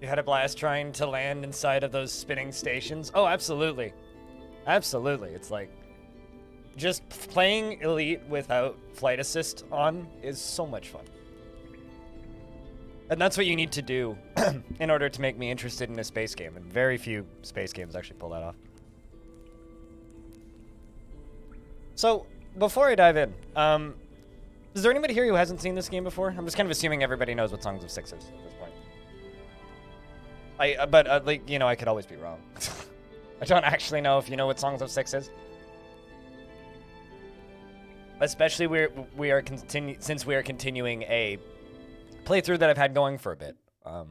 You had a blast trying to land inside of those spinning stations? Oh, absolutely. Absolutely. It's like, just playing Elite without flight assist on is so much fun. And that's what you need to do in order to make me interested in a space game. And very few space games actually pull that off. So, before I dive in, is there anybody here who hasn't seen this game before? I'm just kind of assuming everybody knows what Songs of Six is at this point. But like, you know, I could always be wrong. I don't actually know if you know what Songs of Six is. Especially since we are continuing a playthrough that I've had going for a bit. But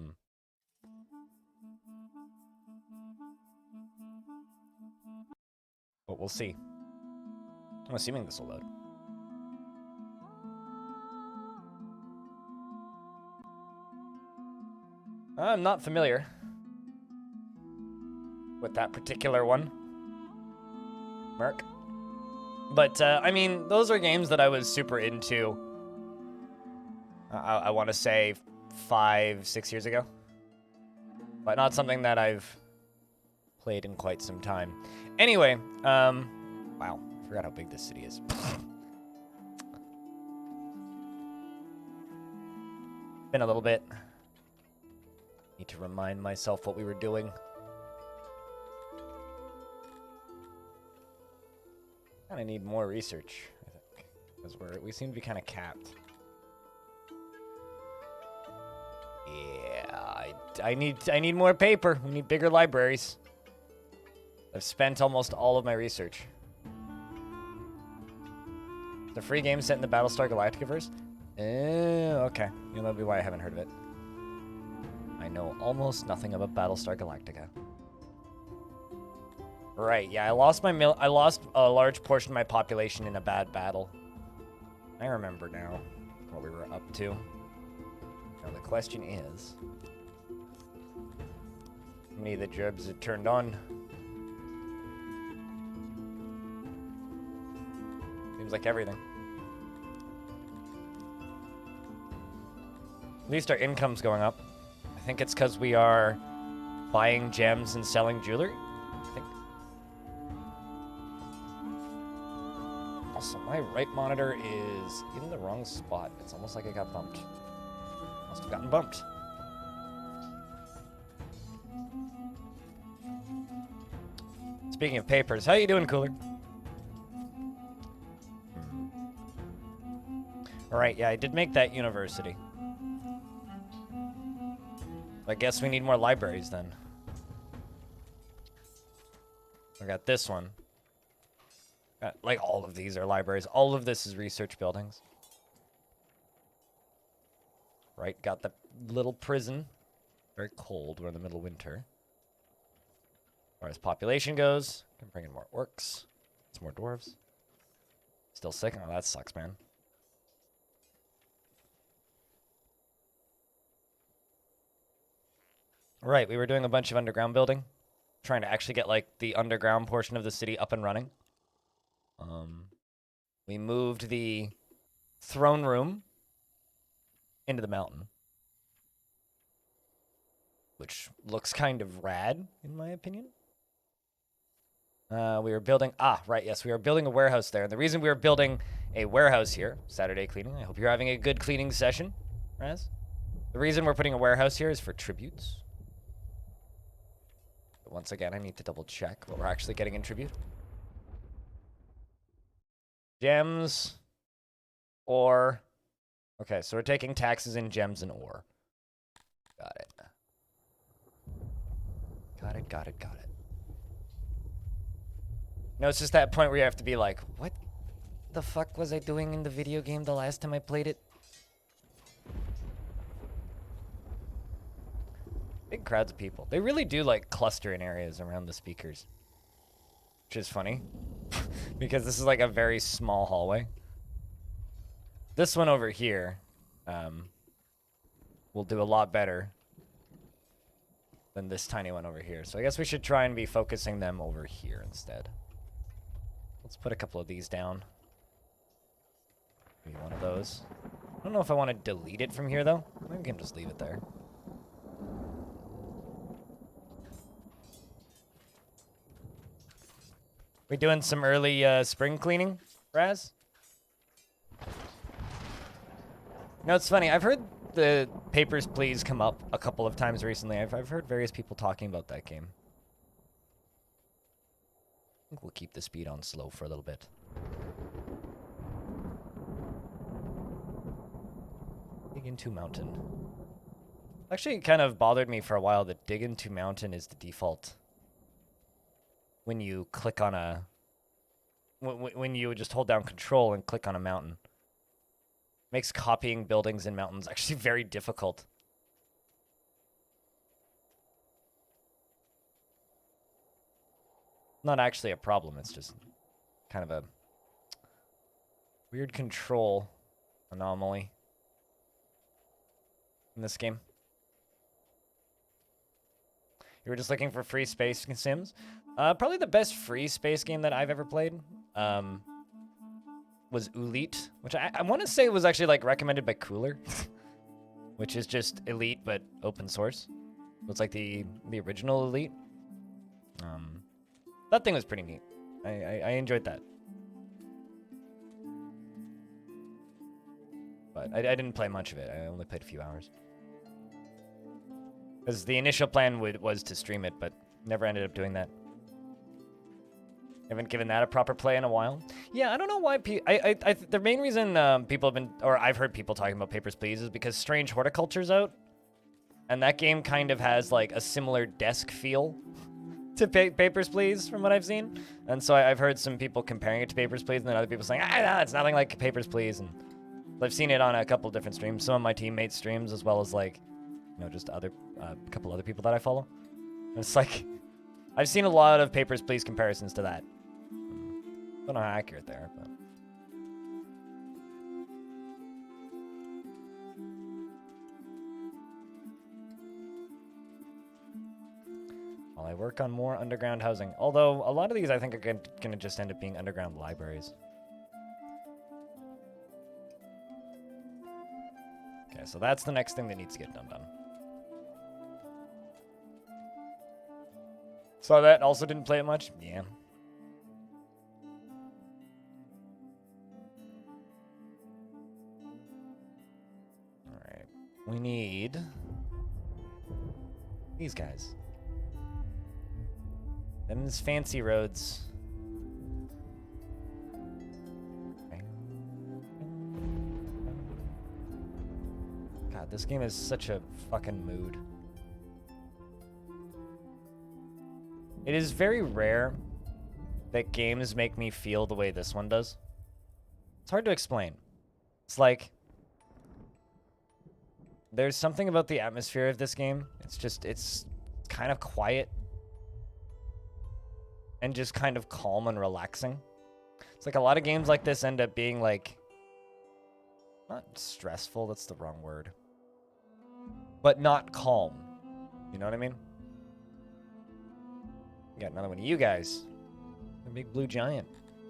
we'll see. I'm assuming this will load. I'm not familiar with that particular one. Merc. But, I mean, those are games that I was super into, I want to say 5-6 years ago. But not something that I've played in quite some time. Anyway, wow, I forgot how big this city is. Been a little bit. Need to remind myself what we were doing. Kind of need more research, I think, because we seem to be kind of capped. Yeah, I need more paper. We need bigger libraries. I've spent almost all of my research. The free game set in the Battlestar Galactica-verse? Okay. You know, that'll be why I haven't heard of it. I know almost nothing about Battlestar Galactica. Right, yeah, I lost a large portion of my population in a bad battle. I remember now what we were up to. Now the question is, how many of the jobs had turned on? Seems like everything. At least our income's going up. I think it's because we are buying gems and selling jewelry. I think. Also, my right monitor is in the wrong spot. It's almost like I got bumped. Must have gotten bumped. Speaking of papers, how you doing, Cooler? Alright, yeah, I did make that university. I guess we need more libraries then. I got this one. Like, all of these are libraries. All of this is research buildings. Right, got the little prison. Very cold, we're in the middle of winter. As far as population goes, can bring in more orcs. Some more dwarves. Still sick? Oh, that sucks, man. Right, we were doing a bunch of underground building. Trying to actually get, like, the underground portion of the city up and running. We moved the throne room into the mountain. Which looks kind of rad, in my opinion. We were building... right, yes, we were building a warehouse there. And the reason we were building a warehouse here, Saturday cleaning, I hope you're having a good cleaning session, Raz. The reason we're putting a warehouse here is for tributes. But once again, I need to double check what we're actually getting in tribute. Gems, ore. Okay, so we're taking taxes in gems and ore. Got it. Got it. No, it's just that point where you have to be like, what the fuck was I doing in the video game the last time I played it? Big crowds of people. They really do like cluster in areas around the speakers. Which is funny. Because this is like a very small hallway. This one over here will do a lot better than this tiny one over here. So I guess we should try and be focusing them over here instead. Let's put a couple of these down. Maybe one of those. I don't know if I want to delete it from here, though. Maybe we can just leave it there. We doing some early spring cleaning, Raz? No, it's funny. I've heard the Papers, Please come up a couple of times recently. I've heard various people talking about that game. I think we'll keep the speed on slow for a little bit. Dig into mountain. Actually, it kind of bothered me for a while that dig into mountain is the default. When you click on a... When you just hold down control and click on a mountain. Makes copying buildings in mountains actually very difficult. Not actually a problem, it's just kind of a weird control anomaly in this game. You were just looking for free space sims? Probably the best free space game that I've ever played was Elite, which I want to say was actually like recommended by Cooler, which is just Elite but open source. It's like the original Elite. That thing was pretty neat. I enjoyed that. But I didn't play much of it. I only played a few hours. Because the initial plan was to stream it, but never ended up doing that. Haven't given that a proper play in a while. Yeah, I don't know why the main reason people have been, or I've heard people talking about Papers, Please is because Strange Horticulture's out. And that game kind of has like a similar desk feel to Papers, Please from what I've seen. And so I've heard some people comparing it to Papers, Please, and then other people saying, no, it's nothing like Papers, Please. And I've seen it on a couple different streams, some of my teammates' streams, as well as like, you know, just a couple other people that I follow. And it's like, I've seen a lot of Papers, Please comparisons to that. Don't know how accurate they are, but. While I work on more underground housing. Although, a lot of these I think are going to just end up being underground libraries. Okay, so that's the next thing that needs to get done. So that also didn't play it much? Yeah. Alright. We need these guys. Them's fancy roads. God, this game is such a fucking mood. It is very rare that games make me feel the way this one does. It's hard to explain. It's like, there's something about the atmosphere of this game. It's kind of quiet. And just kind of calm and relaxing. It's like a lot of games like this end up being like, not stressful, that's the wrong word. But not calm. You know what I mean? Got another one of you guys. A big blue giant.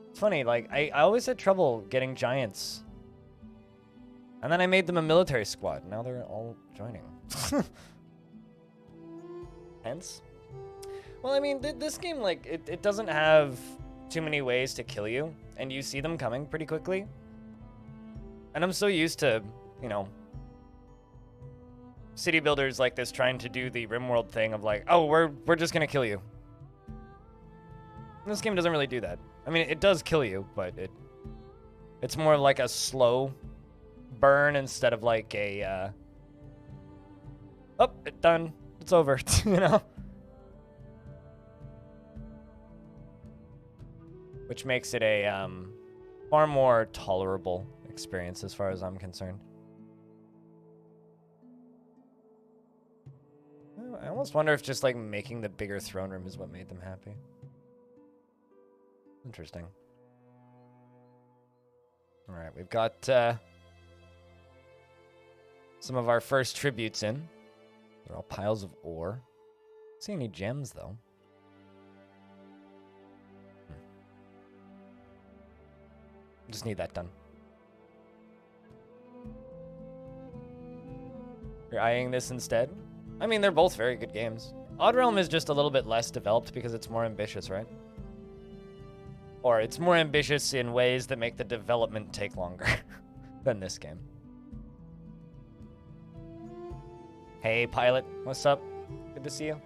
It's funny, like, I always had trouble getting giants. And then I made them a military squad. Now they're all joining. Hence? Well, I mean, this game, like, it doesn't have too many ways to kill you. And you see them coming pretty quickly. And I'm so used to, you know, city builders like this trying to do the RimWorld thing of like, oh, we're just gonna kill you. This game doesn't really do that. I mean, it does kill you, but it's more like a slow burn instead of like a, oh, it's done. It's over, you know? Which makes it a far more tolerable experience as far as I'm concerned. I almost wonder if just like making the bigger throne room is what made them happy. Interesting. All right, we've got some of our first tributes in. They're all piles of ore. Don't see any gems though. Just need that done. You're eyeing this instead? I mean, they're both very good games. Odd Realm is just a little bit less developed because it's more ambitious, right? Or it's more ambitious in ways that make the development take longer than this game. Hey, Pilot. What's up? Good to see you.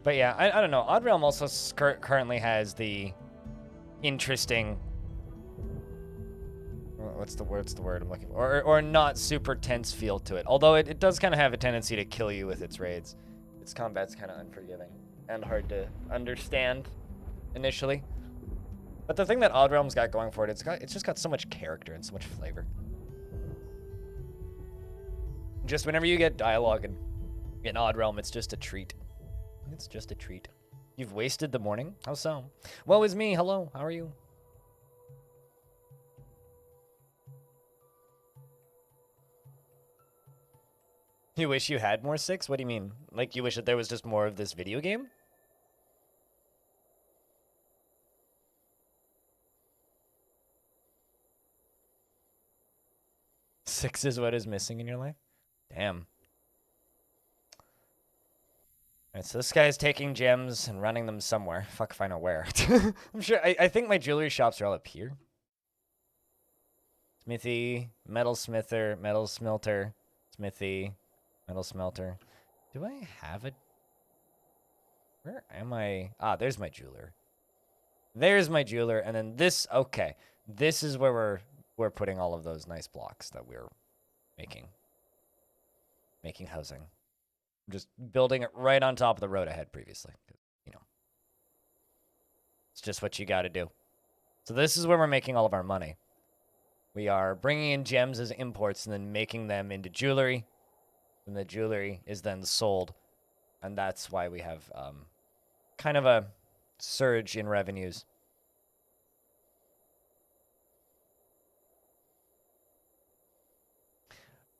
But yeah, I don't know. Odd Realm also currently has the interesting... What's the word I'm looking for? Or not super tense feel to it. Although it does kind of have a tendency to kill you with its raids. Its combat's kind of unforgiving and hard to understand initially. But the thing that Odd Realm's got going for it, it's just got so much character and so much flavor. Just whenever you get dialogue in Odd Realm, it's just a treat. It's just a treat. You've wasted the morning? How so? Woe is me. Hello. How are you? You wish you had more 6? What do you mean? Like you wish that there was just more of this video game? Six is what is missing in your life? Damn. Alright, so this guy's taking gems and running them somewhere. Fuck if I know where. I'm sure, I think my jewelry shops are all up here. Smithy, metal smither, metal smelter, smithy, metal smelter. Do I have it? Where am I? Ah, there's my jeweler. There's my jeweler, and then this, okay. This is where we're putting all of those nice blocks that we're making housing. I'm just building it right on top of the road I had previously. You know, it's just what you got to do. So this is where we're making all of our money. We are bringing in gems as imports and then making them into jewelry. And the jewelry is then sold. And that's why we have kind of a surge in revenues.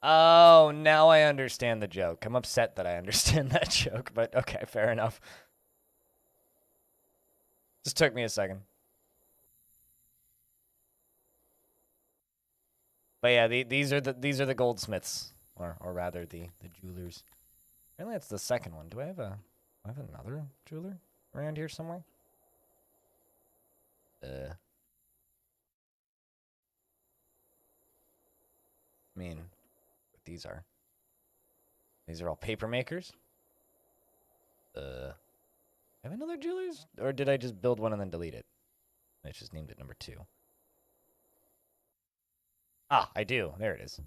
Oh, now I understand the joke. I'm upset that I understand that joke, but okay, fair enough. Just took me a second. But yeah, these are the goldsmiths, or rather the jewelers. Apparently, it's the second one. Do I have another jeweler around here somewhere? I mean, what these are. These are all paper makers. Have another jewelers, or did I just build one and then delete it? I just named it number 2. Ah, I do. There it is.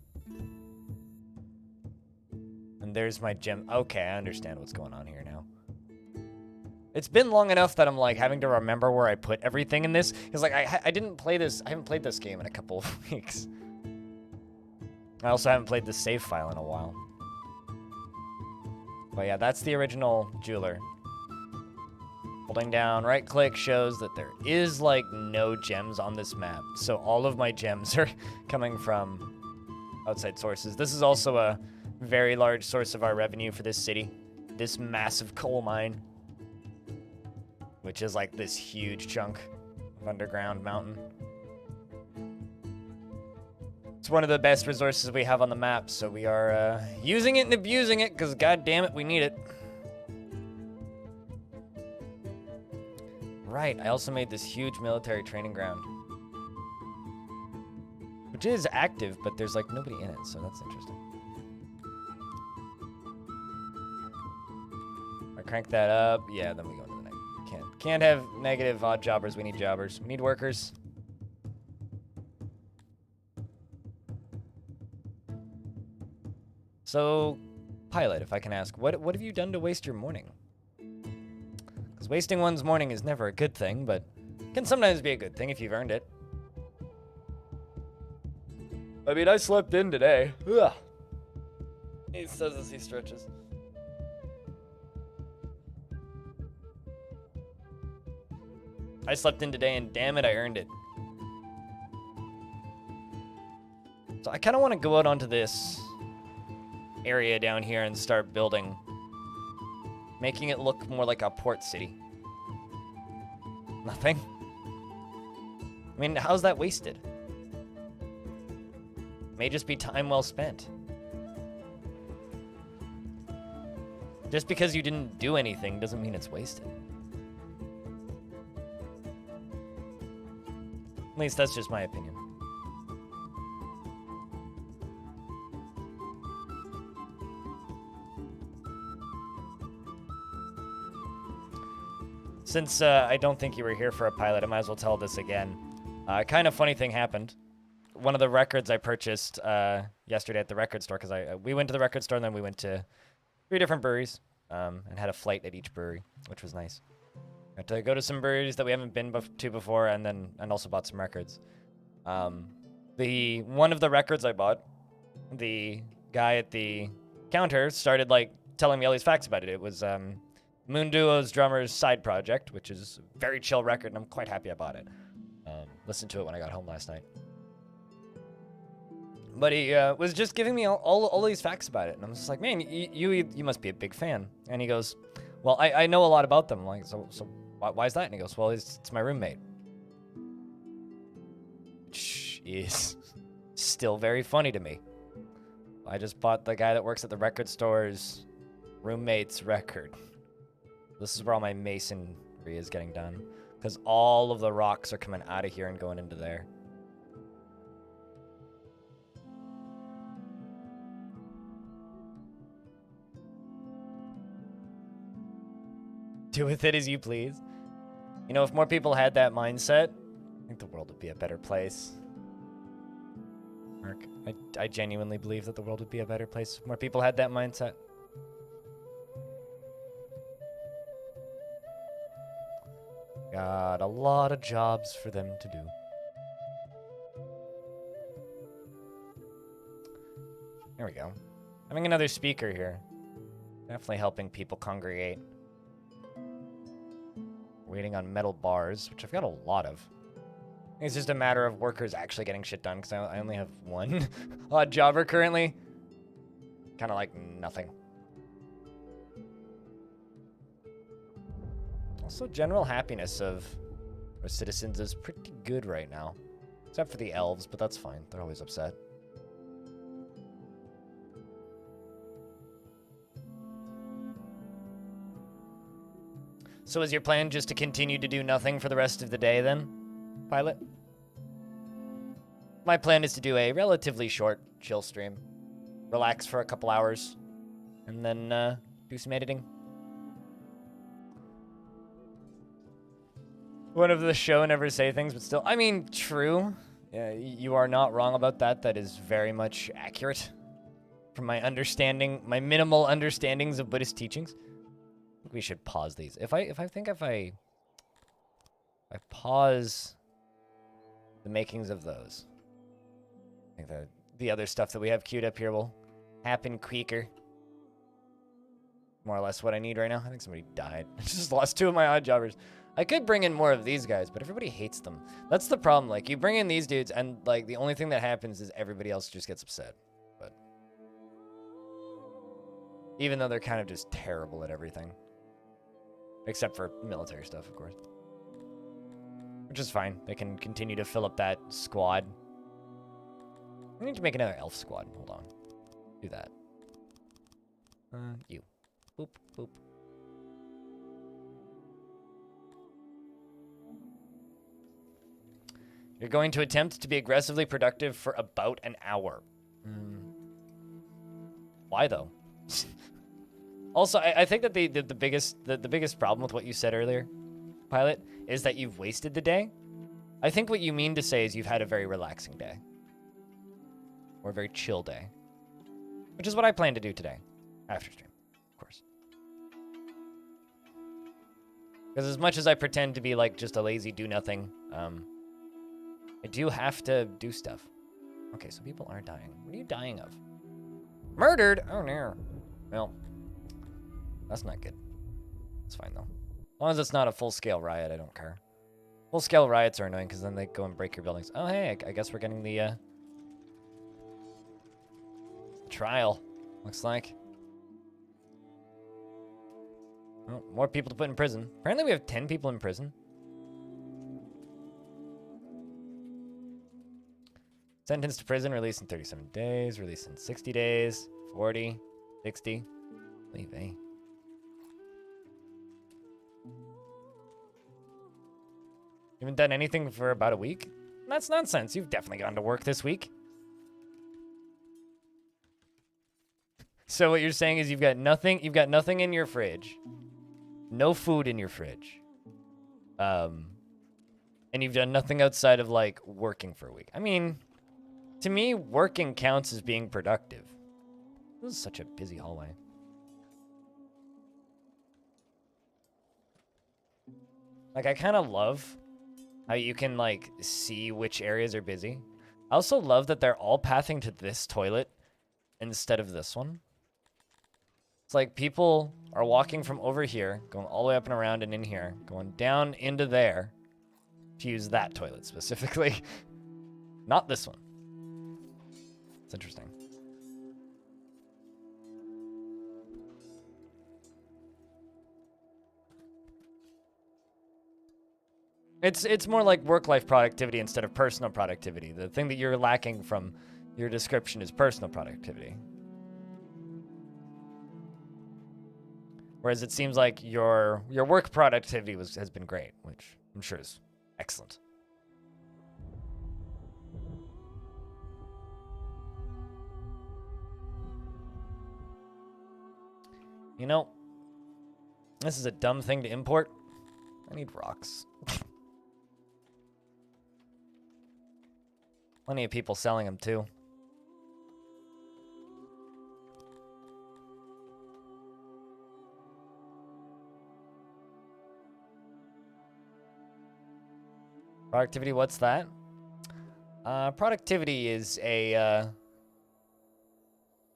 And there's my gem. Okay, I understand what's going on here now. It's been long enough that I'm like having to remember where I put everything in this. Because like I didn't play this. I haven't played this game in a couple of weeks. I also haven't played the save file in a while. But yeah, that's the original jeweler. Holding down right click shows that there is like no gems on this map. So all of my gems are coming from outside sources. This is also a very large source of our revenue for this city. This massive coal mine, which is like this huge chunk of underground mountain. It's one of the best resources we have on the map, so we are using it and abusing it because god damn it, we need it. Right, I also made this huge military training ground. Which is active, but there's like nobody in it, so that's interesting. I crank that up, yeah, then we go into the next. Can't have negative odd jobbers, we need jobbers. We need workers. So, Pilot, if I can ask, what have you done to waste your morning? Because wasting one's morning is never a good thing, but can sometimes be a good thing if you've earned it. I mean, I slept in today. Ugh. He says as he stretches. I slept in today, and damn it, I earned it. So I kind of want to go out onto this area down here and start building, making it look more like a port city. Nothing. I mean, how's that wasted? May just be time well spent. Just because you didn't do anything doesn't mean it's wasted. At least that's just my opinion. Since I don't think you were here for a pilot, I might as well tell this again. Kind of funny thing happened. One of the records I purchased yesterday at the record store, because we went to the record store and then we went to 3 different breweries and had a flight at each brewery, which was nice. Got to go to some breweries that we haven't been to before, and also bought some records. One of the records I bought, the guy at the counter started like telling me all these facts about it. It was Moon Duo's drummer's side project, which is a very chill record, and I'm quite happy I bought it. Listened to it when I got home last night. But he was just giving me all these facts about it, and I'm just like, man, you must be a big fan. And he goes, well, I know a lot about them. I'm like, so why is that? And he goes, well, it's my roommate. Which is still very funny to me. I just bought the guy that works at the record store's roommate's record. This is where all my masonry is getting done, because all of the rocks are coming out of here and going into there. Do with it as you please. You know, if more people had that mindset, I think the world would be a better place. Mark, I genuinely believe that the world would be a better place if more people had that mindset. Got a lot of jobs for them to do. There we go. Having another speaker here. Definitely helping people congregate. Waiting on metal bars, which I've got a lot of. I think it's just a matter of workers actually getting shit done, because I only have one odd jobber currently. Kind of like nothing. Also, general happiness of our citizens is pretty good right now. Except for the elves, but that's fine. They're always upset. So is your plan just to continue to do nothing for the rest of the day then, Pilot? My plan is to do a relatively short chill stream. Relax for a couple hours. And then do some editing. One of the show never say things, but still, I mean, true. Yeah, you are not wrong about that. That is very much accurate. From my understanding, my minimal understandings of Buddhist teachings. We should pause these. If I pause the makings of those, I think that the other stuff that we have queued up here will happen quicker. More or less what I need right now. I think somebody died. I just lost 2 of my odd jobbers. I could bring in more of these guys, but everybody hates them. That's the problem. Like, you bring in these dudes, and like the only thing that happens is everybody else just gets upset. But even though they're kind of just terrible at everything. Except for military stuff, of course. Which is fine. They can continue to fill up that squad. I need to make another elf squad. Hold on. Do that. You. Boop, boop. You're going to attempt to be aggressively productive for about an hour. Why, though? Also, I think that the biggest problem with what you said earlier, Pilot, is that you've wasted the day. I think what you mean to say is you've had a very relaxing day. Or a very chill day. Which is what I plan to do today. After stream, of course. Because as much as I pretend to be like just a lazy do-nothing, I do have to do stuff. Okay, so people are dying. What are you dying of? Murdered? Oh, no. Well... that's not good. It's fine, though. As long as it's not a full-scale riot, I don't care. Full-scale riots are annoying, because then they go and break your buildings. Oh, hey, I guess we're getting the Trial, looks like. Oh, more people to put in prison. Apparently we have 10 people in prison. Sentenced to prison, released in 37 days, released in 60 days, 40, 60. Leave, eh? You haven't done anything for about a week? That's nonsense. You've definitely gone to work this week. So what you're saying is you've got nothing in your fridge. No food in your fridge. And you've done nothing outside of like working for a week. I mean, to me, working counts as being productive. This is such a busy hallway. Like, I kind of love how you can, like, see which areas are busy. I also love that they're all pathing to this toilet instead of this one. It's like people are walking from over here, going all the way up and around and in here, going down into there to use that toilet specifically. Not this one. It's interesting. It's more like work-life productivity instead of personal productivity. The thing that you're lacking from your description is personal productivity. Whereas it seems like your work productivity has been great, which I'm sure is excellent. You know, this is a dumb thing to import. I need rocks. Plenty of people selling them too. Productivity, what's that? Productivity is a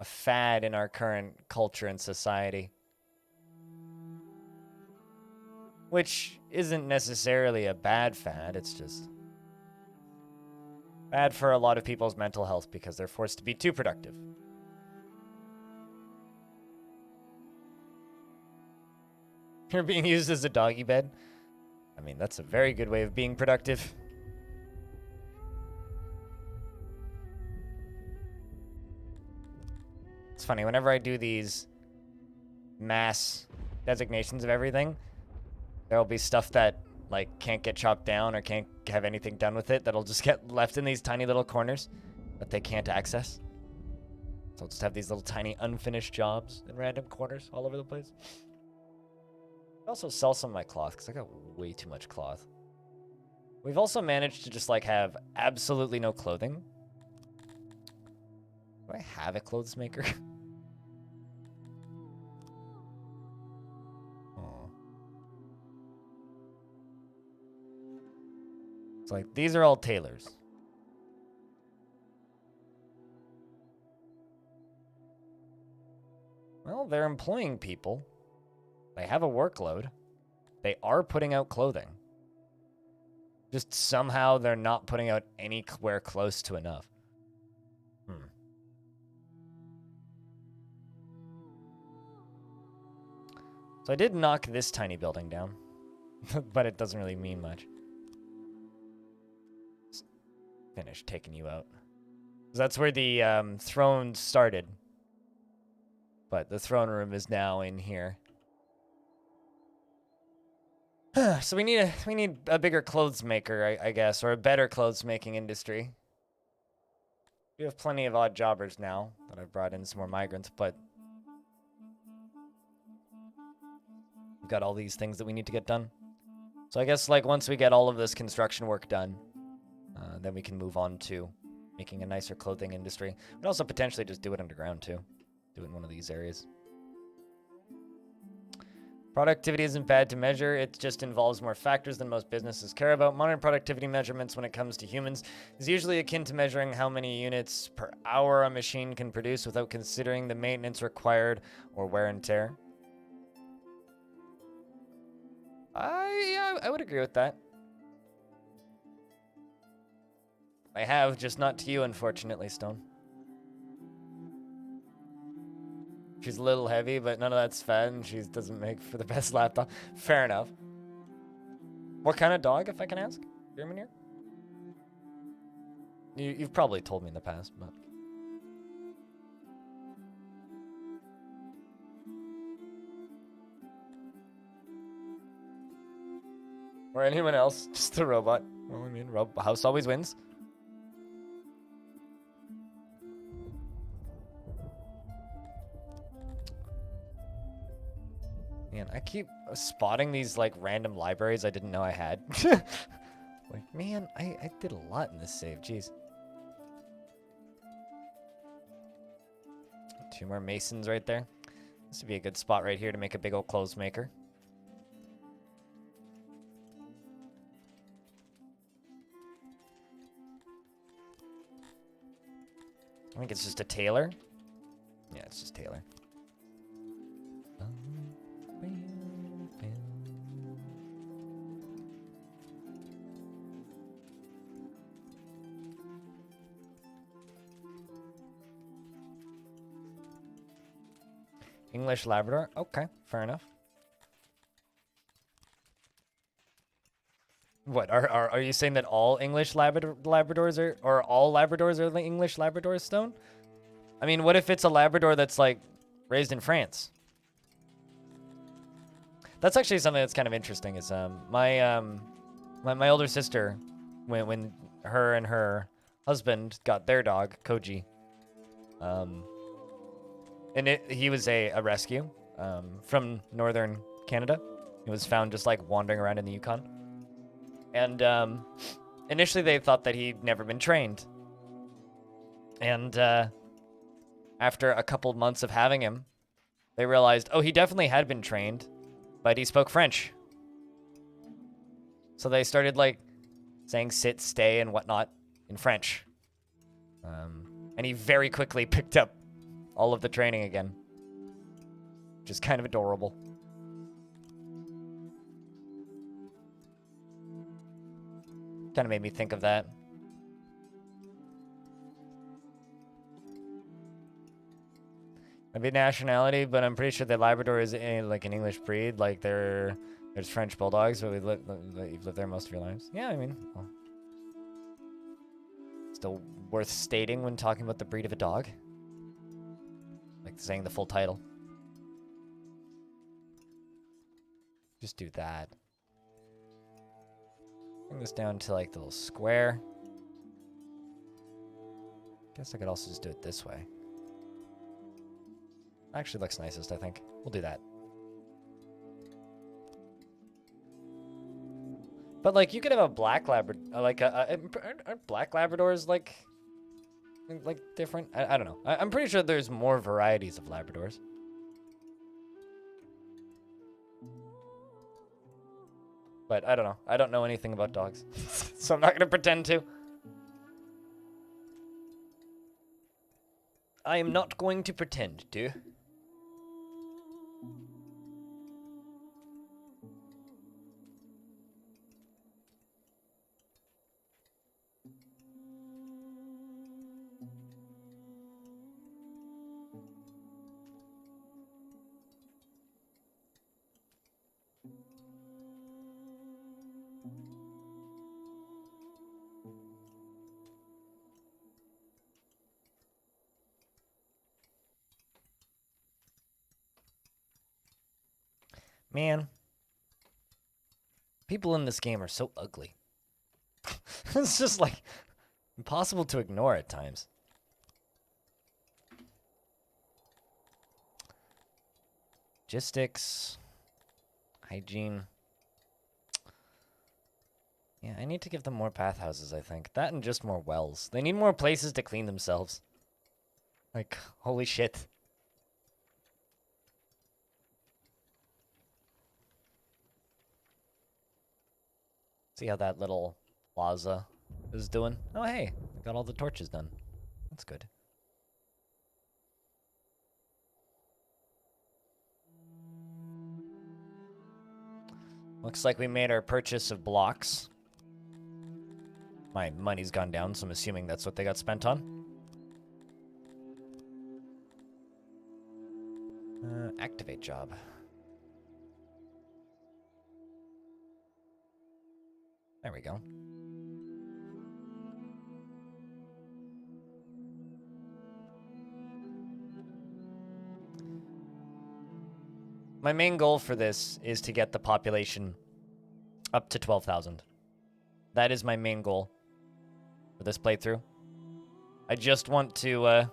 fad in our current culture and society. Which isn't necessarily a bad fad, it's just bad for a lot of people's mental health because they're forced to be too productive. You're being used as a doggy bed? I mean, that's a very good way of being productive. It's funny, whenever I do these mass designations of everything, there'll be stuff that like can't get chopped down or can't have anything done with it that'll just get left in these tiny little corners that they can't access. So I'll just have these little tiny unfinished jobs in random corners all over the place. I also sell some of my cloth because I got way too much cloth. We've also managed to just like have absolutely no clothing. Do I have a clothes maker? It's like, these are all tailors. Well, they're employing people. They have a workload. They are putting out clothing. Just somehow they're not putting out anywhere close to enough. So I did knock this tiny building down, but it doesn't really mean much. Finish taking you out. That's where the throne started. But the throne room is now in here. So we need a bigger clothes maker, I guess, or a better clothes making industry. We have plenty of odd jobbers now that I've brought in some more migrants, but we've got all these things that we need to get done. So I guess like once we get all of this construction work done, then we can move on to making a nicer clothing industry. But also potentially just do it underground too. Do it in one of these areas. Productivity isn't bad to measure. It just involves more factors than most businesses care about. Modern productivity measurements when it comes to humans is usually akin to measuring how many units per hour a machine can produce without considering the maintenance required or wear and tear. I would agree with that. I have, just not to you, unfortunately, Stone. She's a little heavy, but none of that's fed, and she doesn't make for the best lapdog. Fair enough. What kind of dog, if I can ask? German here? You've probably told me in the past, but... Or anyone else, just a robot. Well, I mean, house always wins. Man, I keep spotting these, like, random libraries I didn't know I had. Like, man, I did a lot in this save, jeez. 2 more masons right there. This would be a good spot right here to make a big old clothes maker. I think it's just a tailor. Yeah, it's just tailor. English Labrador. Okay, fair enough. What are you saying that all English Labradors are, or all Labradors are the English Labrador stone? I mean, what if it's a Labrador that's like raised in France? That's actually something that's kind of interesting. Is my older sister, when her and her husband got their dog Koji, and he was a rescue from northern Canada. He was found just like wandering around in the Yukon. And initially they thought that he'd never been trained. And after a couple months of having him, they realized, oh, he definitely had been trained, but he spoke French. So they started like saying sit, stay, and whatnot in French. And he very quickly picked up all of the training again, which is kind of adorable. Kind of made me think of that. Maybe nationality, but I'm pretty sure that Labrador is like an English breed. Like there's French bulldogs, but you've lived there most of your lives. Yeah, I mean, well, still worth stating when talking about the breed of a dog. Like saying the full title. Just do that. Bring this down to like the little square. Guess I could also just do it this way. Actually looks nicest, I think. We'll do that. But like, you could have a black Labrador, like aren't black Labradors like different? I don't know. I'm pretty sure there's more varieties of Labradors. But I don't know. I don't know anything about dogs. So I'm not going to pretend to. I am not going to pretend to. Man, people in this game are so ugly. It's just like impossible to ignore at times. Logistics, hygiene. Yeah, I need to give them more bathhouses, I think. That and just more wells. They need more places to clean themselves. Like, holy shit. See how that little plaza is doing? Oh, hey, I got all the torches done. That's good. Looks like we made our purchase of blocks. My money's gone down, so I'm assuming that's what they got spent on. Activate job. There we go. My main goal for this is to get the population up to 12,000. That is my main goal for this playthrough. I just want to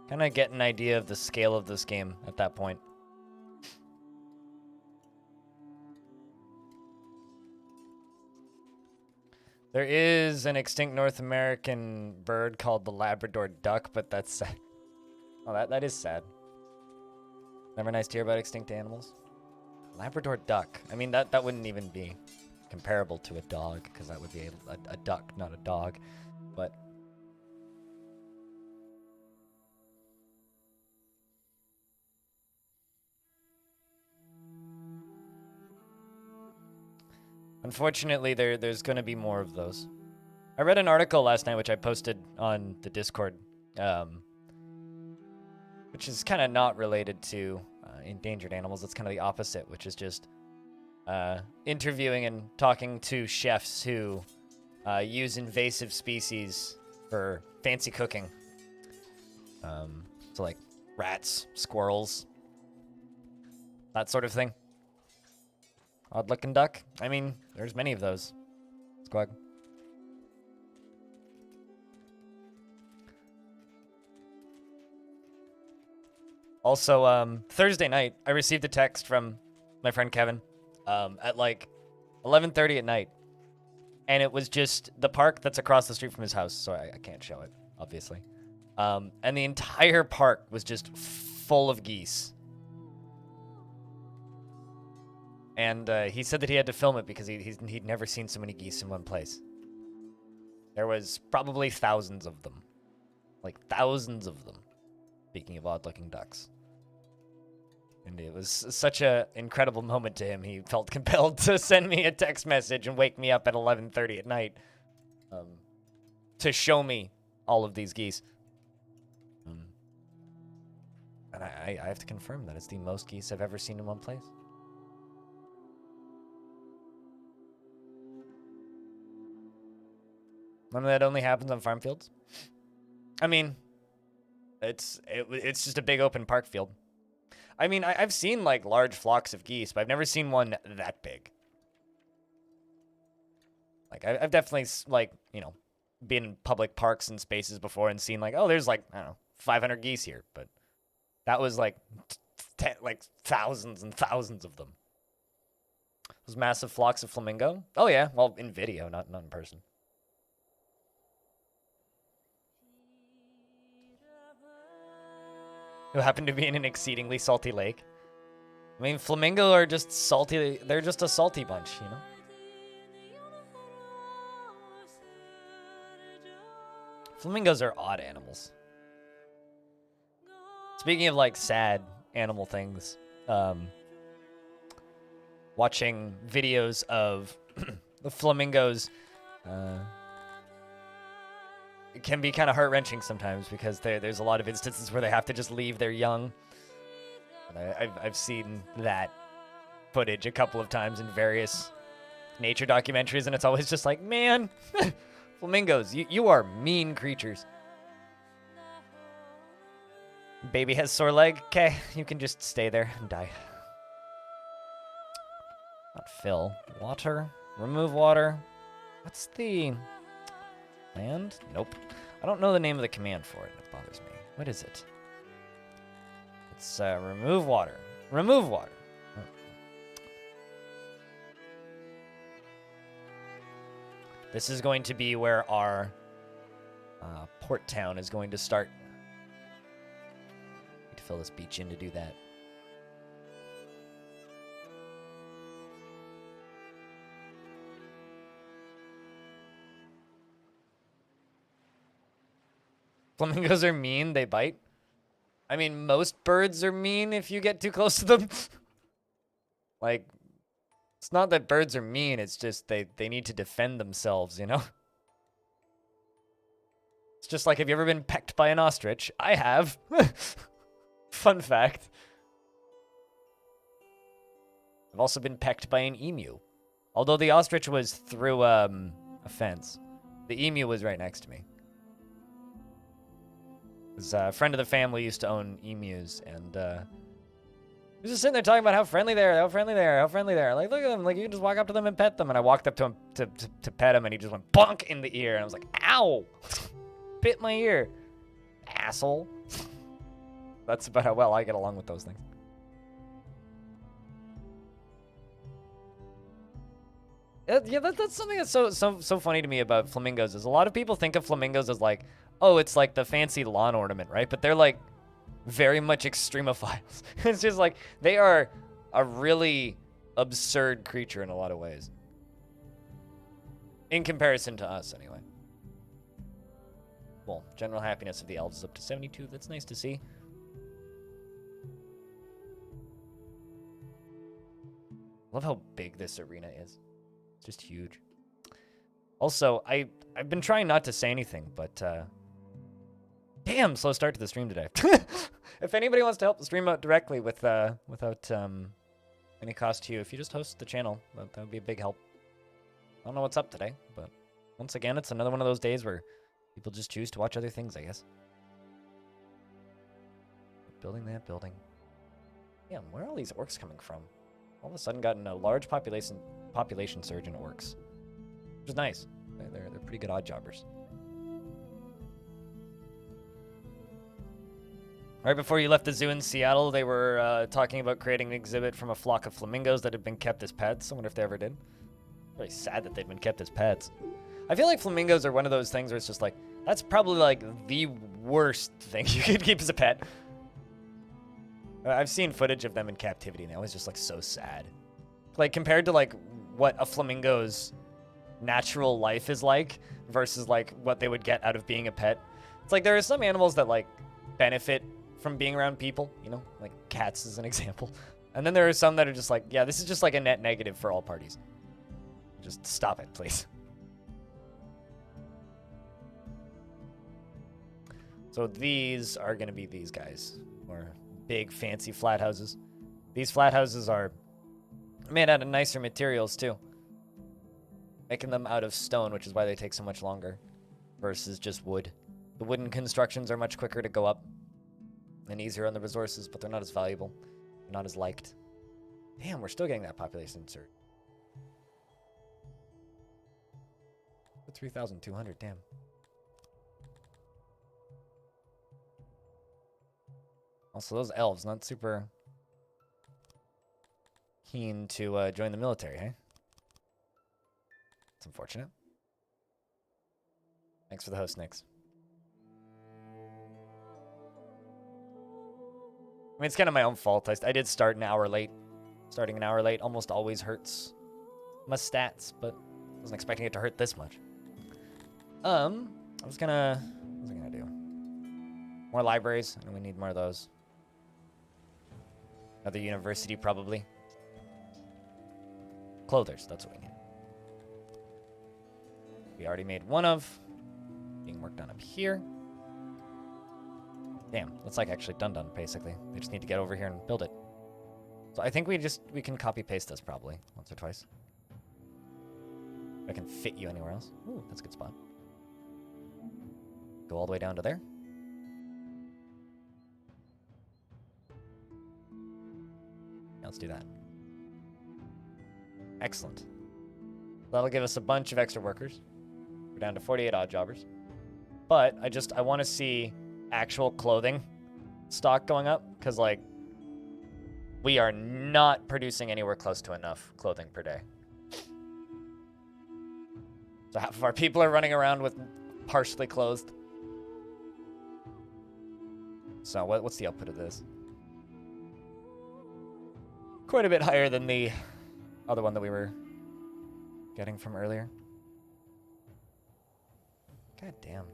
kind of get an idea of the scale of this game at that point. There is an extinct North American bird called the Labrador duck, but that's sad. Oh, that is sad. Never nice to hear about extinct animals. Labrador duck. I mean, that wouldn't even be comparable to a dog, because that would be a duck, not a dog. But unfortunately, there's going to be more of those. I read an article last night, which I posted on the Discord, which is kind of not related to endangered animals. It's kind of the opposite, which is just interviewing and talking to chefs who use invasive species for fancy cooking. So like rats, squirrels, that sort of thing. Odd-looking duck. I mean, there's many of those. Squawk. Also, Thursday night, I received a text from my friend Kevin at like 11:30 at night. And it was just the park that's across the street from his house, so I can't show it, obviously. And the entire park was just full of geese. And he said that he had to film it because he'd never seen so many geese in one place. There was probably thousands of them. Like, thousands of them. Speaking of odd-looking ducks. And it was such an incredible moment to him. He felt compelled to send me a text message and wake me up at 11:30 at night to show me all of these geese. And I have to confirm that it's the most geese I've ever seen in one place. And that only happens on farm fields. I mean, it's just a big open park field. I mean, I've seen like large flocks of geese, but I've never seen one that big. Like I've definitely like, you know, been in public parks and spaces before and seen like, oh, there's like, I don't know, 500 geese here, but that was like like thousands and thousands of them. Those massive flocks of flamingo? Oh yeah, well in video, not in person. Who happened to be in an exceedingly salty lake. I mean, flamingo are just salty. They're just a salty bunch, you know? Flamingos are odd animals. Speaking of, like, sad animal things, watching videos of the flamingos, it can be kind of heart-wrenching sometimes because there's a lot of instances where they have to just leave their young. And I've seen that footage a couple of times in various nature documentaries, and it's always just like, man, flamingos, you are mean creatures. Baby has sore leg. Okay, you can just stay there and die. Not fill. Water. Remove water. What's the... Land? Nope. I don't know the name of the command for it. It bothers me. What is it? It's remove water. Remove water. Oh. This is going to be where our port town is going to start. Need to fill this beach in to do that. Flamingos are mean, they bite. I mean, most birds are mean if you get too close to them. Like, it's not that birds are mean, it's just they need to defend themselves, you know? It's just like, have you ever been pecked by an ostrich? I have. Fun fact. I've also been pecked by an emu. Although the ostrich was through a fence. The emu was right next to me. A friend of the family used to own emus, and he was just sitting there talking about how friendly they are, how friendly they are, how friendly they are. Like, look at them. Like, you can just walk up to them and pet them. And I walked up to him to pet him, and he just went bonk in the ear. And I was like, ow! Bit my ear. Asshole. That's about how well I get along with those things. Yeah, that's something that's so funny to me about flamingos is a lot of people think of flamingos as like, oh, it's like the fancy lawn ornament, right? But they're like very much extremophiles. It's just like they are a really absurd creature in a lot of ways. In comparison to us, anyway. Well, general happiness of the elves is up to 72. That's nice to see. Love how big this arena is. It's just huge. Also, I've been trying not to say anything, but damn, slow start to the stream today. If anybody wants to help the stream out directly without any cost to you, if you just host the channel, that would be a big help. I don't know what's up today, but once again, it's another one of those days where people just choose to watch other things, I guess. Building that building. Damn, where are all these orcs coming from? All of a sudden gotten a large population surge in orcs. Which is nice. They're pretty good odd jobbers. Right before you left the zoo in Seattle, they were talking about creating an exhibit from a flock of flamingos that had been kept as pets. I wonder if they ever did. Really sad that they'd been kept as pets. I feel like flamingos are one of those things where it's just like, that's probably like the worst thing you could keep as a pet. I've seen footage of them in captivity and it was just like so sad. Like compared to like what a flamingo's natural life is like versus like what they would get out of being a pet. It's like there are some animals that like benefit from being around people, you know, like cats is an example. And then there are some that are just like, yeah, this is just like a net negative for all parties. Just stop it, please. So these are going to be these guys, or big fancy flat houses. These flat houses are made out of nicer materials too. Making them out of stone, which is why they take so much longer versus just wood. The wooden constructions are much quicker to go up and easier on the resources, but they're not as valuable. They're not as liked. Damn, we're still getting that population surge. 3,200, damn. Also, those elves, not super keen to join the military, hey? It's unfortunate. Thanks for the host, Nix. I mean, it's kind of my own fault. I did start an hour late. Starting an hour late almost always hurts my stats, but I wasn't expecting it to hurt this much. What was I gonna do? More libraries, and we need more of those. Another university, probably. Clothers, that's what we need. We already made one of. Being worked on up here. Damn, that's like actually done, basically. They just need to get over here and build it. So I think we can copy paste this probably once or twice. I can fit you anywhere else. Ooh, that's a good spot. Go all the way down to there. Now let's do that. Excellent. That'll give us a bunch of extra workers. We're down to 48 odd jobbers. But I want to see actual clothing stock going up, because like we are not producing anywhere close to enough clothing per day. So half of our people are running around with partially clothed. So what's the output of this? Quite a bit higher than the other one that we were getting from earlier. God damn.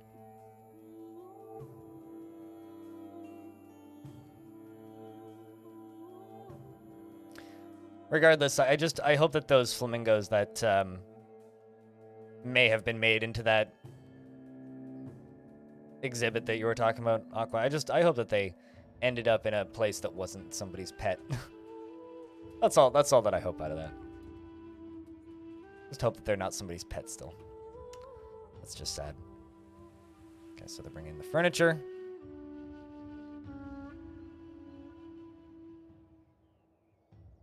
Regardless, I hope that those flamingos that may have been made into that exhibit that you were talking about, Aqua, I hope that they ended up in a place that wasn't somebody's pet. That's all that I hope out of that. Just hope that they're not somebody's pet still. That's just sad. Okay, so they're bringing in the furniture.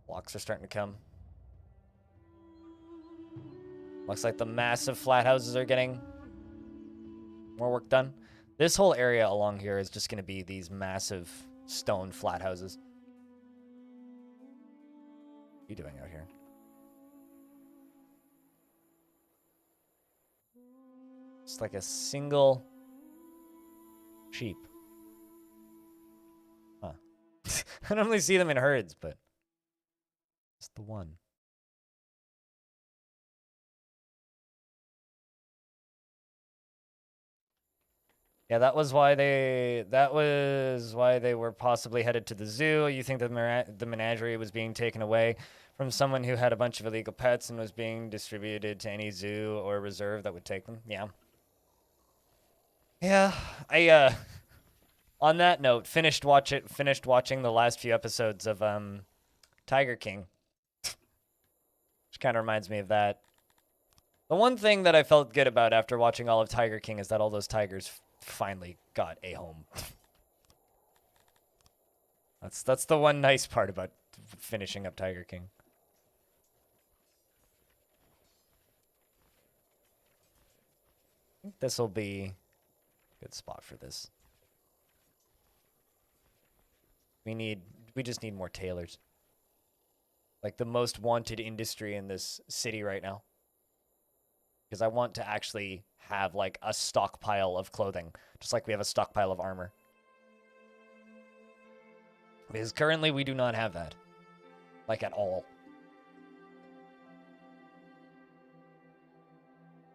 Blocks are starting to come. Looks like the massive flat houses are getting more work done. This whole area along here is just going to be these massive stone flat houses. What are you doing out here? It's like a single sheep. Huh. I normally see them in herds, but just the one. Yeah, that was why they were possibly headed to the zoo. You think that the menagerie was being taken away from someone who had a bunch of illegal pets and was being distributed to any zoo or reserve that would take them? Yeah. Yeah, I on that note, finished watching the last few episodes of Tiger King. Which kind of reminds me of that. The one thing that I felt good about after watching all of Tiger King is that all those tigers finally got a home. That's the one nice part about finishing up Tiger King. I think this will be a good spot for this. We just need more tailors. Like the most wanted industry in this city right now. Because I want to actually have like a stockpile of clothing, just like we have a stockpile of armor. Because currently we do not have that. Like at all.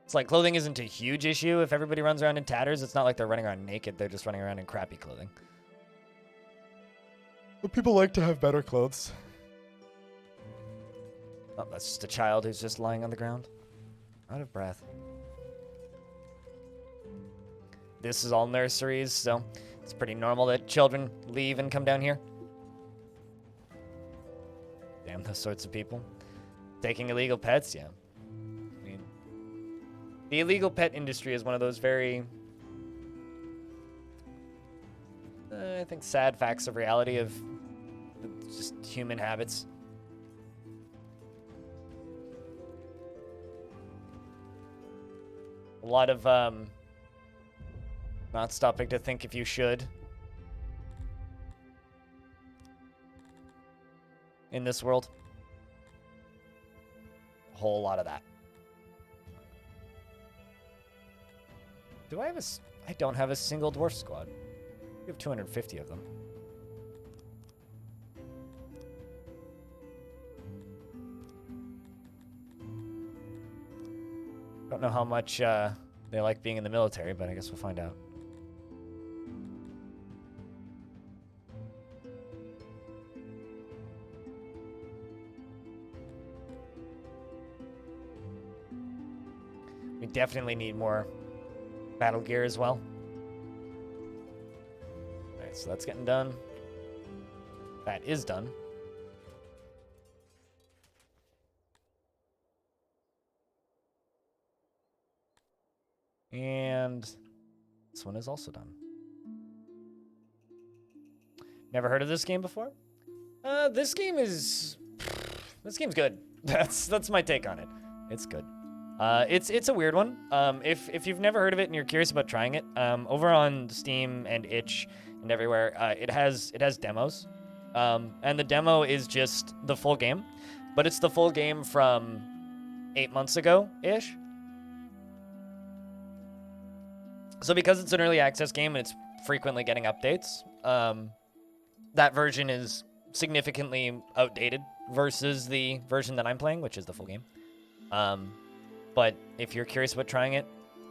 It's like clothing isn't a huge issue. If everybody runs around in tatters, it's not like they're running around naked. They're just running around in crappy clothing. But people like to have better clothes. Oh, that's just a child who's just lying on the ground. Out of breath. This is all nurseries, so it's pretty normal that children leave and come down here. Damn, those sorts of people. Taking illegal pets, yeah. I mean, the illegal pet industry is one of those very, I think, sad facts of reality of just human habits. A lot of not stopping to think if you should in this world. A whole lot of that. Do I have I don't have a single dwarf squad. We have 250 of them. Don't know how much they like being in the military, but I guess we'll find out. We definitely need more battle gear as well. Alright, so that's getting done. That is done. And this one is also done. Never heard of this game before? This game's good. That's my take on it. It's good. It's a weird one. If you've never heard of it and you're curious about trying it, over on Steam and itch and everywhere, it has demos. And the demo is just the full game, but it's the full game from 8 months ago-ish. So because it's an early access game and it's frequently getting updates, that version is significantly outdated versus the version that I'm playing, which is the full game. But if you're curious about trying it,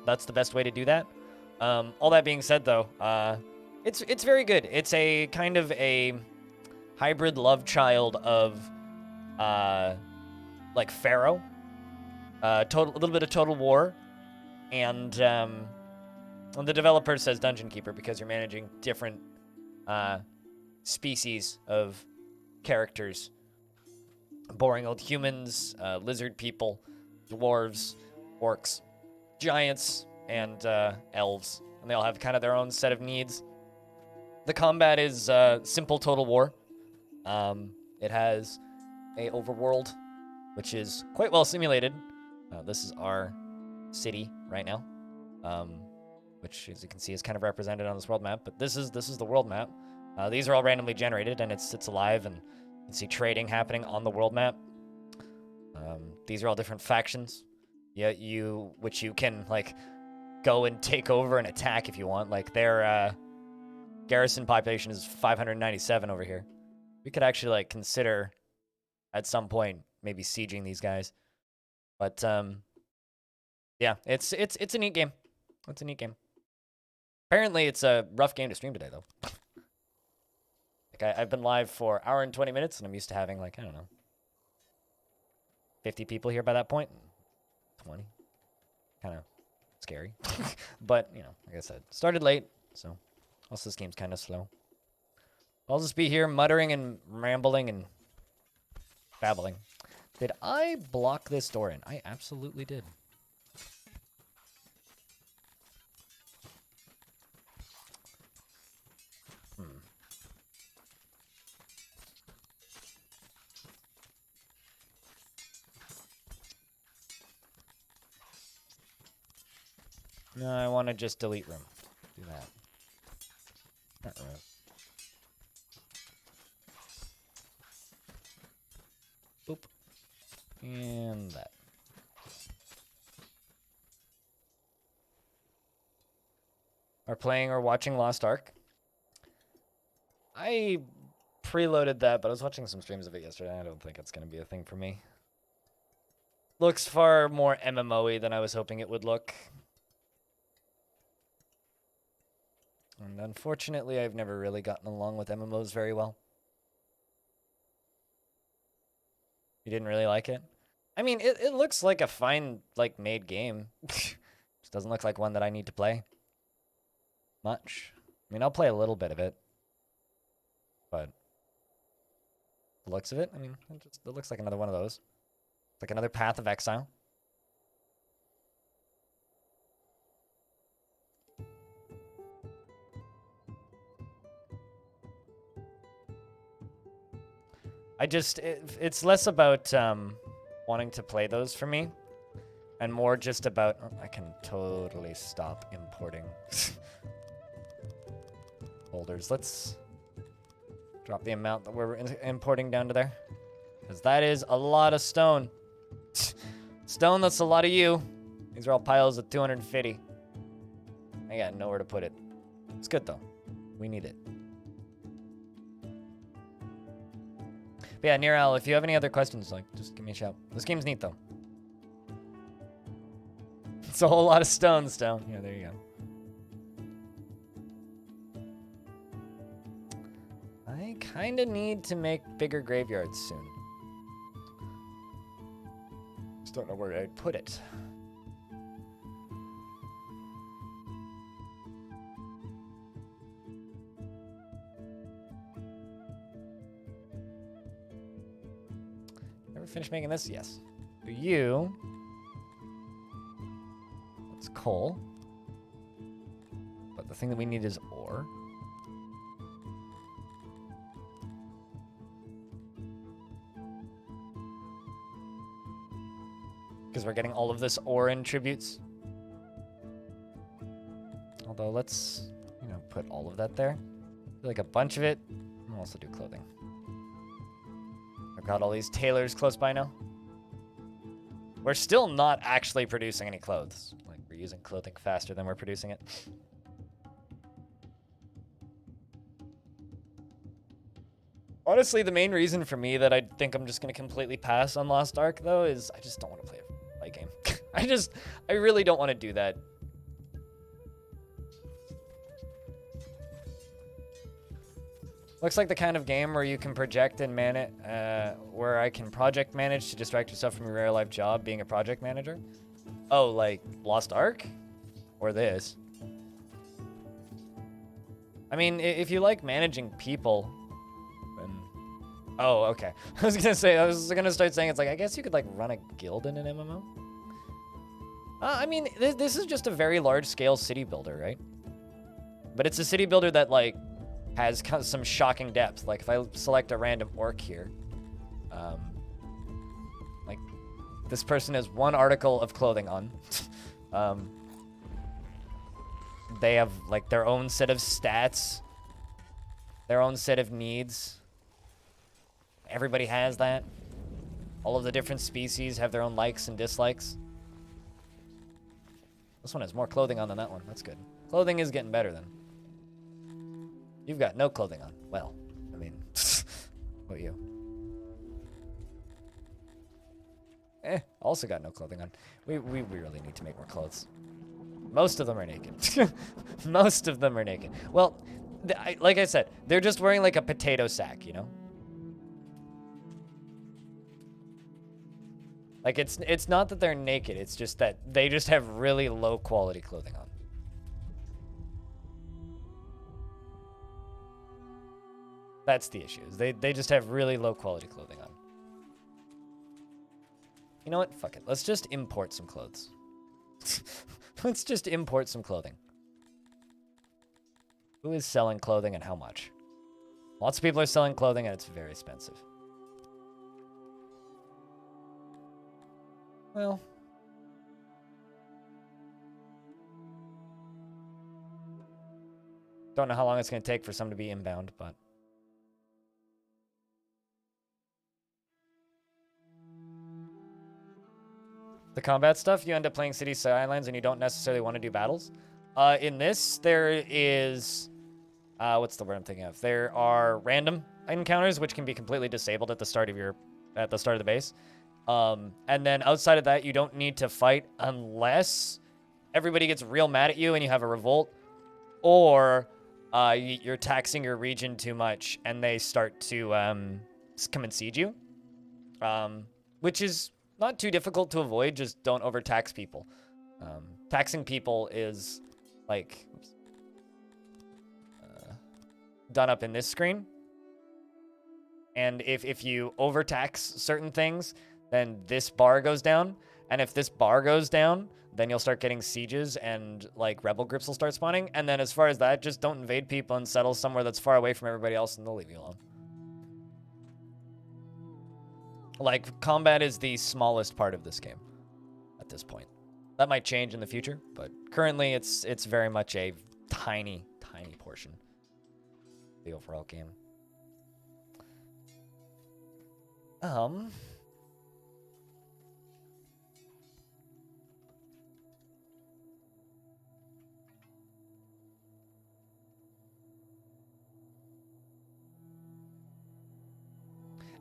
that's the best way to do that. All that being said, though, it's very good. It's a kind of a hybrid love child of like Pharaoh, a little bit of Total War, and the developer says Dungeon Keeper because you're managing different species of characters boring old humans, lizard people, dwarves, orcs, giants, and elves. And they all have kind of their own set of needs. The combat is simple Total War. It has a overworld, which is quite well simulated. This is our city right now, which, as you can see, is kind of represented on this world map. But this is the world map. These are all randomly generated, and it's alive, and you can see trading happening on the world map. These are all different factions. Yeah, which you can like go and take over and attack if you want. Like their garrison population is 597 over here. We could actually like consider at some point maybe sieging these guys. But yeah, it's a neat game. It's a neat game. Apparently, it's a rough game to stream today though. Like I've been live for an hour and 20 minutes, and I'm used to having like, I don't know, 50 people here by that point. 20. Kind of scary. But, you know, like I said, started late, so also this game's kind of slow. I'll just be here muttering and rambling and babbling. Did I block this door in? I absolutely did. No, I want to just delete room. Do that. Not room. Boop. And that. Are playing or watching Lost Ark? I preloaded that, but I was watching some streams of it yesterday. I don't think it's going to be a thing for me. Looks far more MMO-y than I was hoping it would look. And unfortunately, I've never really gotten along with MMOs very well. You didn't really like it? I mean, it looks like a fine, like, made game. Just doesn't look like one that I need to play much. I mean, I'll play a little bit of it. But the looks of it, I mean, it looks like another one of those. It's like another Path of Exile. It's less about wanting to play those for me, and more just about, oh, I can totally stop importing folders. Let's drop the amount that we're importing down to there, because that is a lot of stone. Stone, that's a lot of you. These are all piles of 250. I got nowhere to put it. It's good though. We need it. But yeah, Near Owl, if you have any other questions, like, just give me a shout. This game's neat, though. It's a whole lot of stone. Yeah, there you go. I kind of need to make bigger graveyards soon. Just don't know where I'd put it. Finish making this? Yes. So you. It's coal. But the thing that we need is ore. Because we're getting all of this ore in tributes. Although let's, you know, put all of that there. Like a bunch of it. I'll also do clothing. I've got all these tailors close by now. We're still not actually producing any clothes. Like, we're using clothing faster than we're producing it. Honestly, the main reason for me that I think I'm just going to completely pass on Lost Ark, though, is I just don't want to play a fight game. I really don't want to do that. Looks like the kind of game where you can project and manage, where I can project manage to distract yourself from your real life job being a project manager. Oh, like Lost Ark? Or this? I mean, if you like managing people, then Oh, okay. I was gonna start saying it's like, I guess you could like run a guild in an MMO. I mean, this is just a very large scale city builder, right? But it's a city builder that like has some shocking depth. Like if I select a random orc here, like this person has 1 article of clothing on. They have like their own set of stats, their own set of needs. Everybody has that. All of the different species have their own likes and dislikes. This one has more clothing on than that one. That's good. Clothing is getting better then. You've got no clothing on. Well, I mean, what are you? Also got no clothing on. We really need to make more clothes. Most of them are naked. Most of them are naked. Well, like I said, they're just wearing like a potato sack, you know? Like it's not that they're naked, it's just that they just have really low quality clothing on. That's the issue. They just have really low quality clothing on. You know what? Fuck it. Let's just import some clothes. Let's just import some clothing. Who is selling clothing and how much? Lots of people are selling clothing and it's very expensive. Well. Don't know how long it's going to take for some to be inbound, but. The combat stuff, you end up playing City Skylines and you don't necessarily want to do battles. In this, there is... what's the word I'm thinking of? There are random encounters, which can be completely disabled at the start of the base. And then outside of that, you don't need to fight unless everybody gets real mad at you and you have a revolt, or you're taxing your region too much and they start to come and siege you, which is not too difficult to avoid. Just don't overtax people. Taxing people is like done up in this screen. And if you overtax certain things, then this bar goes down. And if this bar goes down, then you'll start getting sieges and like rebel groups will start spawning. And then as far as that, just don't invade people and settle somewhere that's far away from everybody else and they'll leave you alone. Like, combat is the smallest part of this game at this point. That might change in the future, but currently it's very much a tiny, tiny portion of the overall game.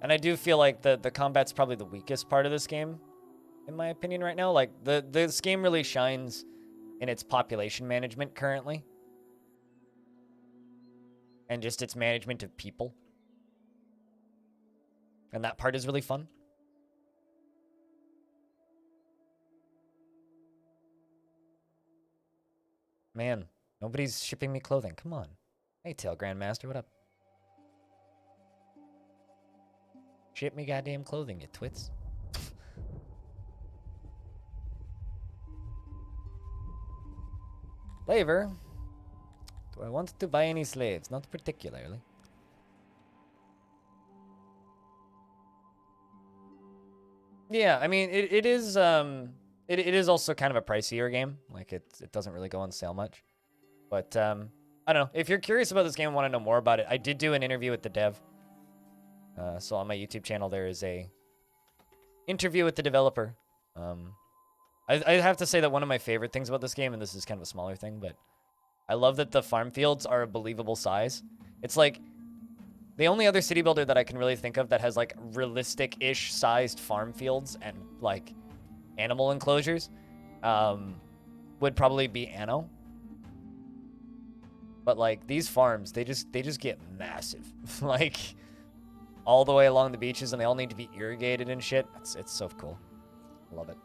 And I do feel like the combat's probably the weakest part of this game, in my opinion, right now. Like, this game really shines in its population management currently. And just its management of people. And that part is really fun. Man, nobody's shipping me clothing. Come on. Hey, Tail Grandmaster, what up? Ship me goddamn clothing, you twits. Flavor? Do I want to buy any slaves? Not particularly. Yeah, I mean, it is it is also kind of a pricier game. Like, it doesn't really go on sale much. But I don't know. If you're curious about this game and want to know more about it, I did do an interview with the dev. So on my YouTube channel, there is a interview with the developer. I have to say that one of my favorite things about this game, and this is kind of a smaller thing, but I love that the farm fields are a believable size. It's like the only other city builder that I can really think of that has like realistic-ish sized farm fields and like animal enclosures would probably be Anno. But like these farms, they just get massive. Like all the way along the beaches, and they all need to be irrigated and shit. It's so cool. I love it.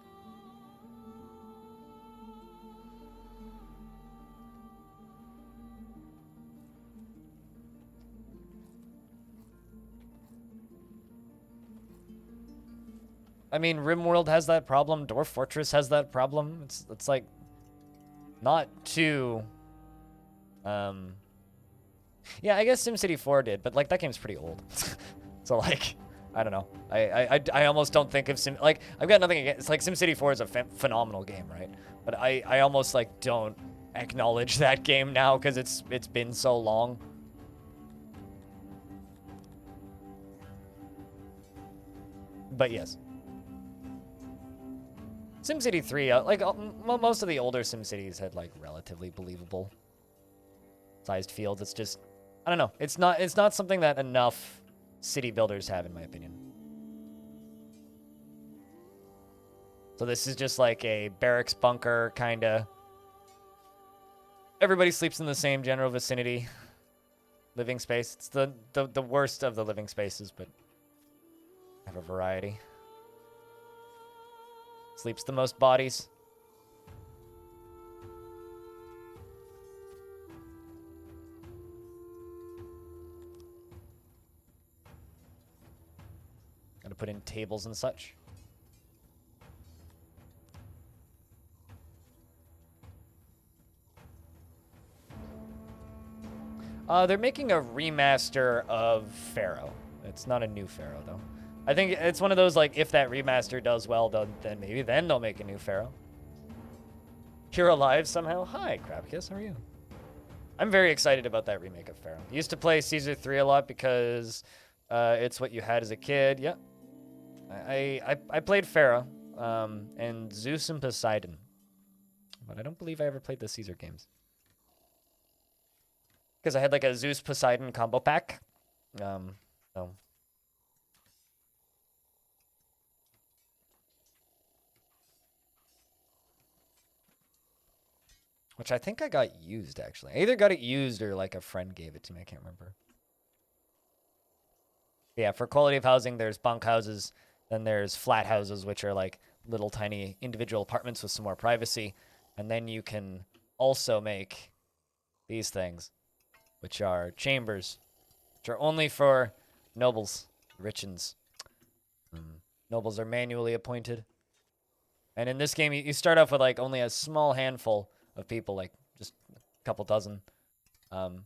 I mean, RimWorld has that problem. Dwarf Fortress has that problem. It's like not too. Yeah, I guess SimCity 4 did, but like that game's pretty old. So like, I don't know. I almost don't think of like I've got nothing against. It's like SimCity 4 is a phenomenal game, right? But I almost like don't acknowledge that game now because it's been so long. But yes. SimCity 3, like most of the older SimCities had like relatively believable sized fields. It's just, I don't know. It's not something that enough city builders have, in my opinion. So this is just like a barracks bunker kind of. Everybody sleeps in the same general vicinity. Living space. It's the worst of the living spaces, but have a variety. Sleeps the most bodies. Gotta put in tables and such. They're making a remaster of Pharaoh. It's not a new Pharaoh, though. I think it's one of those, like, if that remaster does well, then maybe then they'll make a new Pharaoh. You're alive somehow? Hi, Crabkiss, how are you? I'm very excited about that remake of Pharaoh. I used to play Caesar 3 a lot because it's what you had as a kid. Yeah. I played Pharaoh and Zeus and Poseidon. But I don't believe I ever played the Caesar games. Because I had like a Zeus Poseidon combo pack. So. Which I think I got used, actually. I either got it used or like a friend gave it to me. I can't remember. Yeah, for quality of housing, there's bunk houses. Then there's flat houses, which are like little tiny individual apartments with some more privacy. And then you can also make these things, which are chambers, which are only for nobles, richens. Nobles are manually appointed. And in this game, you start off with like only a small handful of people, like just a couple dozen. And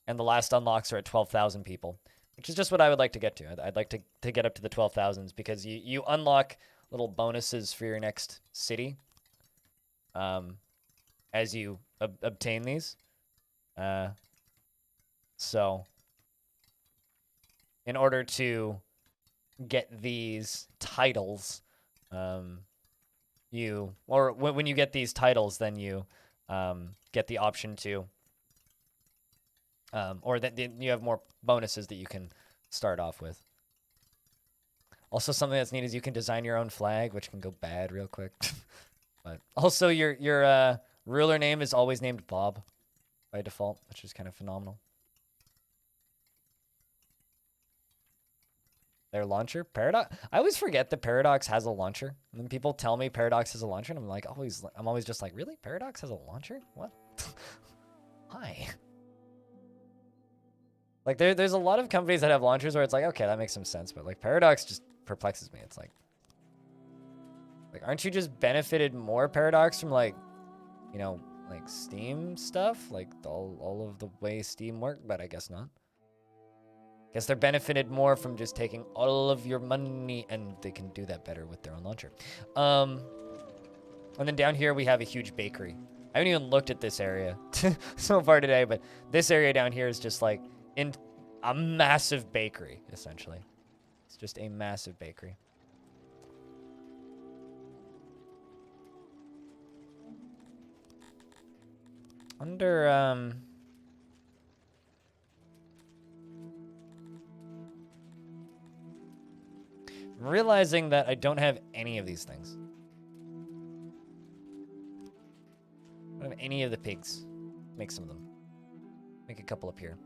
the last unlocks are at 12,000 people, which is just what I would like to get to. I'd like to get up to the 12,000s because you unlock little bonuses for your next city as you obtain these. So in order to get these titles, when you get these titles, then you get the option to, or that you have more bonuses that you can start off with. Also, something that's neat is you can design your own flag, which can go bad real quick. But also, your ruler name is always named Bob by default, which is kind of phenomenal. Their launcher, Paradox. I always forget that Paradox has a launcher, and then people tell me Paradox has a launcher, and I'm always just like, really? Paradox has a launcher? What? Hi. Like there's a lot of companies that have launchers where it's like, okay, that makes some sense, but like Paradox just perplexes me. It's like aren't you just benefited more, Paradox, from like, you know, like Steam stuff, like all of the way Steam worked? But I guess not. Guess they're benefited more from just taking all of your money, and they can do that better with their own launcher. And then down here we have a huge bakery. I haven't even looked at this area so far today, but this area down here is just like in a massive bakery, essentially. It's just a massive bakery. Under realizing that I don't have any of these things. I don't have any of the pigs. Make some of them. Make a couple up here.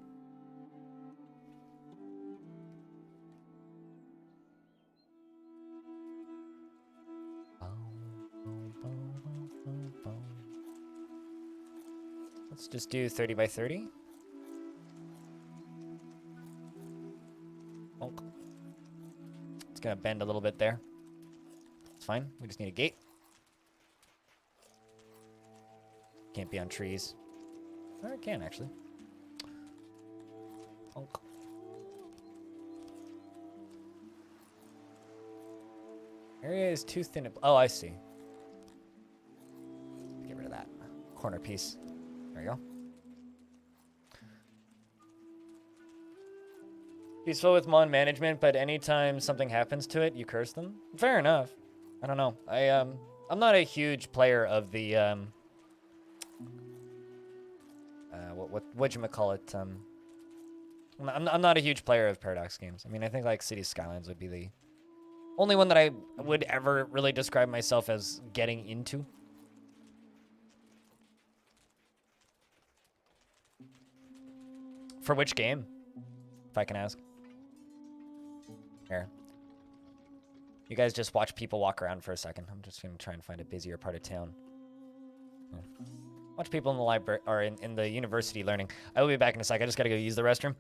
Let's just do 30 by 30. Oh. It's gonna bend a little bit there. fine. We just need a gate. Can't be on trees. Or it can, actually. Honk. Area is too thin. Oh, I see. Get rid of that corner piece. There you go. Peaceful with Mon management, but anytime something happens to it, you curse them. Fair enough. I don't know. I'm not a huge player of the whatchamacallit, I'm not a huge player of Paradox games. I mean, I think like Cities Skylines would be the only one that I would ever really describe myself as getting into. For which game, if I can ask? Here. You guys just watch people walk around for a second. I'm just gonna try and find a busier part of town. Yeah. Watch people in the library or in the university learning. I will be back in a sec. I just gotta go use the restroom.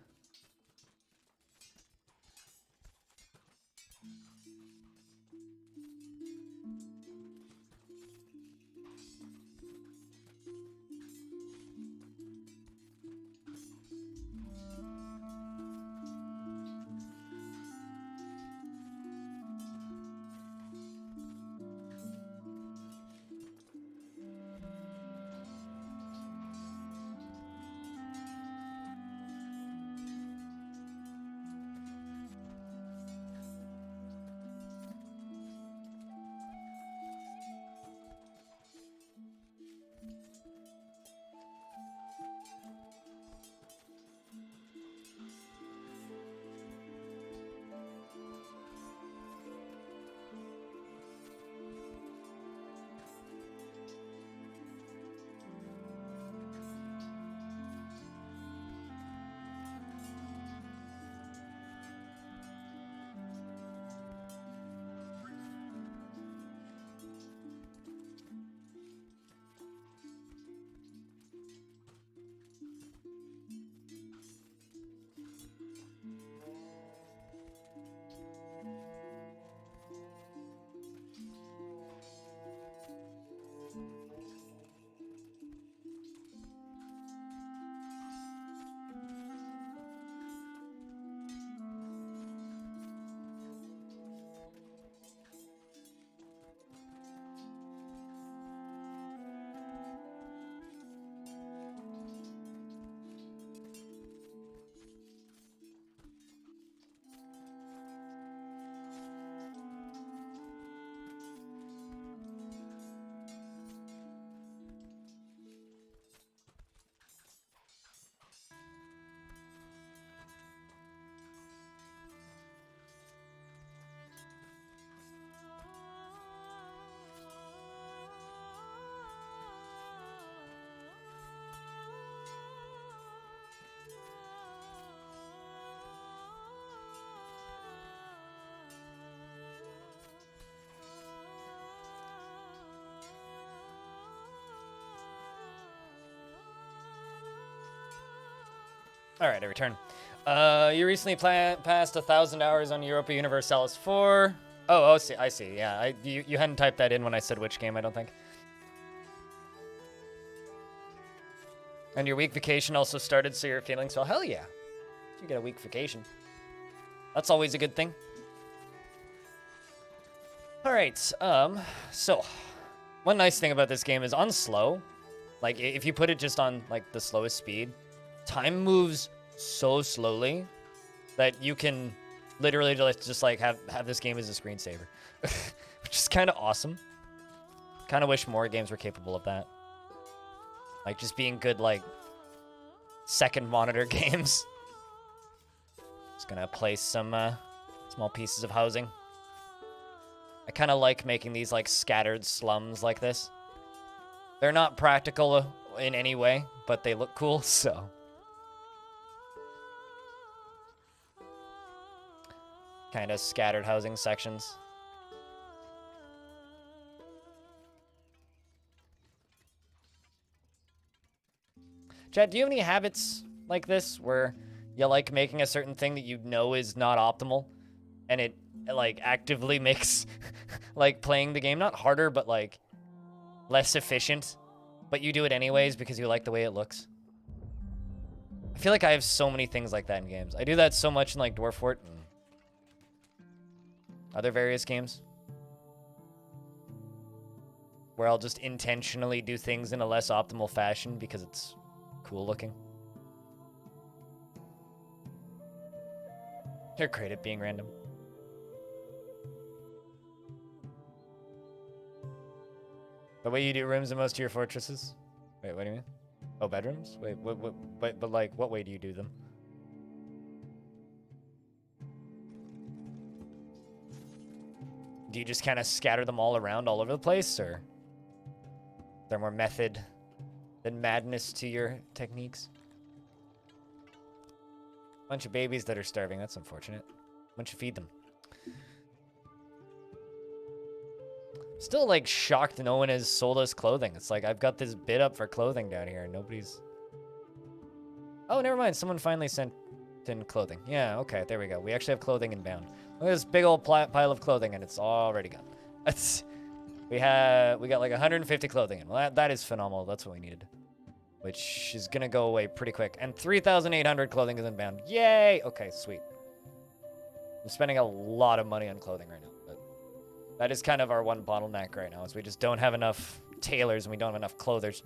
All right, I return. You recently passed 1,000 hours on Europa Universalis 4. Oh, I see. Yeah, you hadn't typed that in when I said which game, I don't think. And your week vacation also started, so you're feeling so hell yeah. You get a week vacation. That's always a good thing. All right, so one nice thing about this game is on slow, like if you put it just on like the slowest speed, time moves so slowly that you can literally just like have this game as a screensaver, which is kind of awesome. Kind of wish more games were capable of that. Like just being good like second monitor games. Just gonna place some small pieces of housing. I kind of like making these like scattered slums like this. They're not practical in any way, but they look cool, so. Kind of scattered housing sections. Chad, do you have any habits like this where you like making a certain thing that you know is not optimal and it like actively makes like playing the game not harder, but like less efficient, but you do it anyways because you like the way it looks. I feel like I have so many things like that in games. I do that so much in like Dwarf Fort and other various games where I'll just intentionally do things in a less optimal fashion because it's cool looking. You're great at being random. The way you do rooms in most of your fortresses? Wait, what do you mean? Oh, bedrooms? Wait, but like, what way do you do them? Do you just kind of scatter them all around all over the place, or is there more method than madness to your techniques? Bunch of babies that are starving. That's unfortunate. Why don't you feed them? Still, like, shocked no one has sold us clothing. It's like, I've got this bid up for clothing down here, and nobody's... Oh, never mind. Someone finally sent in clothing. Yeah, okay, there we go. We actually have clothing inbound. Look at this big old pile of clothing, and it's already gone. That's... We got like 150 clothing in. Well, that is phenomenal. That's what we needed. Which is gonna go away pretty quick. And 3,800 clothing is inbound. Yay! Okay, sweet. I'm spending a lot of money on clothing right now. But that is kind of our one bottleneck right now, is we just don't have enough tailors and we don't have enough clothers.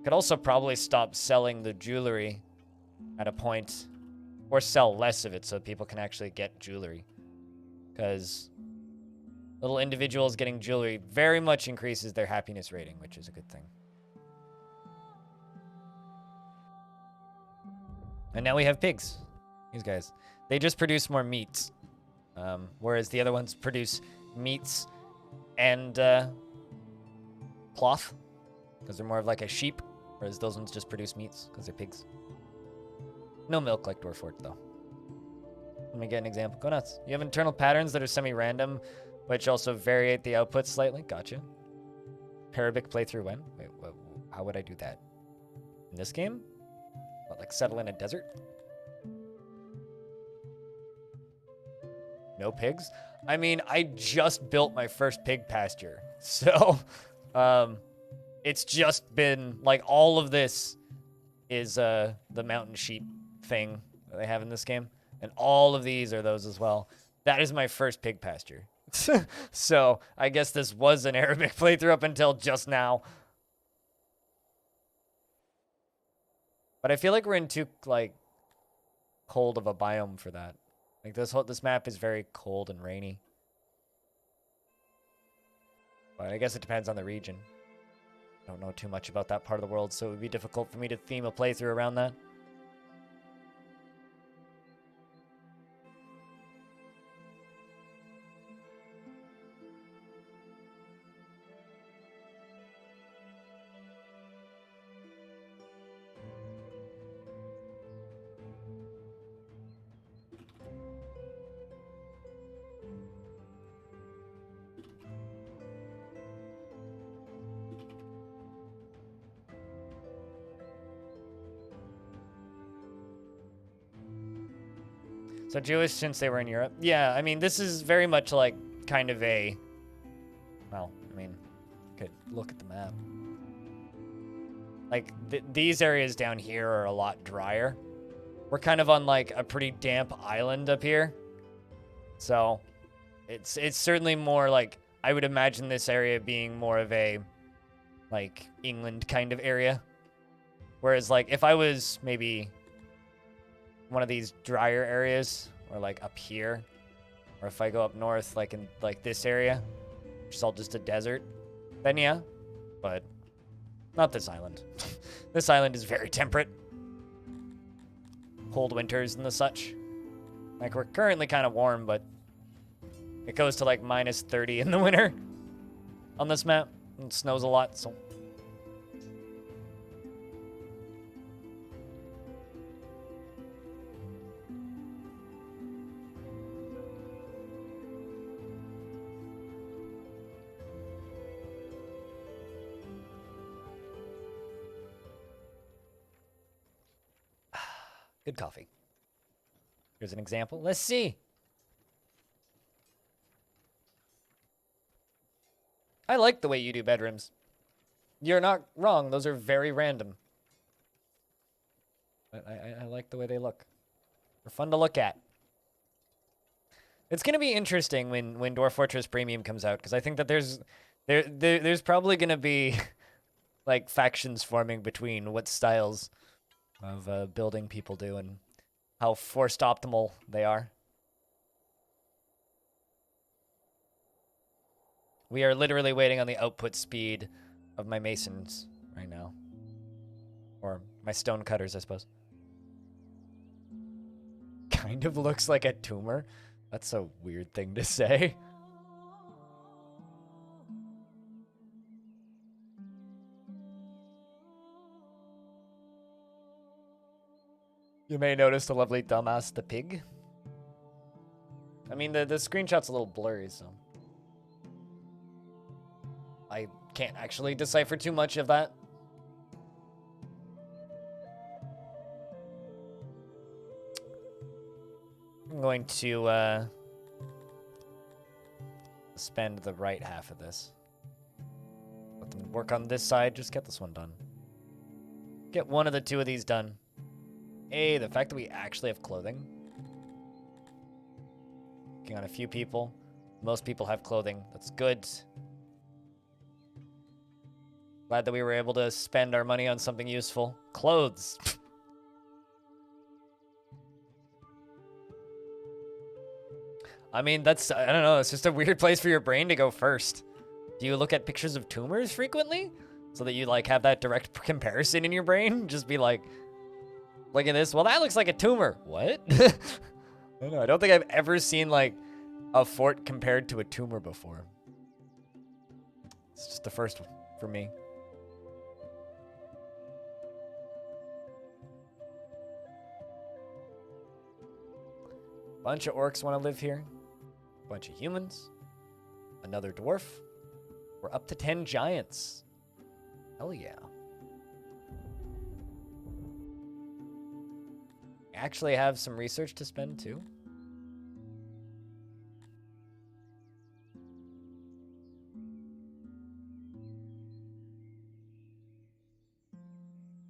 Could also probably stop selling the jewelry at a point, or sell less of it so people can actually get jewelry. Because little individuals getting jewelry very much increases their happiness rating, which is a good thing. And now we have pigs. These guys. They just produce more meats. Whereas the other ones produce meats and cloth. Because they're more of like a sheep. Whereas those ones just produce meats because they're pigs. No milk like Dwarf Fort, though. Let me get an example. Go nuts. You have internal patterns that are semi-random, which also variate the output slightly. Gotcha. Arabic playthrough when? Wait, how would I do that? In this game? What, like settle in a desert? No pigs? I mean, I just built my first pig pasture. So, it's just been, like, all of this is the mountain sheep thing that they have in this game. And all of these are those as well. That is my first pig pasture. So, I guess this was an Arabic playthrough up until just now. But I feel like we're in too, like, cold of a biome for that. Like, this map is very cold and rainy. But I guess it depends on the region. I don't know too much about that part of the world, so it would be difficult for me to theme a playthrough around that. So Jewish since they were in Europe? Yeah, I mean, this is very much like kind of a... Well, I mean, could look at the map. Like, these areas down here are a lot drier. We're kind of on, like, a pretty damp island up here. So, it's certainly more, like, I would imagine this area being more of a, like, England kind of area. Whereas, like, if I was maybe one of these drier areas, or like up here, or if I go up north, like in like this area, which is all just a desert, then yeah, but not this island. This island is very temperate. Cold winters and the such. Like, we're currently kind of warm, but it goes to like minus 30 in the winter on this map. It snows a lot, so... Good coffee. Here's an example. Let's see. I like the way you do bedrooms. You're not wrong. Those are very random. But I like the way they look. They're fun to look at. It's going to be interesting when Dwarf Fortress Premium comes out, because I think that there's probably going to be like factions forming between what styles of building people do and how forced optimal they are. We are literally waiting on the output speed of my masons right now. Or my stone cutters, I suppose. Kind of looks like a tumor. That's a weird thing to say. You may notice the lovely dumbass the pig. I mean, the screenshot's a little blurry, so I can't actually decipher too much of that. I'm going to spend the right half of this. Let them work on this side. Just get this one done. Get one of the two of these done. Hey, the fact that we actually have clothing. Working on a few people. Most people have clothing. That's good. Glad that we were able to spend our money on something useful. Clothes. I mean, that's, I don't know, it's just a weird place for your brain to go first. Do you look at pictures of tumors frequently? So that you, like, have that direct comparison in your brain? Just be like, look at this. Well, that looks like a tumor. What? I don't know. I don't think I've ever seen, like, a fort compared to a tumor before. It's just the first one for me. Bunch of orcs want to live here. Bunch of humans. Another dwarf. We're up to 10 giants. Hell yeah. Actually have some research to spend too.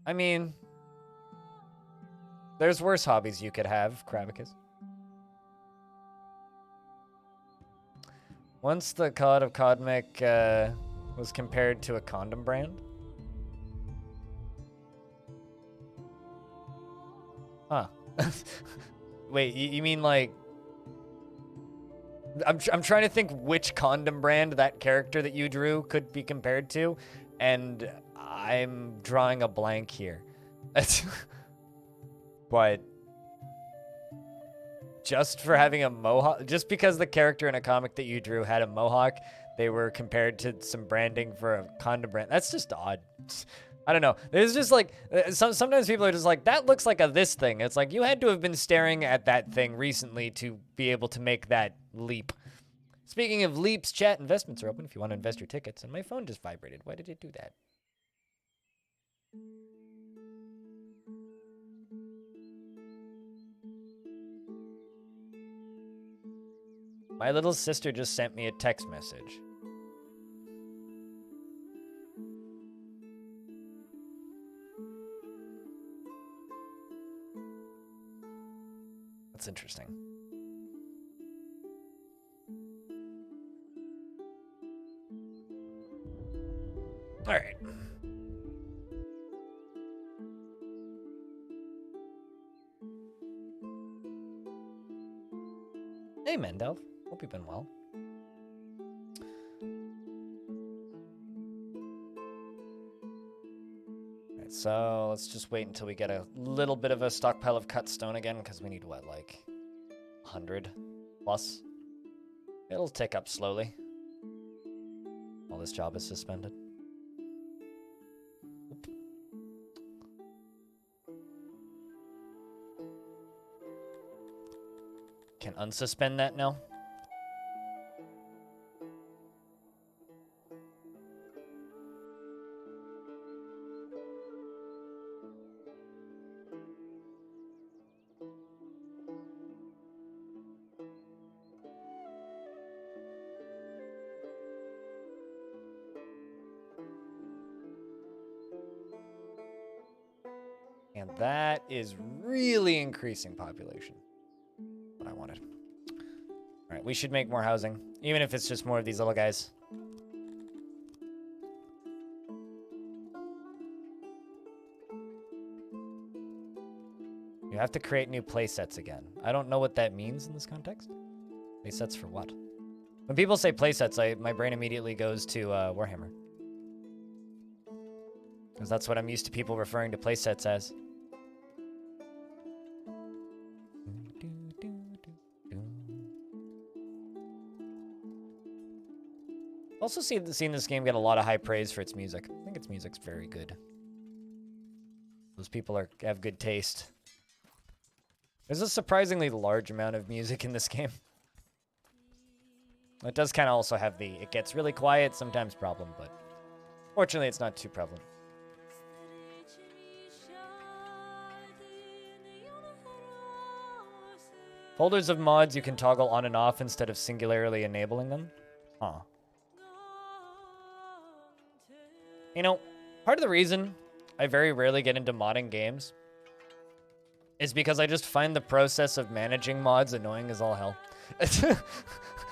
I mean, there's worse hobbies you could have, Kravicus. Once the Cod of Codmic was compared to a condom brand. Huh. Wait, you mean like... I'm trying to think which condom brand that character that you drew could be compared to, and I'm drawing a blank here. But... just for having a mohawk, just because the character in a comic that you drew had a mohawk, they were compared to some branding for a condom brand. That's just odd. I don't know. There's just like, sometimes people are just like, that looks like a this thing. It's like, you had to have been staring at that thing recently to be able to make that leap. Speaking of leaps, chat investments are open if you want to invest your tickets. And my phone just vibrated. Why did it do that? My little sister just sent me a text message. That's interesting. All right. Hey, Mendelv. Hope you've been well. All right, so let's just wait until we get a little bit of a stockpile of cut stone again, because we need, what, like 100 plus? It'll tick up slowly while this job is suspended. Can unsuspend that now? That is really increasing population. What I wanted. All right, we should make more housing, even if it's just more of these little guys. You have to create new playsets again. I don't know what that means in this context. Playsets for what? When people say playsets, my brain immediately goes to Warhammer. Because that's what I'm used to people referring to playsets as. Also seen this game get a lot of high praise for its music. I think its music's very good. Those people have good taste. There's a surprisingly large amount of music in this game. It does kind of also have the it gets really quiet sometimes problem, but fortunately it's not too prevalent. Folders of mods you can toggle on and off instead of singularly enabling them. Huh. You know, part of the reason I very rarely get into modding games is because I just find the process of managing mods annoying as all hell.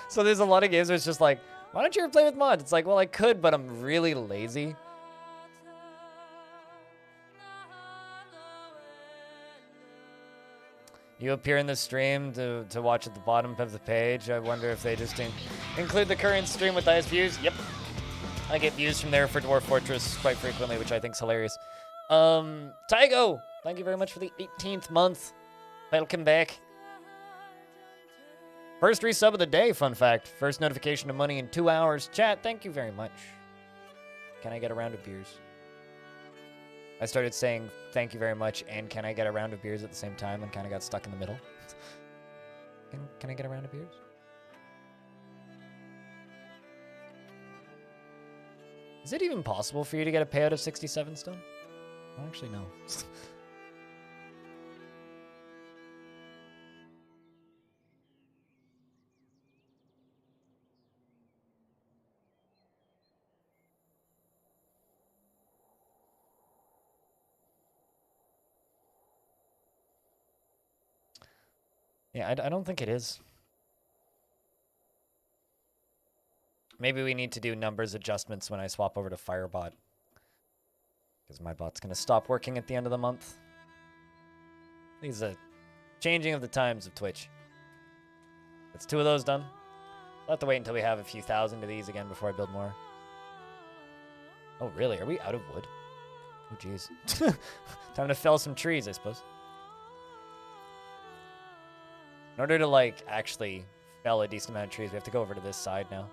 So there's a lot of games where it's just like, why don't you ever play with mods? It's like, well, I could, but I'm really lazy. You appear in the stream to watch at the bottom of the page. I wonder if they just include the current stream with highest views. Yep. I get views from there for Dwarf Fortress quite frequently, which I think is hilarious. Tygo, thank you very much for the 18th month. Welcome back. First resub of the day, fun fact. First notification of money in 2 hours. Chat, thank you very much. Can I get a round of beers? I started saying thank you very much and can I get a round of beers at the same time and kind of got stuck in the middle. Can I get a round of beers? Is it even possible for you to get a payout of 67 stone? I don't actually know. Yeah, I don't think it is. Maybe we need to do numbers adjustments when I swap over to Firebot. Because my bot's going to stop working at the end of the month. These are changing of the times of Twitch. It's 2 of those done. I'll have to wait until we have a few thousand of these again before I build more. Oh, really? Are we out of wood? Oh, jeez. Time to fell some trees, I suppose. In order to, like, actually fell a decent amount of trees, we have to go over to this side now.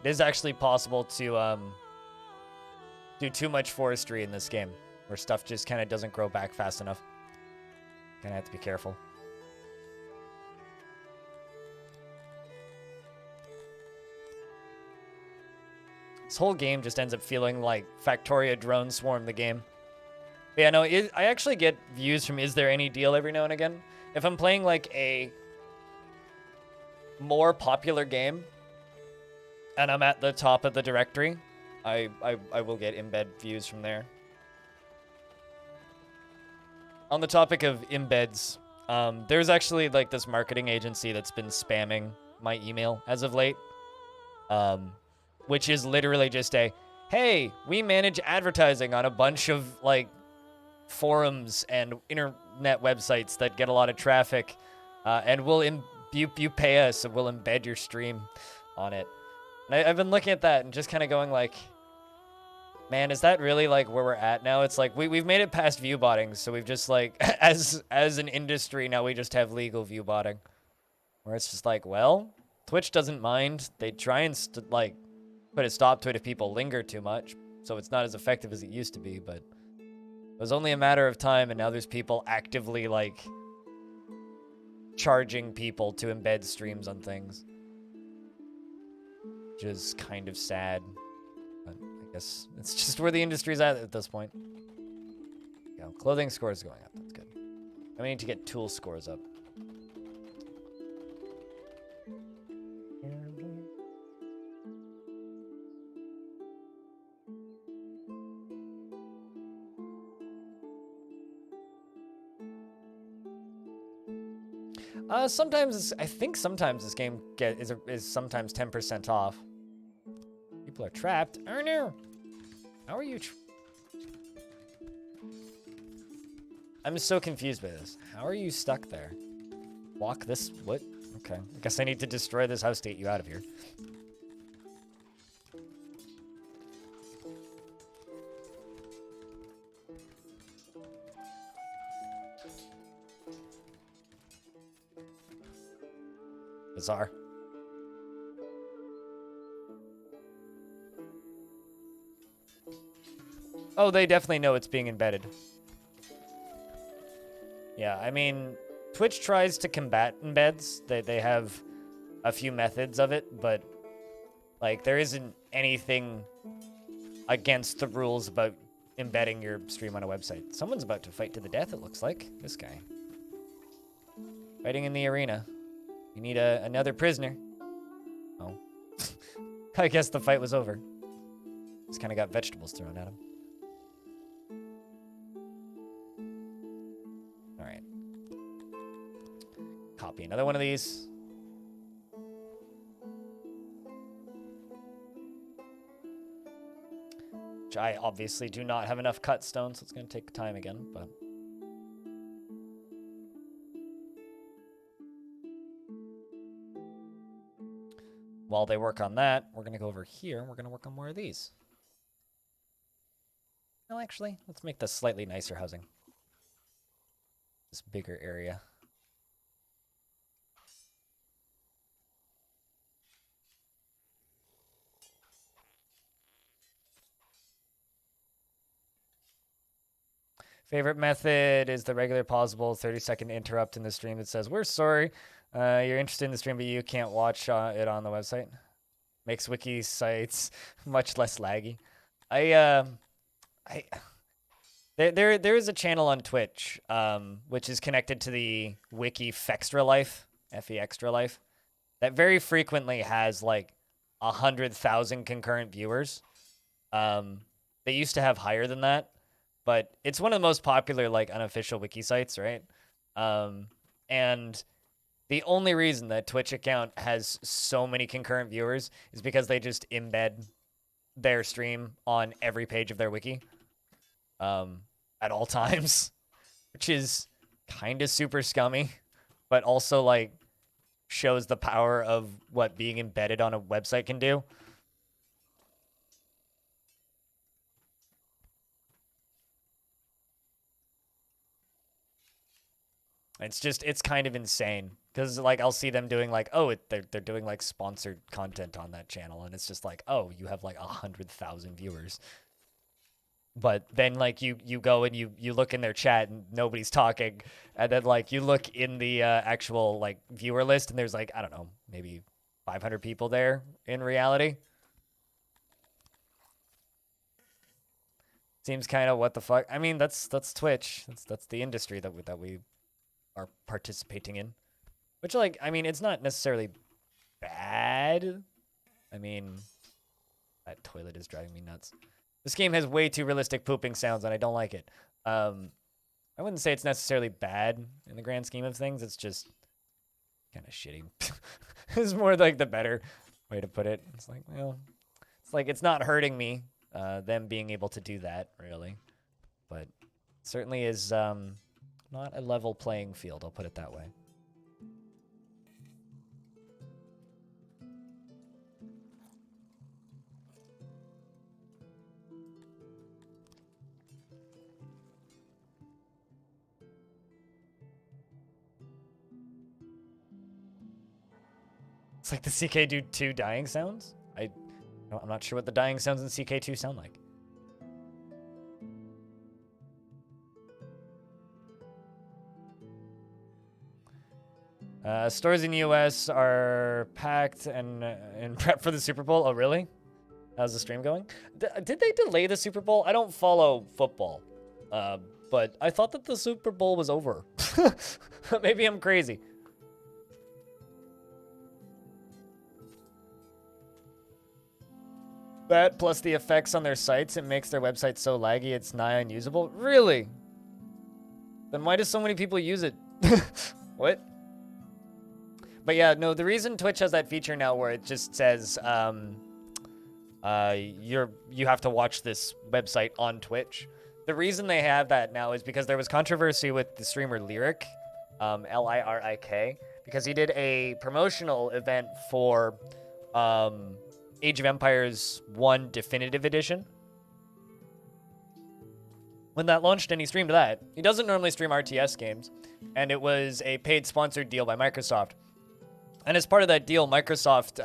It is actually possible to do too much forestry in this game, where stuff just kind of doesn't grow back fast enough. Kind of have to be careful. This whole game just ends up feeling like Factoria Drone Swarm the game. But yeah, no, I actually get views from Is There Any Deal every now and again. If I'm playing like a more popular game and I'm at the top of the directory, I will get embed views from there. On the topic of embeds, there's actually like this marketing agency that's been spamming my email as of late. Which is literally just a, hey, we manage advertising on a bunch of like forums and internet websites that get a lot of traffic, and you pay us and we'll embed your stream on it. And I've been looking at that and just kind of going like, man, is that really like where we're at now? It's like we've made it past view botting, so we've just like as an industry now we just have legal view botting, where it's just like, well, Twitch doesn't mind. They try and like put a stop to it if people linger too much, so it's not as effective as it used to be, but it was only a matter of time, and now there's people actively, like, charging people to embed streams on things. Which is kind of sad, but I guess it's just where the industry's at this point. Yeah, clothing scores going up, that's good. And we need to get tool scores up. Sometimes I think sometimes this game is sometimes 10% off. People are trapped. Oh no! How are you? I'm so confused by this. How are you stuck there? Walk this. What? Okay. I guess I need to destroy this house to get you out of here. Bizarre. Oh, they definitely know it's being embedded. Yeah, I mean, Twitch tries to combat embeds. They have a few methods of it, but like there isn't anything against the rules about embedding your stream on a website. Someone's about to fight to the death, it looks like. This guy. Fighting in the arena. We need another prisoner. Oh. I guess the fight was over. Just kind of got vegetables thrown at him. All right. Copy another one of these. Which I obviously do not have enough cut stone, so it's going to take time again, but... While they work on that, we're going to go over here, and we're going to work on more of these. Well, actually, let's make this slightly nicer housing. This bigger area. Favorite method is the regular pausable 30-second interrupt in the stream that says, "We're sorry, you're interested in the stream, but you can't watch it on the website." Makes wiki sites much less laggy. There is a channel on Twitch, which is connected to the wiki Fextra Life, Fe Extra Life, that very frequently has like 100,000 concurrent viewers. They used to have higher than that, but it's one of the most popular like unofficial wiki sites, right? And the only reason that Twitch account has so many concurrent viewers is because they just embed their stream on every page of their wiki at all times, which is kind of super scummy, but also like shows the power of what being embedded on a website can do. It's kind of insane because like I'll see them doing like, oh, they're doing like sponsored content on that channel, and it's just like, oh, you have like 100,000 viewers. But then like you go and you look in their chat and nobody's talking, and then like you look in the actual like viewer list and there's like, I don't know, maybe 500 people there in reality. Seems kind of what the fuck. I mean, that's Twitch. That's the industry that we are participating in, which like, I mean, it's not necessarily bad. I mean, that toilet is driving me nuts. This game has way too realistic pooping sounds and I don't like it. I wouldn't say it's necessarily bad in the grand scheme of things. It's just kind of shitty. It's more like the better way to put it. It's like, well, it's like it's not hurting me, them being able to do that, really. But certainly is not a level playing field, I'll put it that way. It's like the CK2 dying sounds? I'm not sure what the dying sounds in CK2 sound like. Stores in the US are packed and in prep for the Super Bowl. Oh, really? How's the stream going? Did they delay the Super Bowl? I don't follow football, but I thought that the Super Bowl was over. Maybe I'm crazy. That plus the effects on their sites, it makes their website so laggy it's nigh unusable. Really? Then why do so many people use it? What? But yeah, no, the reason Twitch has that feature now where it just says you have to watch this website on Twitch. The reason they have that now is because there was controversy with the streamer Lyric, Lirik, because he did a promotional event for Age of Empires 1 Definitive Edition. When that launched and he streamed that, he doesn't normally stream RTS games, and it was a paid sponsored deal by Microsoft. And as part of that deal, Microsoft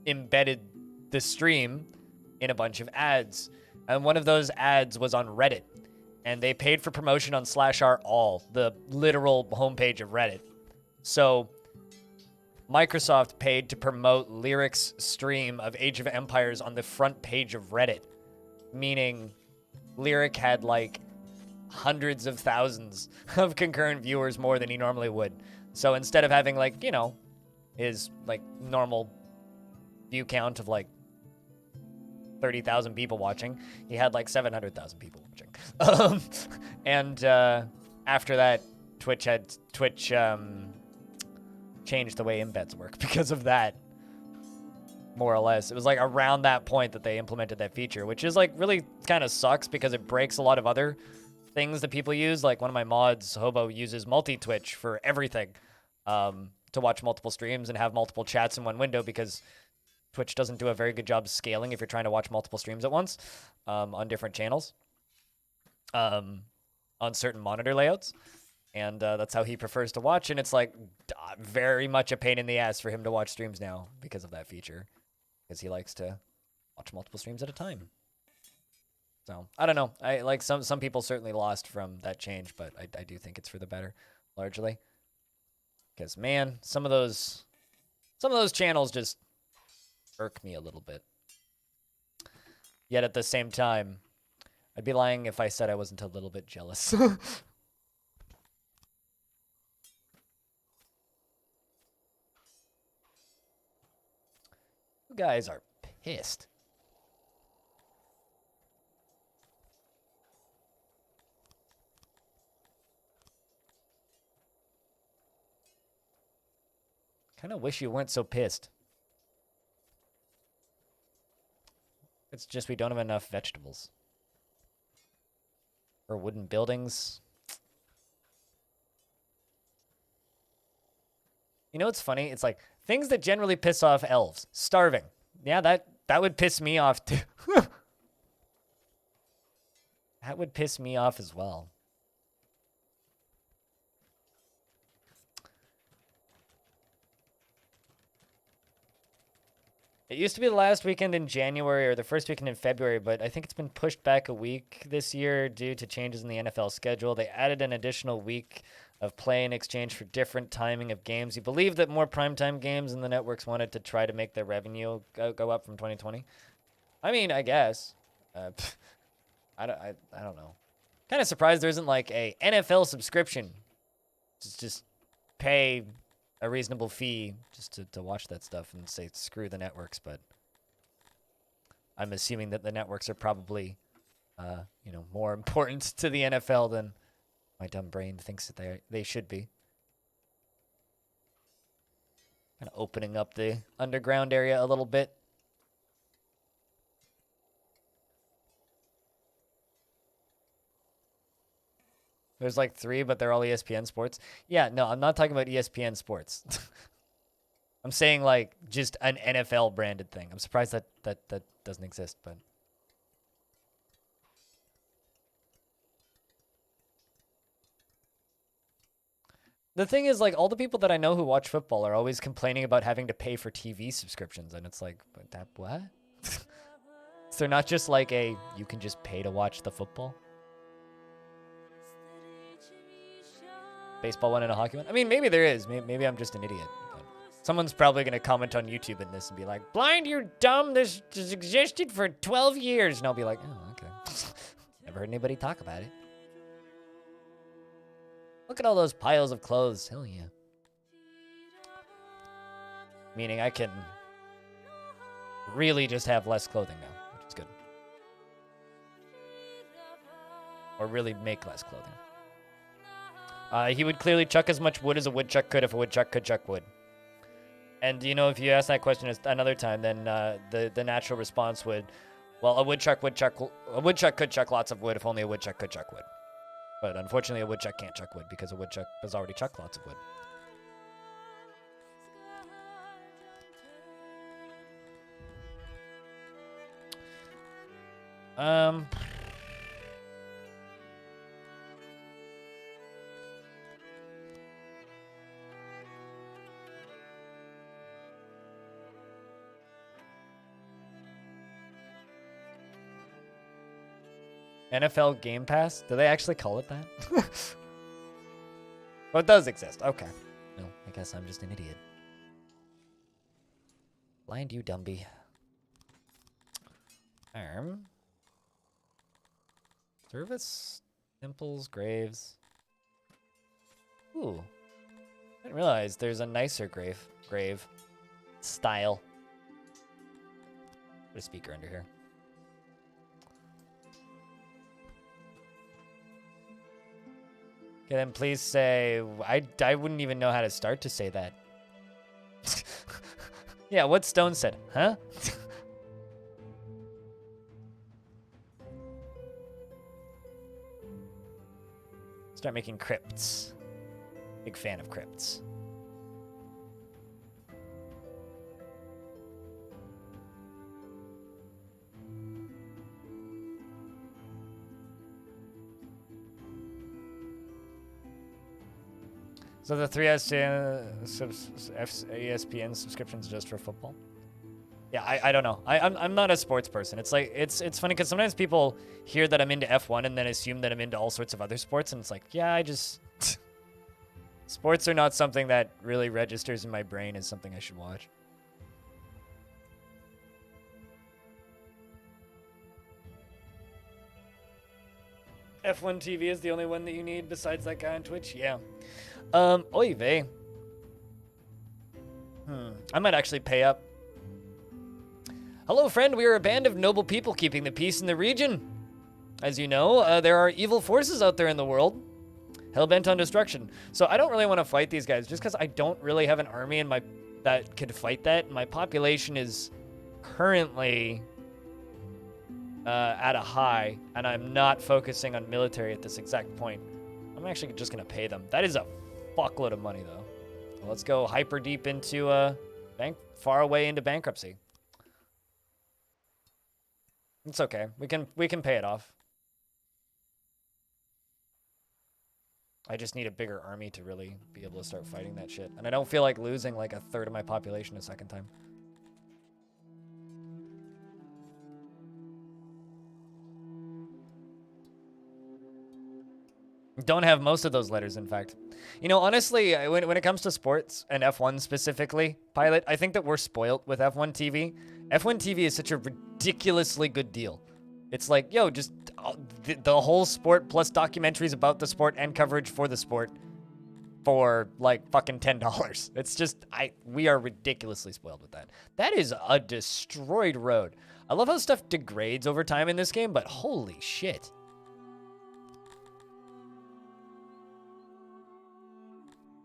embedded the stream in a bunch of ads. And one of those ads was on Reddit. And they paid for promotion on /r/all, the literal homepage of Reddit. So Microsoft paid to promote Lyric's stream of Age of Empires on the front page of Reddit. Meaning Lyric had like hundreds of thousands of concurrent viewers more than he normally would. So instead of having like, you know, his like normal view count of like 30,000 people watching, he had like 700,000 people watching. And after that, Twitch changed the way embeds work because of that. More or less. It was like around that point that they implemented that feature, which is like really kind of sucks because it breaks a lot of other things that people use. Like one of my mods, Hobo, uses multi-Twitch for everything to watch multiple streams and have multiple chats in one window because Twitch doesn't do a very good job scaling if you're trying to watch multiple streams at once on different channels on certain monitor layouts. And that's how he prefers to watch. And it's like very much a pain in the ass for him to watch streams now because of that feature. Because he likes to watch multiple streams at a time. So, I don't know. I like some people certainly lost from that change, but I do think it's for the better, largely. Because, man, some of those channels just irk me a little bit. Yet at the same time, I'd be lying if I said I wasn't a little bit jealous. You guys are pissed. Kind of wish you weren't so pissed. It's just we don't have enough vegetables. Or wooden buildings. You know what's funny? It's like things that generally piss off elves. Starving. Yeah, that would piss me off too. That would piss me off as well. It used to be the last weekend in January or the first weekend in February, but I think it's been pushed back a week this year due to changes in the NFL schedule. They added an additional week of play in exchange for different timing of games. You believe that more primetime games and the networks wanted to try to make their revenue go up from 2020? I mean, I guess. I don't know. Kind of surprised there isn't like a NFL subscription. Just pay a reasonable fee just to watch that stuff and say screw the networks, but I'm assuming that the networks are probably more important to the NFL than my dumb brain thinks that they should be. Kind of opening up the underground area a little bit. There's like 3, but they're all ESPN Sports. Yeah, no, I'm not talking about ESPN Sports. I'm saying like just an NFL branded thing. I'm surprised that doesn't exist, but the thing is, like, all the people that I know who watch football are always complaining about having to pay for TV subscriptions, and it's like, but that what? Is there not just like you can just pay to watch the football? Baseball one and a hockey one? I mean, maybe there is. Maybe I'm just an idiot. But someone's probably going to comment on YouTube in this and be like, blind, you're dumb. This existed for 12 years. And I'll be like, oh, okay. Never heard anybody talk about it. Look at all those piles of clothes. Hell yeah. Meaning I can really just have less clothing now, which is good. Or really make less clothing. He would clearly chuck as much wood as a woodchuck could if a woodchuck could chuck wood. And, you know, if you ask that question another time, then the natural response would, well, a woodchuck could chuck lots of wood if only a woodchuck could chuck wood. But unfortunately, a woodchuck can't chuck wood because a woodchuck has already chucked lots of wood. NFL Game Pass? Do they actually call it that? Well, it does exist. Okay. No, I guess I'm just an idiot. Blind you, Dumby. Arm. Service. Temples, graves. Ooh. I didn't realize there's a nicer grave. Style. Put a speaker under here. Okay, then please say, I wouldn't even know how to start to say that. Yeah, what Stone said, huh? Start making crypts. Big fan of crypts. So the 3 ESPN subscriptions just for football? Yeah, I don't know. I'm not a sports person. It's like it's funny because sometimes people hear that I'm into F1 and then assume that I'm into all sorts of other sports, and it's like, yeah, I just sports are not something that really registers in my brain as something I should watch. F1 TV is the only one that you need besides that guy on Twitch? Yeah. Oy vey. I might actually pay up. Hello, friend. We are a band of noble people keeping the peace in the region. As you know, there are evil forces out there in the world, hell-bent on destruction. So I don't really want to fight these guys, just because I don't really have an army in my that could fight that. My population is currently at a high, and I'm not focusing on military at this exact point. I'm actually just going to pay them. That is a fuckload of money, though. Well, let's go hyper deep into far away into bankruptcy. It's okay. We can pay it off. I just need a bigger army to really be able to start fighting that shit. And I don't feel like losing like a third of my population a second time. Don't have most of those letters, in fact. You know, honestly, when it comes to sports and F1 specifically, Pilot, I think that we're spoiled with F1 TV. F1 TV is such a ridiculously good deal. It's like, yo, just the whole sport plus documentaries about the sport and coverage for the sport for like fucking $10. It's just, we are ridiculously spoiled with that. That is a destroyed road. I love how stuff degrades over time in this game, but holy shit.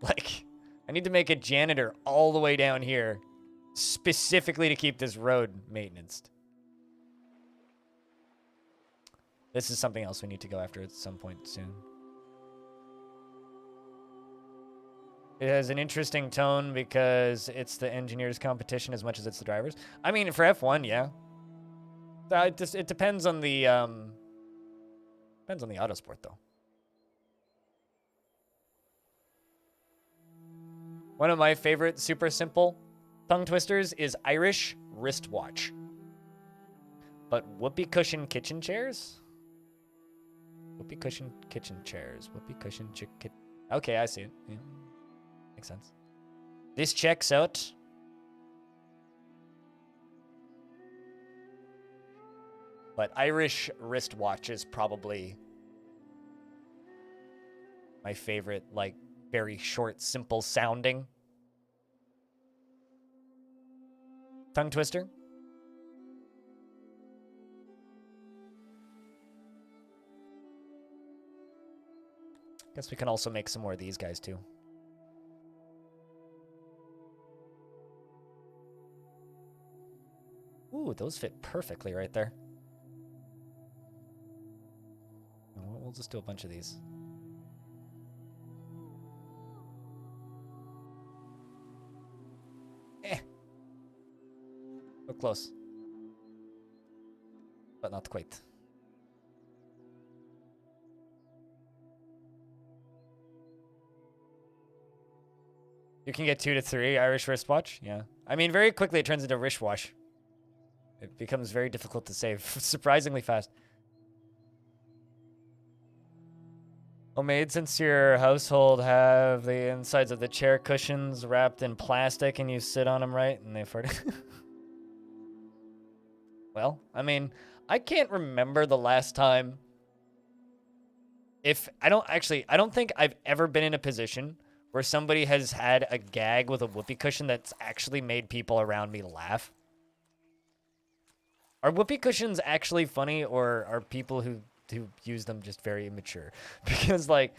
Like, I need to make a janitor all the way down here specifically to keep this road maintained. This is something else we need to go after at some point soon. It has an interesting tone because it's the engineers' competition as much as it's the drivers. I mean, for F1, yeah. It depends on the autosport, though. One of my favorite super simple tongue twisters is Irish wristwatch. But whoopee cushion kitchen chairs? Whoopee cushion kitchen chairs. Whoopee cushion chicken. Okay, I see it. Yeah. Makes sense. This checks out. But Irish wristwatch is probably my favorite, like, very short, simple sounding tongue twister. Guess we can also make some more of these guys too. Ooh, those fit perfectly right there. We'll just do a bunch of these. So close. But not quite. You can get 2 to 3 Irish wristwatch. Yeah. I mean, very quickly it turns into wristwash. It becomes very difficult to save. Surprisingly fast. Homemade, since your household have the insides of the chair cushions wrapped in plastic and you sit on them right and they fart. Well, I mean, I can't remember the last time. I don't think I've ever been in a position where somebody has had a gag with a whoopee cushion that's actually made people around me laugh. Are whoopee cushions actually funny, or are people who use them just very immature? Because, like,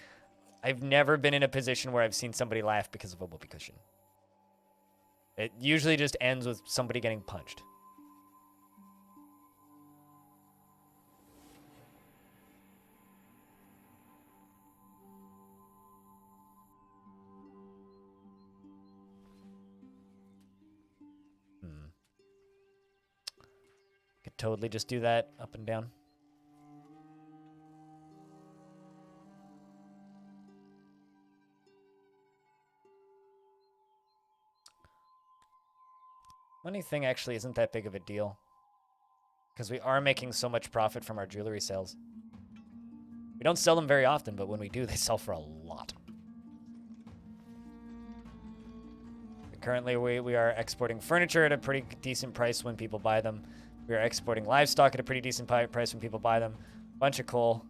I've never been in a position where I've seen somebody laugh because of a whoopee cushion. It usually just ends with somebody getting punched. Could totally just do that up and down. Money thing actually isn't that big of a deal, because we are making so much profit from our jewelry sales. We don't sell them very often, but when we do, they sell for a lot. Currently, we are exporting furniture at a pretty decent price when people buy them. We are exporting livestock at a pretty decent price when people buy them. Bunch of coal.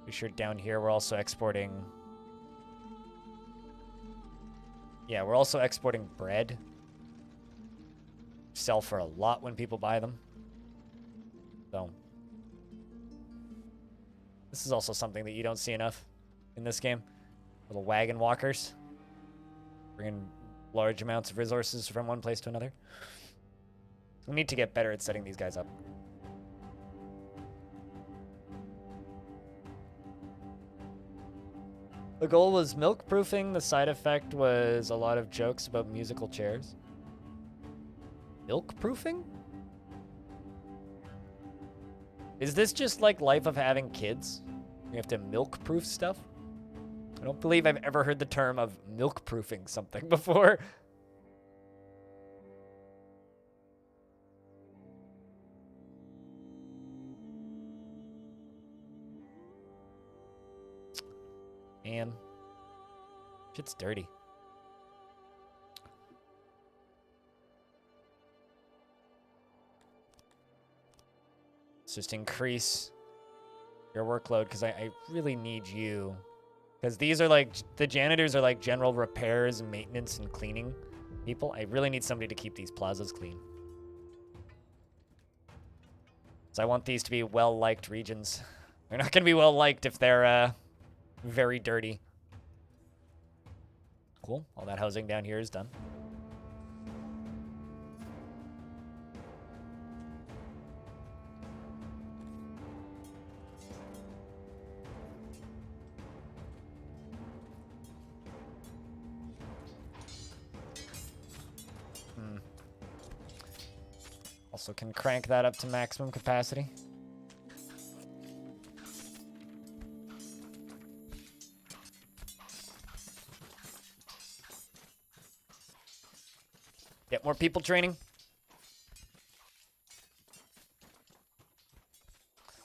Be sure down here we're also exporting... Yeah, we're also exporting bread. Sell for a lot when people buy them. So... This is also something that you don't see enough in this game. Little wagon walkers. Bringing large amounts of resources from one place to another. We need to get better at setting these guys up. The goal was milk proofing. The side effect was a lot of jokes about musical chairs. Milk proofing? Is this just like life of having kids? You have to milk proof stuff? I don't believe I've ever heard the term of milk proofing something before. Man, shit's dirty. Let's just increase your workload, because I really need you. Because these are like, the janitors are like general repairs and maintenance and cleaning people. I really need somebody to keep these plazas clean. So I want these to be well-liked regions. They're not going to be well-liked if they're very dirty. Cool. All that housing down here is done. Also can crank that up to maximum capacity. Get more people training.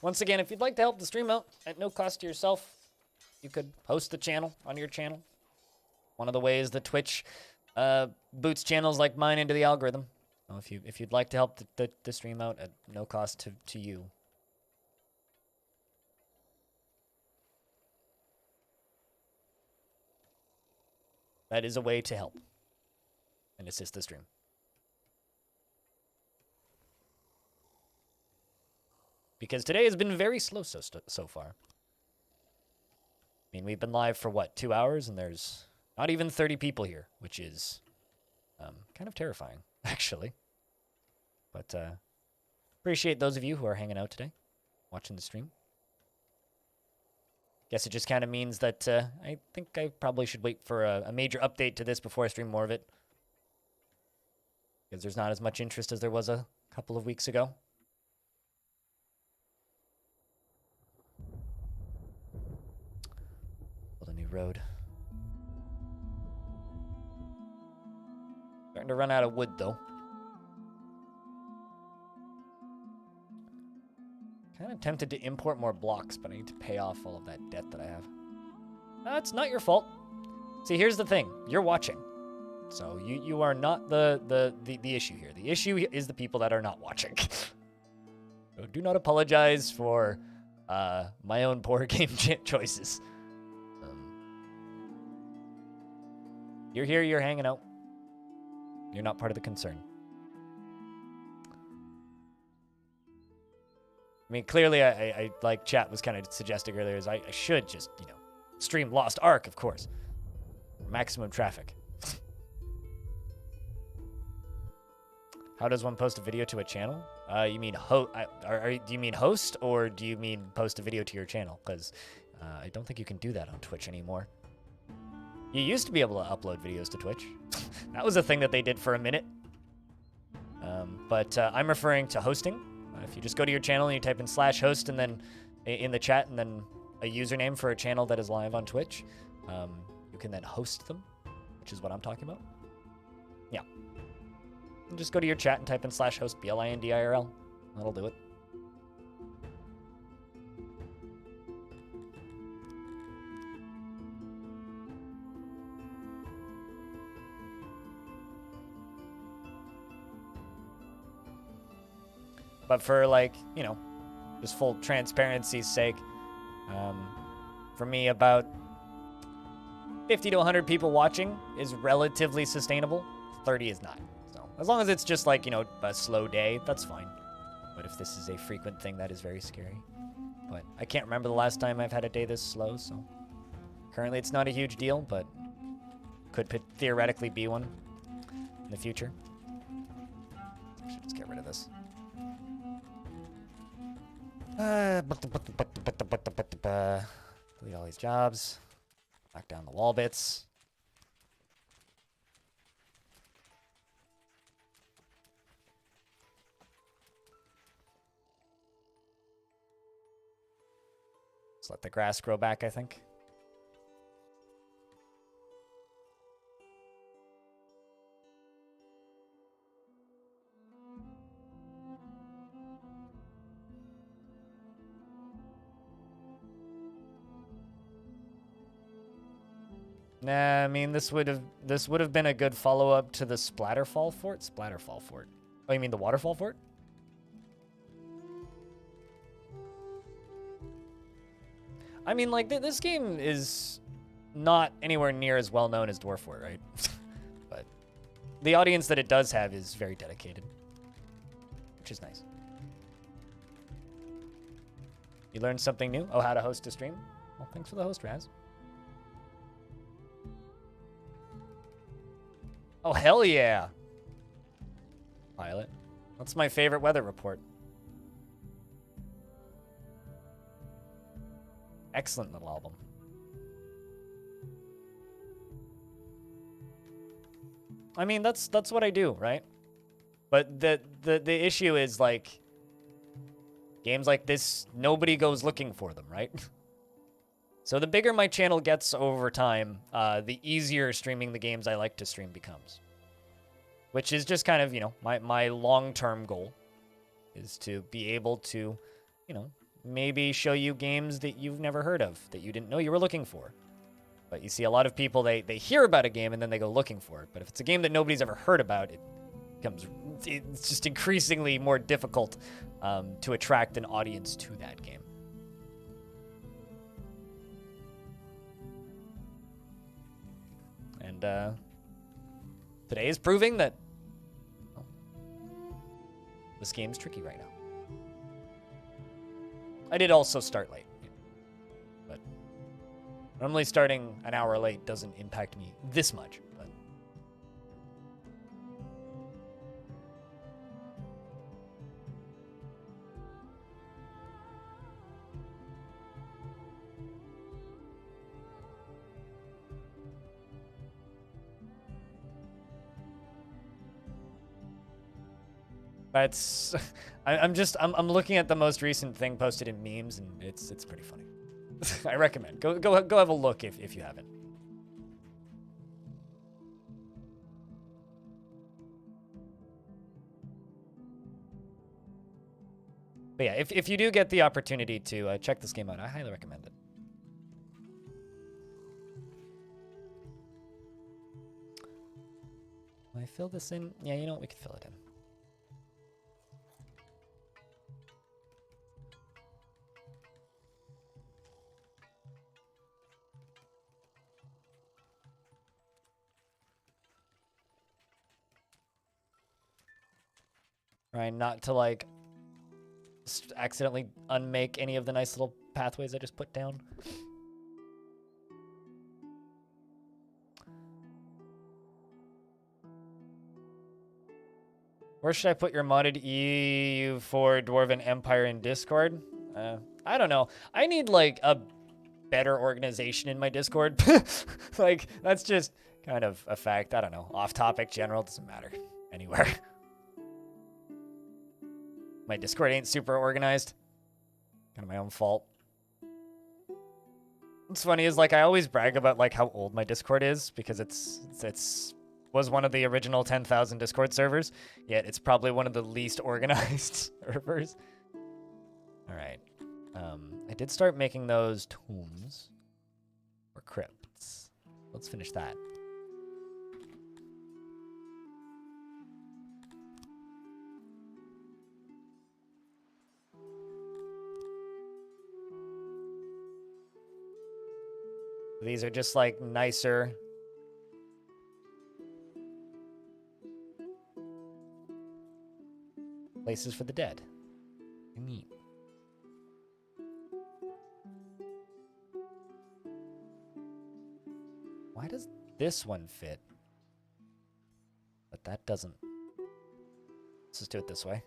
Once again, if you'd like to help the stream out at no cost to yourself, you could host the channel on your channel. One of the ways that Twitch boots channels like mine into the algorithm. Well, if you'd like to help the stream out at no cost to you. That is a way to help and assist the stream. because today has been very slow so far. I mean, we've been live for, what, 2 hours, and there's not even 30 people here, which is kind of terrifying, actually. But appreciate those of you who are hanging out today, watching the stream. Guess it just kind of means that I think I probably should wait for a major update to this before I stream more of it. Because there's not as much interest as there was a couple of weeks ago. Build a new road. Starting to run out of wood, though. Kind of tempted to import more blocks, but I need to pay off all of that debt that I have. It's not your fault. See, here's the thing. You're watching. So you are not the issue here. The issue is the people that are not watching. So do not apologize for my own poor game choices. You're here, you're hanging out. You're not part of the concern. I mean, clearly, I like chat was kind of suggesting earlier, is I should just, stream Lost Ark, of course. Maximum traffic. How does one post a video to a channel? You mean do you mean host, or do you mean post a video to your channel? Because I don't think you can do that on Twitch anymore. You used to be able to upload videos to Twitch. That was a thing that they did for a minute. But I'm referring to hosting. If you just go to your channel and you type in /host and then in the chat and then a username for a channel that is live on Twitch, you can then host them, which is what I'm talking about. Yeah. And just go to your chat and type in /host, BLINDIRL. That'll do it. But for, like, just full transparency's sake, for me, about 50 to 100 people watching is relatively sustainable. 30 is not. So as long as it's just like, a slow day, that's fine. But if this is a frequent thing, that is very scary. But I can't remember the last time I've had a day this slow, so currently it's not a huge deal, but could theoretically be one in the future. I should just get rid of this. Delete all these jobs. Knock down the wall bits. Just let the grass grow back, I think. Nah, I mean, this would have been a good follow-up to the Splatterfall Fort? Splatterfall Fort. Oh, you mean the Waterfall Fort? I mean, like, this game is not anywhere near as well-known as Dwarf Fort, right? But the audience that it does have is very dedicated, which is nice. You learned something new? Oh, how to host a stream? Well, thanks for the host, Raz. Oh, hell yeah. Pilot. That's my favorite weather report. Excellent little album. I mean, that's what I do, right? But the issue is, like, games like this, nobody goes looking for them, right? So the bigger my channel gets over time, the easier streaming the games I like to stream becomes. Which is just kind of, my long-term goal is to be able to, maybe show you games that you've never heard of, that you didn't know you were looking for. But you see a lot of people, they hear about a game and then they go looking for it. But if it's a game that nobody's ever heard about, it's just increasingly more difficult to attract an audience to that game. And today is proving that this game's tricky right now. I did also start late. But normally starting an hour late doesn't impact me this much. That's I'm looking at the most recent thing posted in memes, and it's pretty funny. I recommend go have a look if you haven't. But yeah, if you do get the opportunity to check this game out, I highly recommend it. Will I fill this in? Yeah, you know what? We could fill it in. Right, not to like accidentally unmake any of the nice little pathways I just put down. Where should I put your modded EU for Dwarven Empire in Discord? I don't know. I need like a better organization in my Discord. Like that's just kind of a fact. I don't know. Off topic, general, doesn't matter. Anywhere. My Discord ain't super organized. Kind of my own fault. What's funny is like I always brag about like how old my Discord is because it's was one of the original 10,000 Discord servers, yet it's probably one of the least organized servers. All right. I did start making those tombs or crypts. Let's finish that. These are just like nicer. Places for the dead. Neat. Why does this one fit? But that doesn't. Let's just do it this way.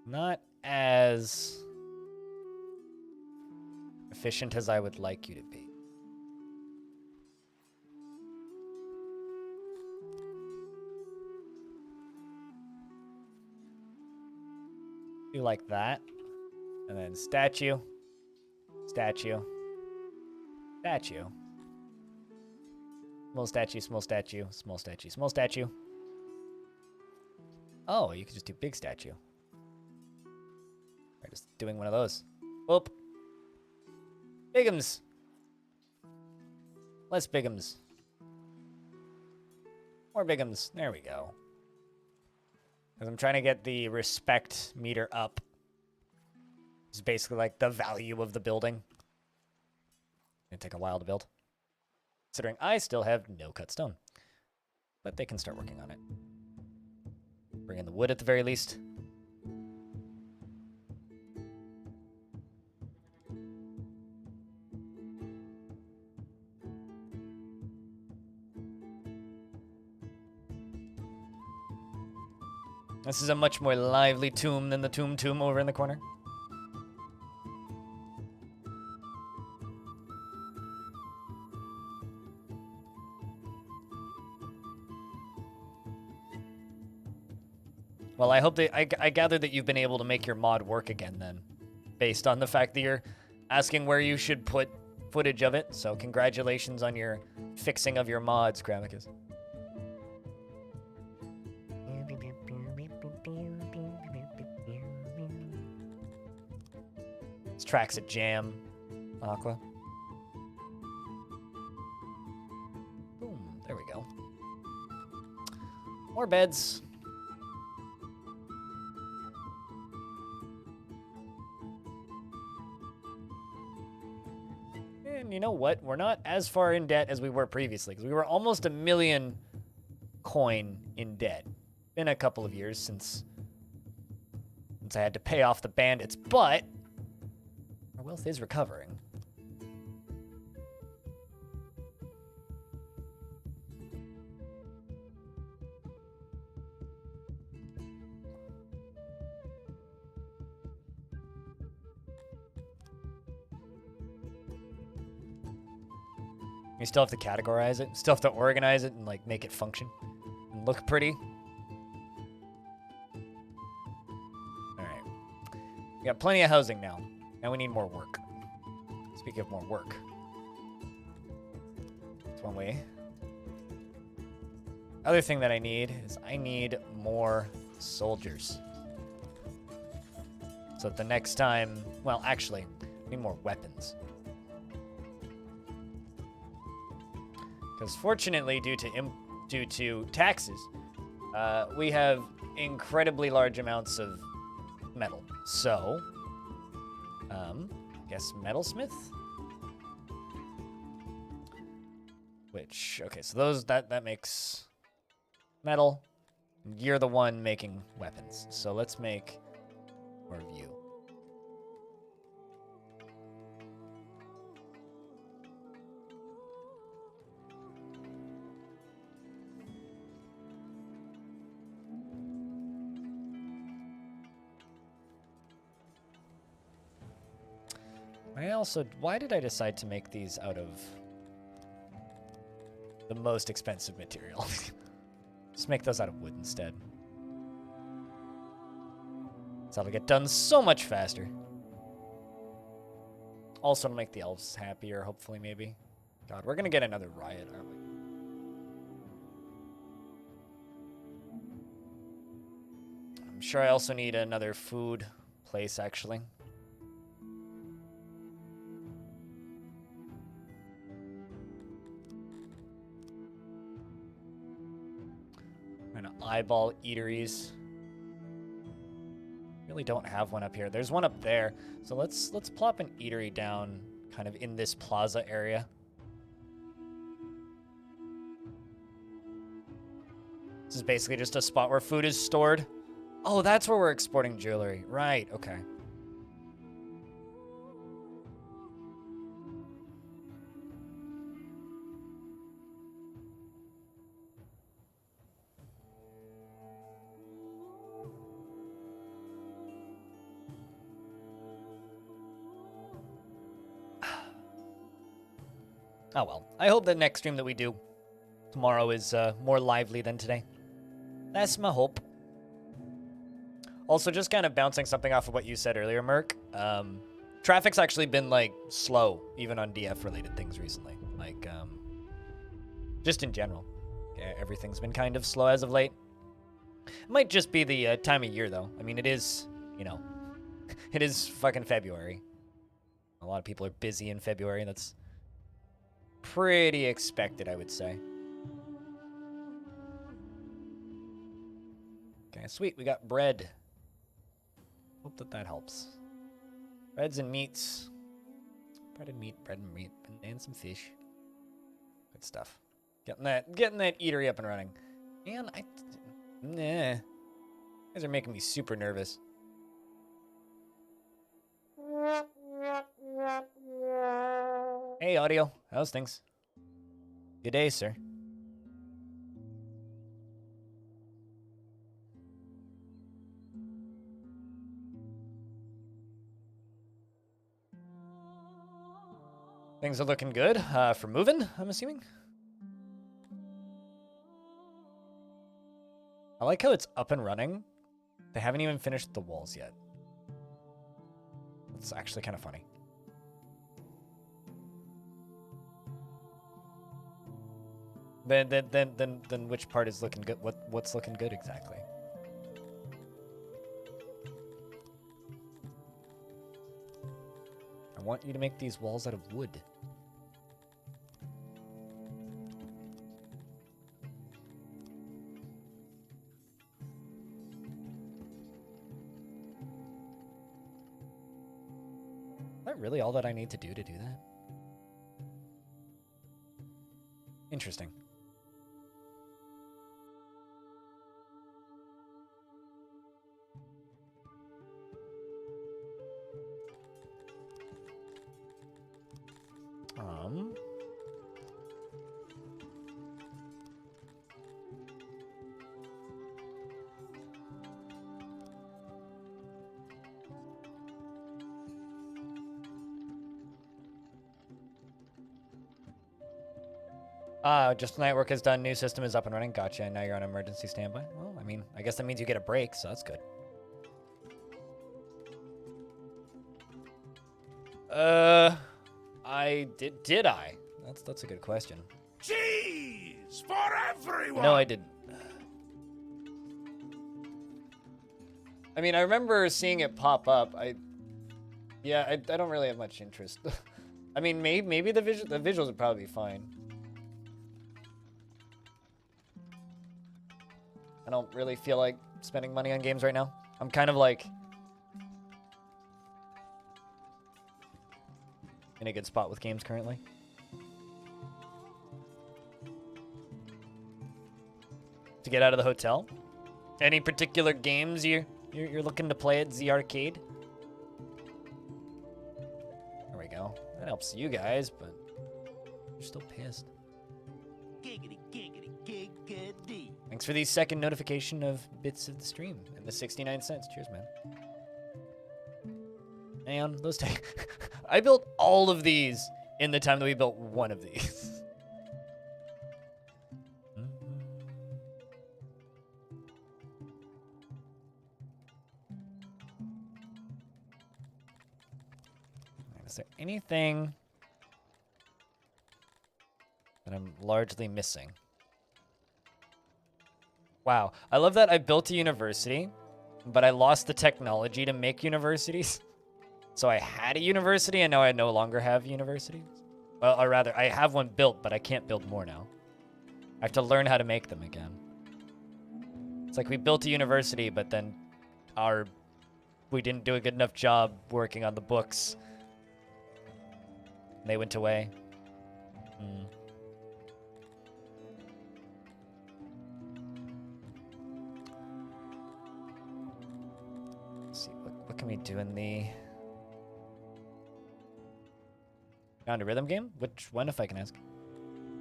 Not as efficient as I would like you to be. Do like that. And then statue, statue, statue. Small statue, small statue, small statue, small statue. Oh, you could just do big statue. Or just doing one of those. Whoop. Bigums. Less bigums. More bigums. There we go. Because I'm trying to get the respect meter up. It's basically like the value of the building. It'll take a while to build. Considering I still have no cut stone. But they can start working on it. Bring in the wood at the very least. This is a much more lively tomb than the tomb over in the corner. Well, I hope that I gather that you've been able to make your mod work again then, based on the fact that you're asking where you should put footage of it. So congratulations on your fixing of your mods, Gramicus. This track's a jam, Aqua. Boom, there we go. More beds. And you know what? We're not as far in debt as we were previously, because we were almost 1 million coin in debt. Been a couple of years since I had to pay off the bandits, but our wealth is recovering. You still have to categorize it, still have to organize it and like make it function and look pretty. All right. We got plenty of housing now. Now we need more work. Speaking of more work. That's one way. Other thing that I need is I need more soldiers. So that the next time, well, actually, I need more weapons. Because fortunately, due to taxes, we have incredibly large amounts of metal. So, I guess metalsmith? Which, okay, so those, that makes metal. You're the one making weapons. So let's make more of you. Why did I decide to make these out of the most expensive material? Just make those out of wood instead. So it'll get done so much faster. Also to make the elves happier, hopefully, maybe. God, we're gonna get another riot, aren't we? I'm sure I also need another food place, actually. Eyeball eateries. Really don't have one up here. There's one up there. So let's plop an eatery down kind of in this plaza area. This is basically just a spot where food is stored. Oh, that's where we're exporting jewelry. Right, okay. Oh well, I hope the next stream that we do tomorrow is more lively than today. That's my hope. Also, just kind of bouncing something off of what you said earlier, Merc. Traffic's actually been, like, slow, even on DF-related things recently. Like, just in general. Yeah, everything's been kind of slow as of late. It might just be the time of year, though. I mean, it is, you know, it is fucking February. A lot of people are busy in February. That's pretty expected, I would say. Okay, sweet. We got bread. Hope that helps. Breads and meats. Bread and meat, and some fish. Good stuff. Getting that eatery up and running. Man, nah. You guys are making me super nervous. Hey, audio. How's things? Good day, sir. Things are looking good for moving, I'm assuming. I like how it's up and running. They haven't even finished the walls yet. It's actually kind of funny. Then which part is looking good? What's looking good exactly? I want you to make these walls out of wood. that really all that I need to do that? Interesting. Just night work is done. New system is up and running. Gotcha. And now you're on emergency standby. Well, I mean, I guess that means you get a break, so that's good. I did I? That's a good question. Cheese for everyone. No, I didn't. I mean, I remember seeing it pop up. I don't really have much interest. I mean, maybe the visuals would probably be fine. I don't really feel like spending money on games right now. I'm kind of like in a good spot with games currently. To get out of the hotel? Any particular games you're looking to play at Z Arcade? There we go. That helps you guys, but you're still pissed. Giggity, giggity, giggity. Thanks for the second notification of bits of the stream and the 69 cents. Cheers, man. Man, those take... I built all of these in the time that we built one of these. Is there anything that I'm largely missing? Wow, I love that I built a university, but I lost the technology to make universities. So I had a university, and now I no longer have universities. Well, or rather, I have one built, but I can't build more now. I have to learn how to make them again. It's like we built a university, but then we didn't do a good enough job working on the books. They went away. Let's see, what can we do in the... Found a rhythm game? Which one, if I can ask?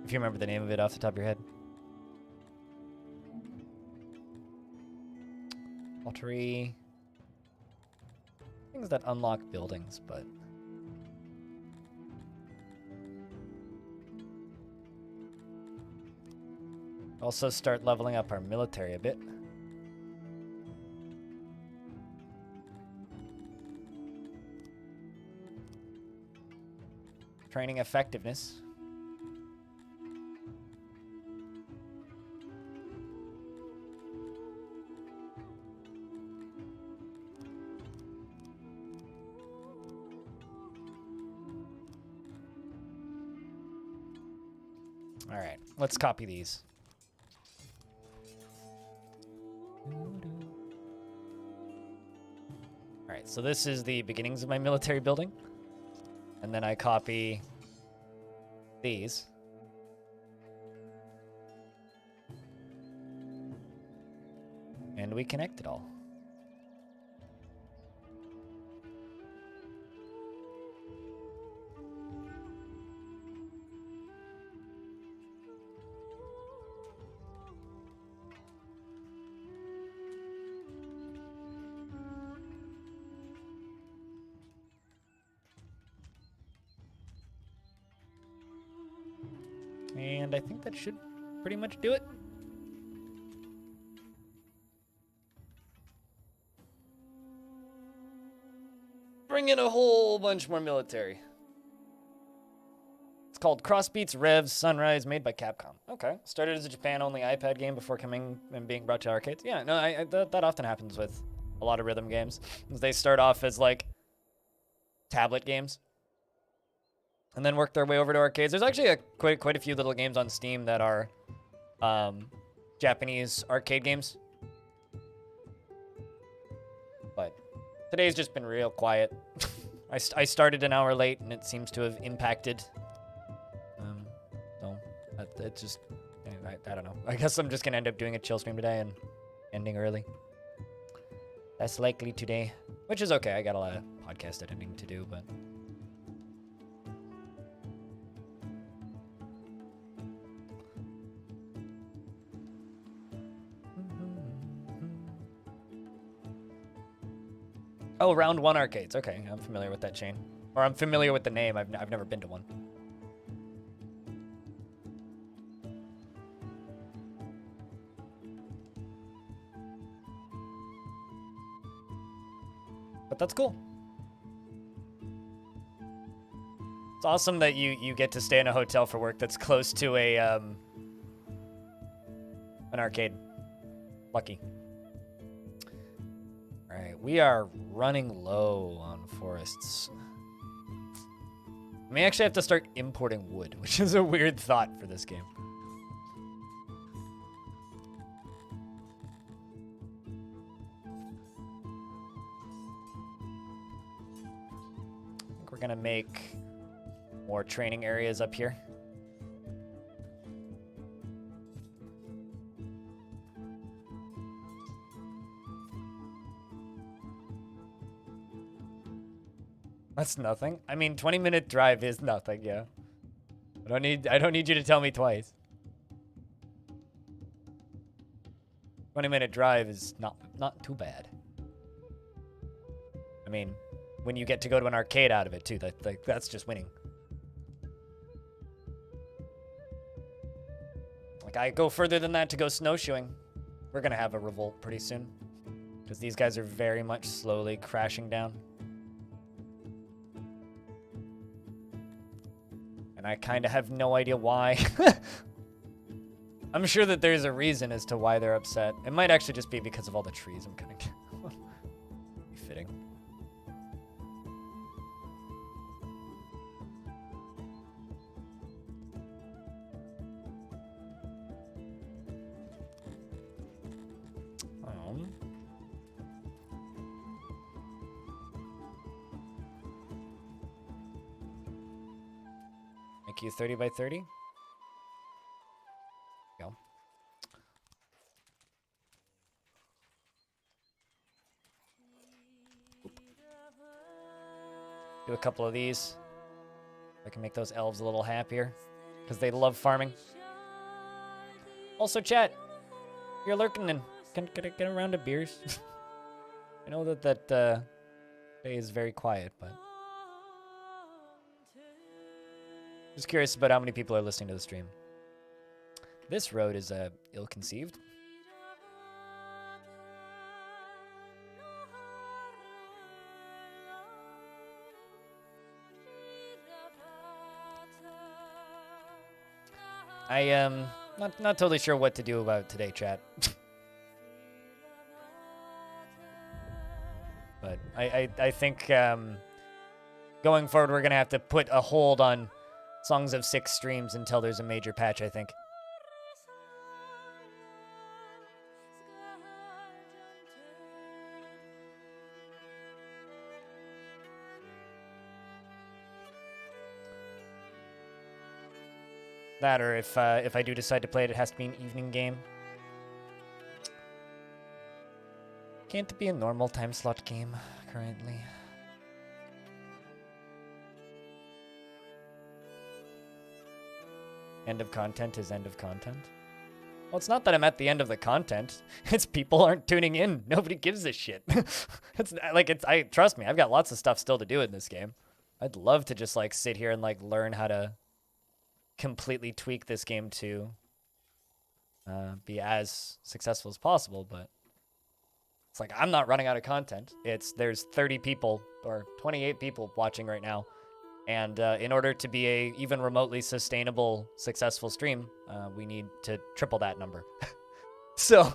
If you remember the name of it off the top of your head. Lottery. Things that unlock buildings, but... Also start leveling up our military a bit. Training effectiveness. All right, let's copy these. All right, so this is the beginnings of my military building. And then I copy these. And we connect it all. And I think that should pretty much do it. Bring in a whole bunch more military. It's called Crossbeats Revs Sunrise, made by Capcom. Okay. Started as a Japan-only iPad game before coming and being brought to arcades. Yeah, no, that often happens with a lot of rhythm games. They start off as, like, tablet games. And then work their way over to arcades. There's actually quite a few little games on Steam that are Japanese arcade games. But today's just been real quiet I started an hour late, and it seems to have impacted. So it just, I don't know. I guess I'm just gonna end up doing a chill stream today and ending early. That's likely today, which is okay. I got a lot of podcast editing to do, but. Oh, Round 1 Arcades. Okay, I'm familiar with that chain. Or I'm familiar with the name. I've never been to one. But that's cool. It's awesome that you get to stay in a hotel for work that's close to a an arcade. Lucky. All right, we are running low on forests. I may actually have to start importing wood, which is a weird thought for this game. I think we're gonna make more training areas up here. That's nothing. I mean, 20-minute drive is nothing, yeah. I don't need you to tell me twice. 20-minute drive is not too bad. I mean, when you get to go to an arcade out of it too, that's just winning. Like, I go further than that to go snowshoeing. We're gonna have a revolt pretty soon, because these guys are very much slowly crashing down. And I kind of have no idea why. I'm sure that there's a reason as to why they're upset. It might actually just be because of all the trees I'm cutting. Be fitting. Make you 30 by 30. Go. Oop. Do a couple of these. I can make those elves a little happier, because they love farming. Also, chat, you're lurking in. Can I get a round of beers? I know that day is very quiet, but just curious about how many people are listening to the stream. This road is ill-conceived. I am not totally sure what to do about today, chat. But I think going forward we're gonna have to put a hold on Songs of 6 streams until there's a major patch, I think. That, or if I do decide to play it, it has to be an evening game. Can't it be a normal time slot game currently? End of content is end of content. Well, it's not that I'm at the end of the content. It's people aren't tuning in. Nobody gives a shit. Trust me, I've got lots of stuff still to do in this game. I'd love to just like sit here and like learn how to completely tweak this game to be as successful as possible, but it's like I'm not running out of content. There's 30 people or 28 people watching right now. And in order to be a even remotely sustainable, successful stream, we need to triple that number. So,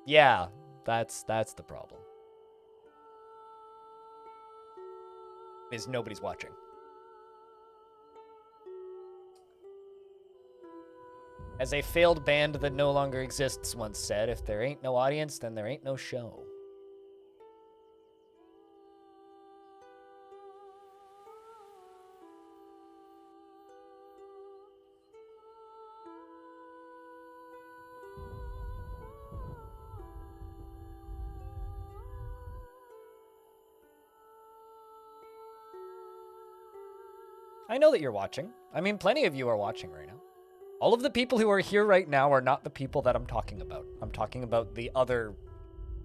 yeah, that's the problem. Is nobody's watching. As a failed band that no longer exists once said, if there ain't no audience, then there ain't no show. I know that you're watching. I mean, plenty of you are watching right now. All of the people who are here right now are not the people that I'm talking about. I'm talking about the other,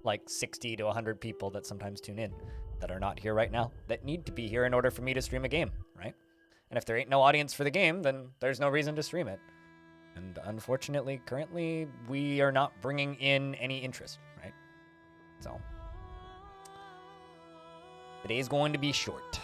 like, 60 to 100 people that sometimes tune in that are not here right now, that need to be here in order for me to stream a game, right? And if there ain't no audience for the game, then there's no reason to stream it. And unfortunately, currently, we are not bringing in any interest, right? So, the day's going to be short.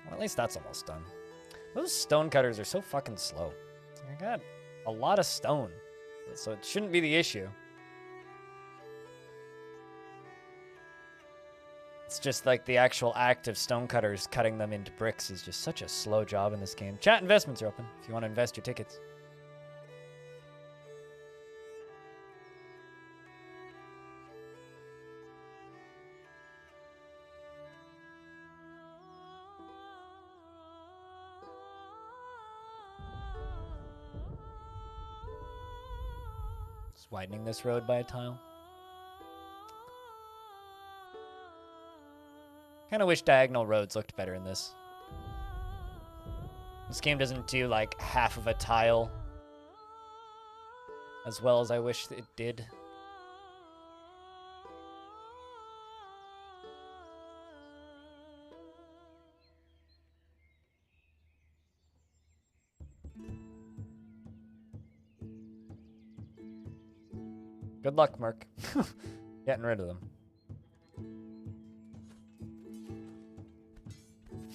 Well, at least that's almost done. Those stone cutters are so fucking slow. I got a lot of stone, so it shouldn't be the issue. It's just like the actual act of stone cutters cutting them into bricks is just such a slow job in this game. Chat investments are open if you want to invest your tickets. Just widening this road by a tile. Kind of wish diagonal roads looked better in this. This game doesn't do like half of a tile as well as I wish it did. Good luck, Merc. Getting rid of them.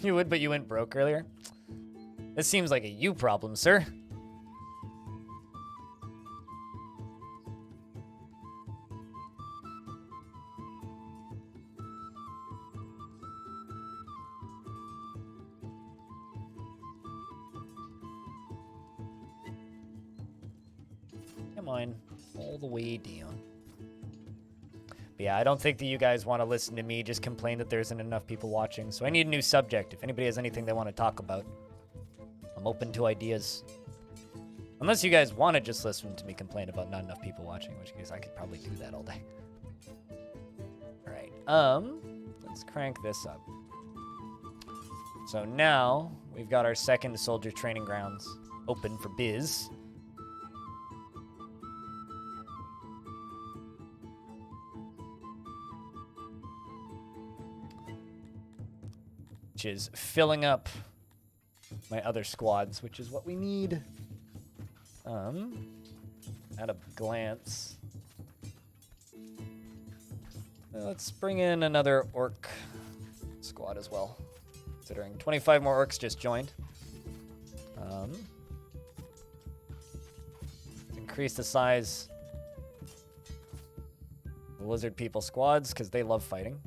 You would, but you went broke earlier? This seems like a you problem, sir. Come on, all the way down. But yeah, I don't think that you guys want to listen to me just complain that there isn't enough people watching. So I need a new subject. If anybody has anything they want to talk about, I'm open to ideas. Unless you guys want to just listen to me complain about not enough people watching, in which case I could probably do that all day. All right, let's crank this up. So now we've got our second soldier training grounds open for biz. Which is filling up my other squads, which is what we need. At a glance. Let's bring in another orc squad as well. Considering 25 more orcs just joined. Increase the size of the lizard people squads because they love fighting.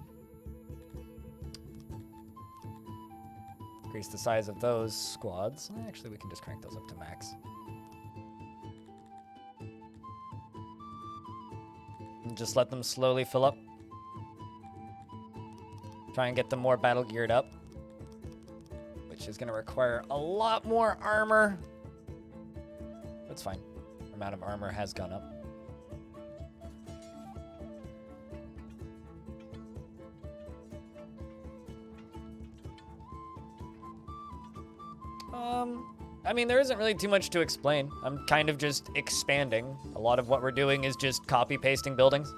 Increase the size of those squads. Actually, we can just crank those up to max. And just let them slowly fill up. Try and get them more battle geared up. Which is going to require a lot more armor. That's fine. The amount of armor has gone up. I mean, there isn't really too much to explain. I'm kind of just expanding. A lot of what we're doing is just copy-pasting buildings.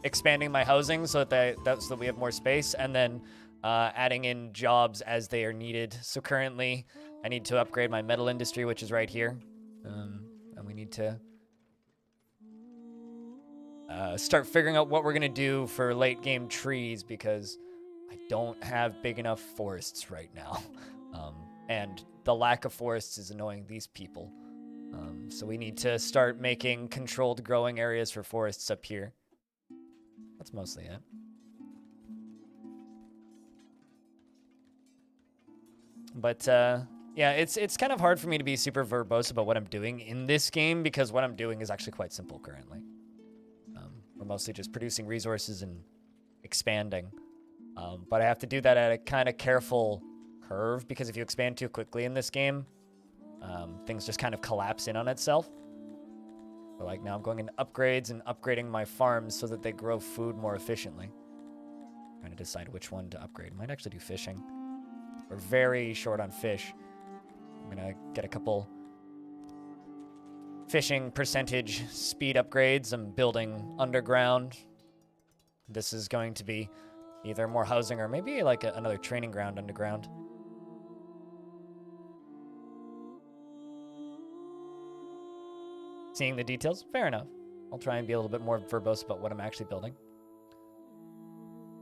Expanding my housing so that we have more space, and then adding in jobs as they are needed. So currently, I need to upgrade my metal industry, which is right here. And we need to start figuring out what we're going to do for late-game trees, because I don't have big enough forests right now. And the lack of forests is annoying these people. So we need to start making controlled growing areas for forests up here. That's mostly it. But yeah, it's kind of hard for me to be super verbose about what I'm doing in this game because what I'm doing is actually quite simple currently. We're mostly just producing resources and expanding. But I have to do that at a kind of careful curve because if you expand too quickly in this game, things just kind of collapse in on itself. But like now I'm going into upgrades and upgrading my farms so that they grow food more efficiently. Trying to decide which one to upgrade. Might actually do fishing. We're very short on fish. I'm gonna get a couple fishing percentage speed upgrades. I'm building underground. This is going to be either more housing or maybe like another training ground underground. Seeing the details? Fair enough. I'll try and be a little bit more verbose about what I'm actually building.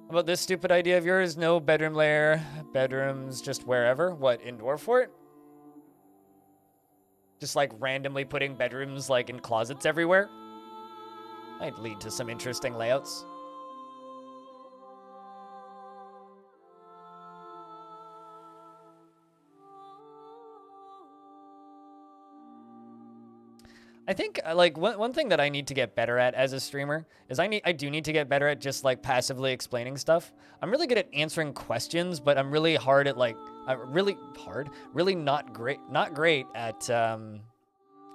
How about this stupid idea of yours? No bedroom layer, bedrooms just wherever. What, indoor fort? Just like randomly putting bedrooms like in closets everywhere? Might lead to some interesting layouts. I think like one thing that I need to get better at as a streamer is I do need to get better at just like passively explaining stuff. I'm really good at answering questions, but I'm really hard at like really not great at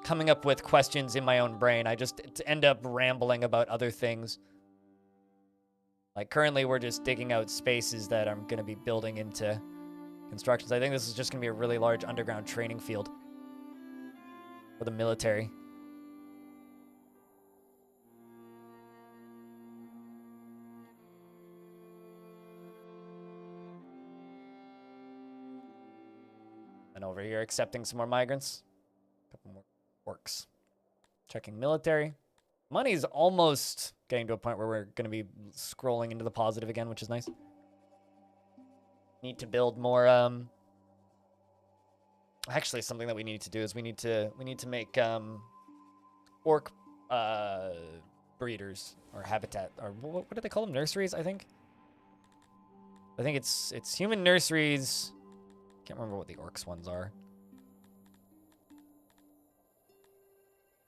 coming up with questions in my own brain. I just end up rambling about other things. Like currently we're just digging out spaces that I'm going to be building into constructions. I think this is just going to be a really large underground training field for the military. And over here, accepting some more migrants. A couple more orcs. Checking military. Money's almost getting to a point where we're going to be scrolling into the positive again, which is nice. Need to build more. Actually, something that we need to do is we need to make orc breeders or habitat or what do they call them? Nurseries, I think. I think it's human nurseries. Can't remember what the orcs ones are.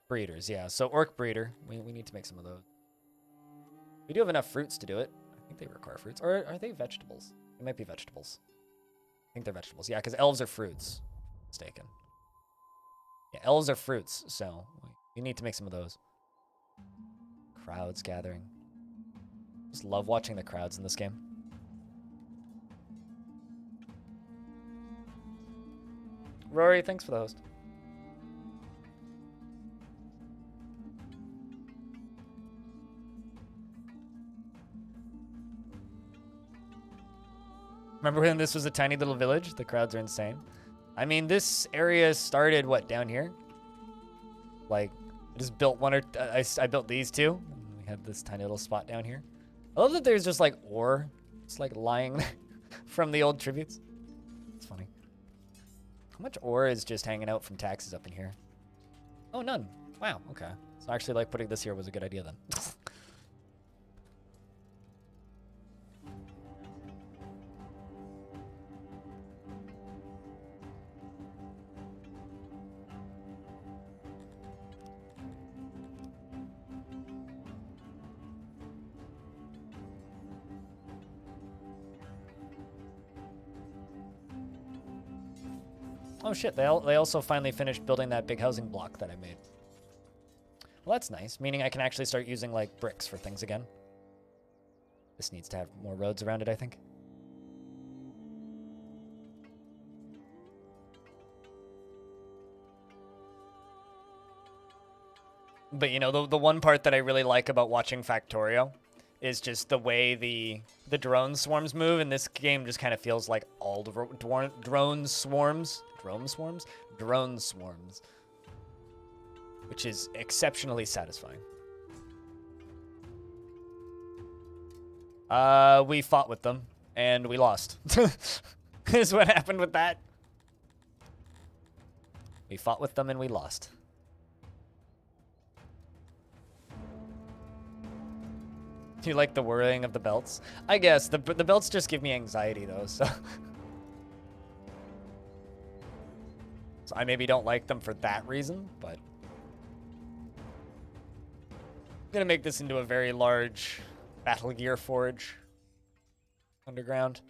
Breeders, yeah. So orc breeder. We need to make some of those. We do have enough fruits to do it. I think they require fruits. Or are they vegetables? It might be vegetables. I think they're vegetables. Yeah, because elves are fruits. Mistaken. Yeah, elves are fruits, so we need to make some of those. Crowds gathering. Just love watching the crowds in this game. Rory, thanks for the host. Remember when this was a tiny little village? The crowds are insane. I mean, this area started, what, down here? Like, I just built one or... I built these two. We have this tiny little spot down here. I love that there's just, like, ore. It's, like, lying from the old tributes. It's funny. How much ore is just hanging out from taxes up in here? Oh, none. Wow, okay. So actually, like, putting this here was a good idea then. Oh shit, they also finally finished building that big housing block that I made. Well, that's nice, meaning I can actually start using, like, bricks for things again. This needs to have more roads around it, I think. But, you know, the one part that I really like about watching Factorio is just the way the drone swarms move, and this game just kind of feels like all the drone swarms, which is exceptionally satisfying. We fought with them, and we lost. Is what happened with that. We fought with them, and we lost. Do you like the whirring of the belts? I guess. The belts just give me anxiety, though, so... So I maybe don't like them for that reason, but I'm gonna make this into a very large Battle Gear forge underground.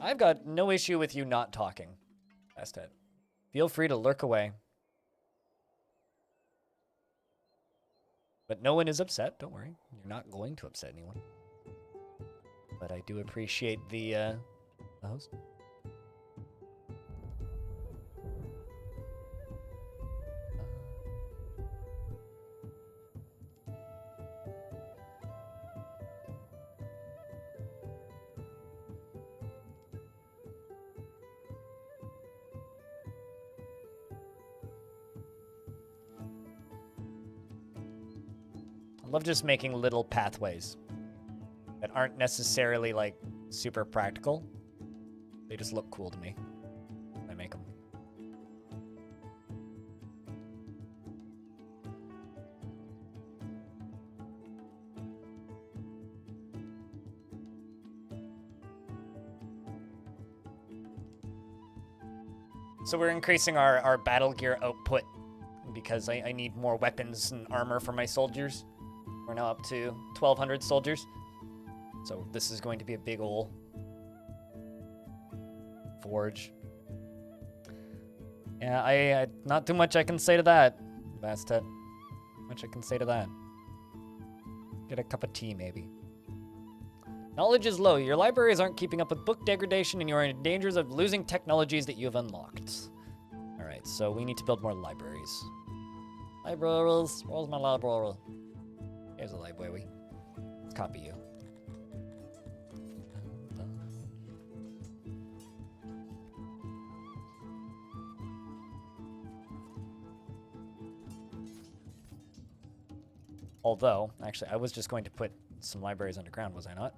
I've got no issue with you not talking, Bastet. Feel free to lurk away. But no one is upset, don't worry. You're not going to upset anyone. But I do appreciate the host. I love just making little pathways that aren't necessarily like super practical. They just look cool to me when I make them. So we're increasing our battle gear output because I need more weapons and armor for my soldiers. We're now up to 1,200 soldiers. So this is going to be a big ol' forge. Yeah, I not too much I can say to that, Bastet. Not much I can say to that. Get a cup of tea, maybe. Knowledge is low. Your libraries aren't keeping up with book degradation, and you are in dangers of losing technologies that you have unlocked. All right, so we need to build more libraries. Libraries. Where's my library? Here's a library. Let's copy you. Although, actually, I was just going to put some libraries underground, was I not?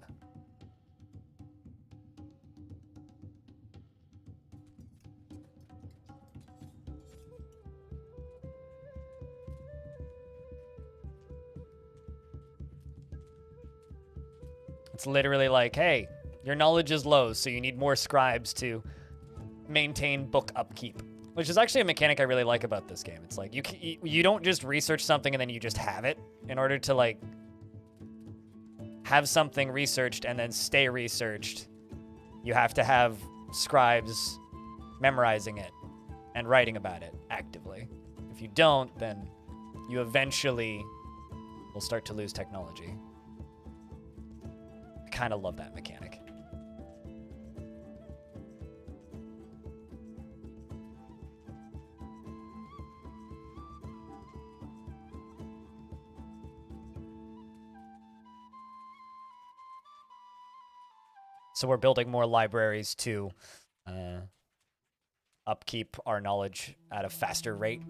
It's literally like, hey, your knowledge is low, so you need more scribes to maintain book upkeep. Which is actually a mechanic I really like about this game. It's like, you don't just research something and then you just have it. In order to, like, have something researched and then stay researched, you have to have scribes memorizing it and writing about it actively. If you don't, then you eventually will start to lose technology. I kind of love that mechanic. So we're building more libraries to upkeep our knowledge at a faster rate.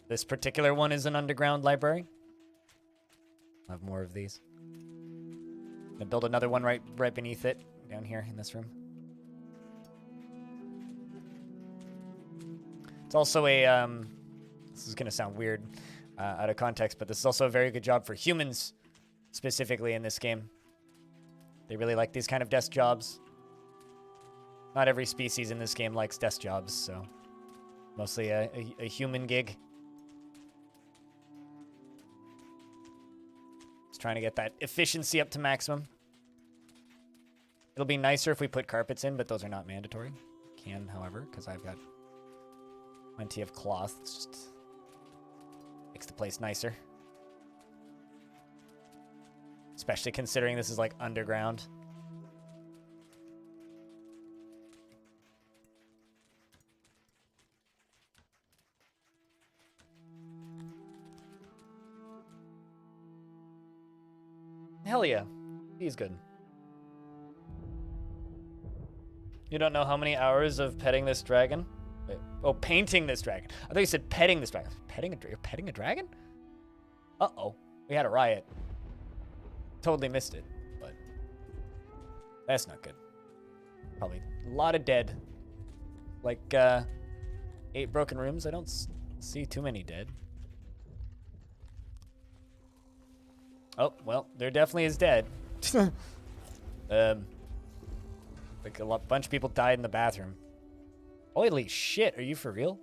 This particular one is an underground library. I'll have more of these. I'm gonna build another one right beneath it, down here in this room. It's also a, this is gonna sound weird out of context, but this is also a very good job for humans, specifically in this game. They really like these kind of desk jobs. Not every species in this game likes desk jobs, so mostly a human gig. Just trying to get that efficiency up to maximum. It'll be nicer if we put carpets in, but those are not mandatory. Can, however, because I've got plenty of cloth. It's just makes the place nicer. Especially considering this is like underground. Hell yeah. He's good. You don't know how many hours of petting this dragon? Wait. Oh, painting this dragon. I thought you said petting this dragon. You're petting a dragon? Uh-oh. We had a riot. Totally missed it, but that's not good. Probably a lot of dead like 8 broken rooms. I don't see too many dead. Oh, well, there definitely is dead. Like a bunch of people died in the bathroom. Holy shit, are you for real?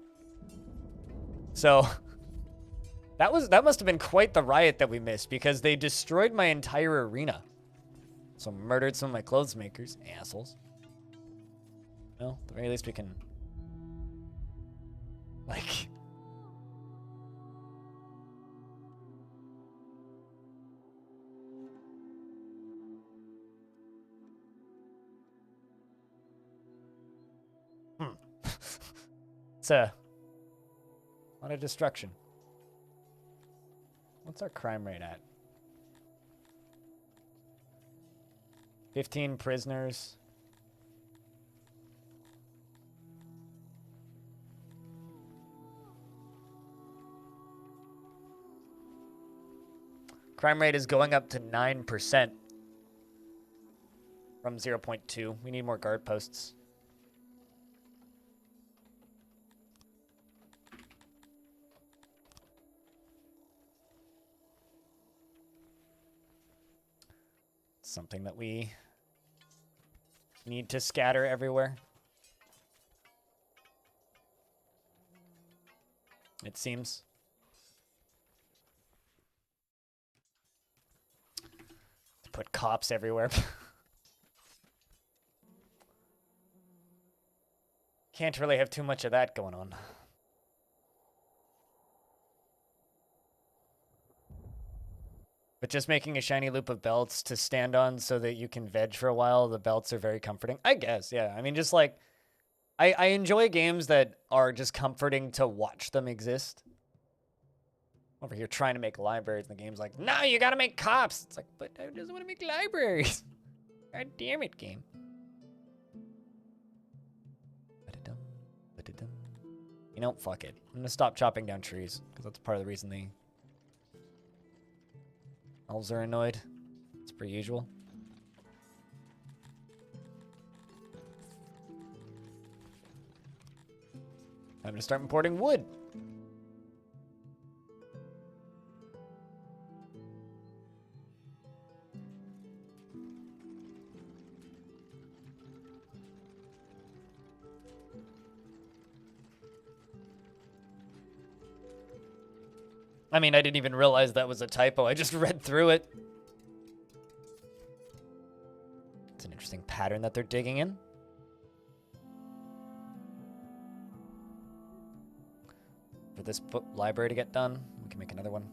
So that must have been quite the riot that we missed, because they destroyed my entire arena. So murdered some of my clothes makers, assholes. Well, at the very least we can, like, it's a lot of destruction. What's our crime rate at? 15 prisoners. Crime rate is going up to 9% from 0.2. We need more guard posts. Something that we need to scatter everywhere. It seems. To put cops everywhere. Can't really have too much of that going on. But just making a shiny loop of belts to stand on so that you can veg for a while, the belts are very comforting. I guess, yeah. I mean, just like, I enjoy games that are just comforting to watch them exist. Over here trying to make libraries, and the game's like, no, you gotta make cops. It's like, but I just want to make libraries. God damn it, game. You know, fuck it. I'm gonna stop chopping down trees, because that's part of the reason the elves are annoyed. It's per usual. Time to start importing wood. I mean, I didn't even realize that was a typo. I just read through it. It's an interesting pattern that they're digging in. For this book library to get done, we can make another one.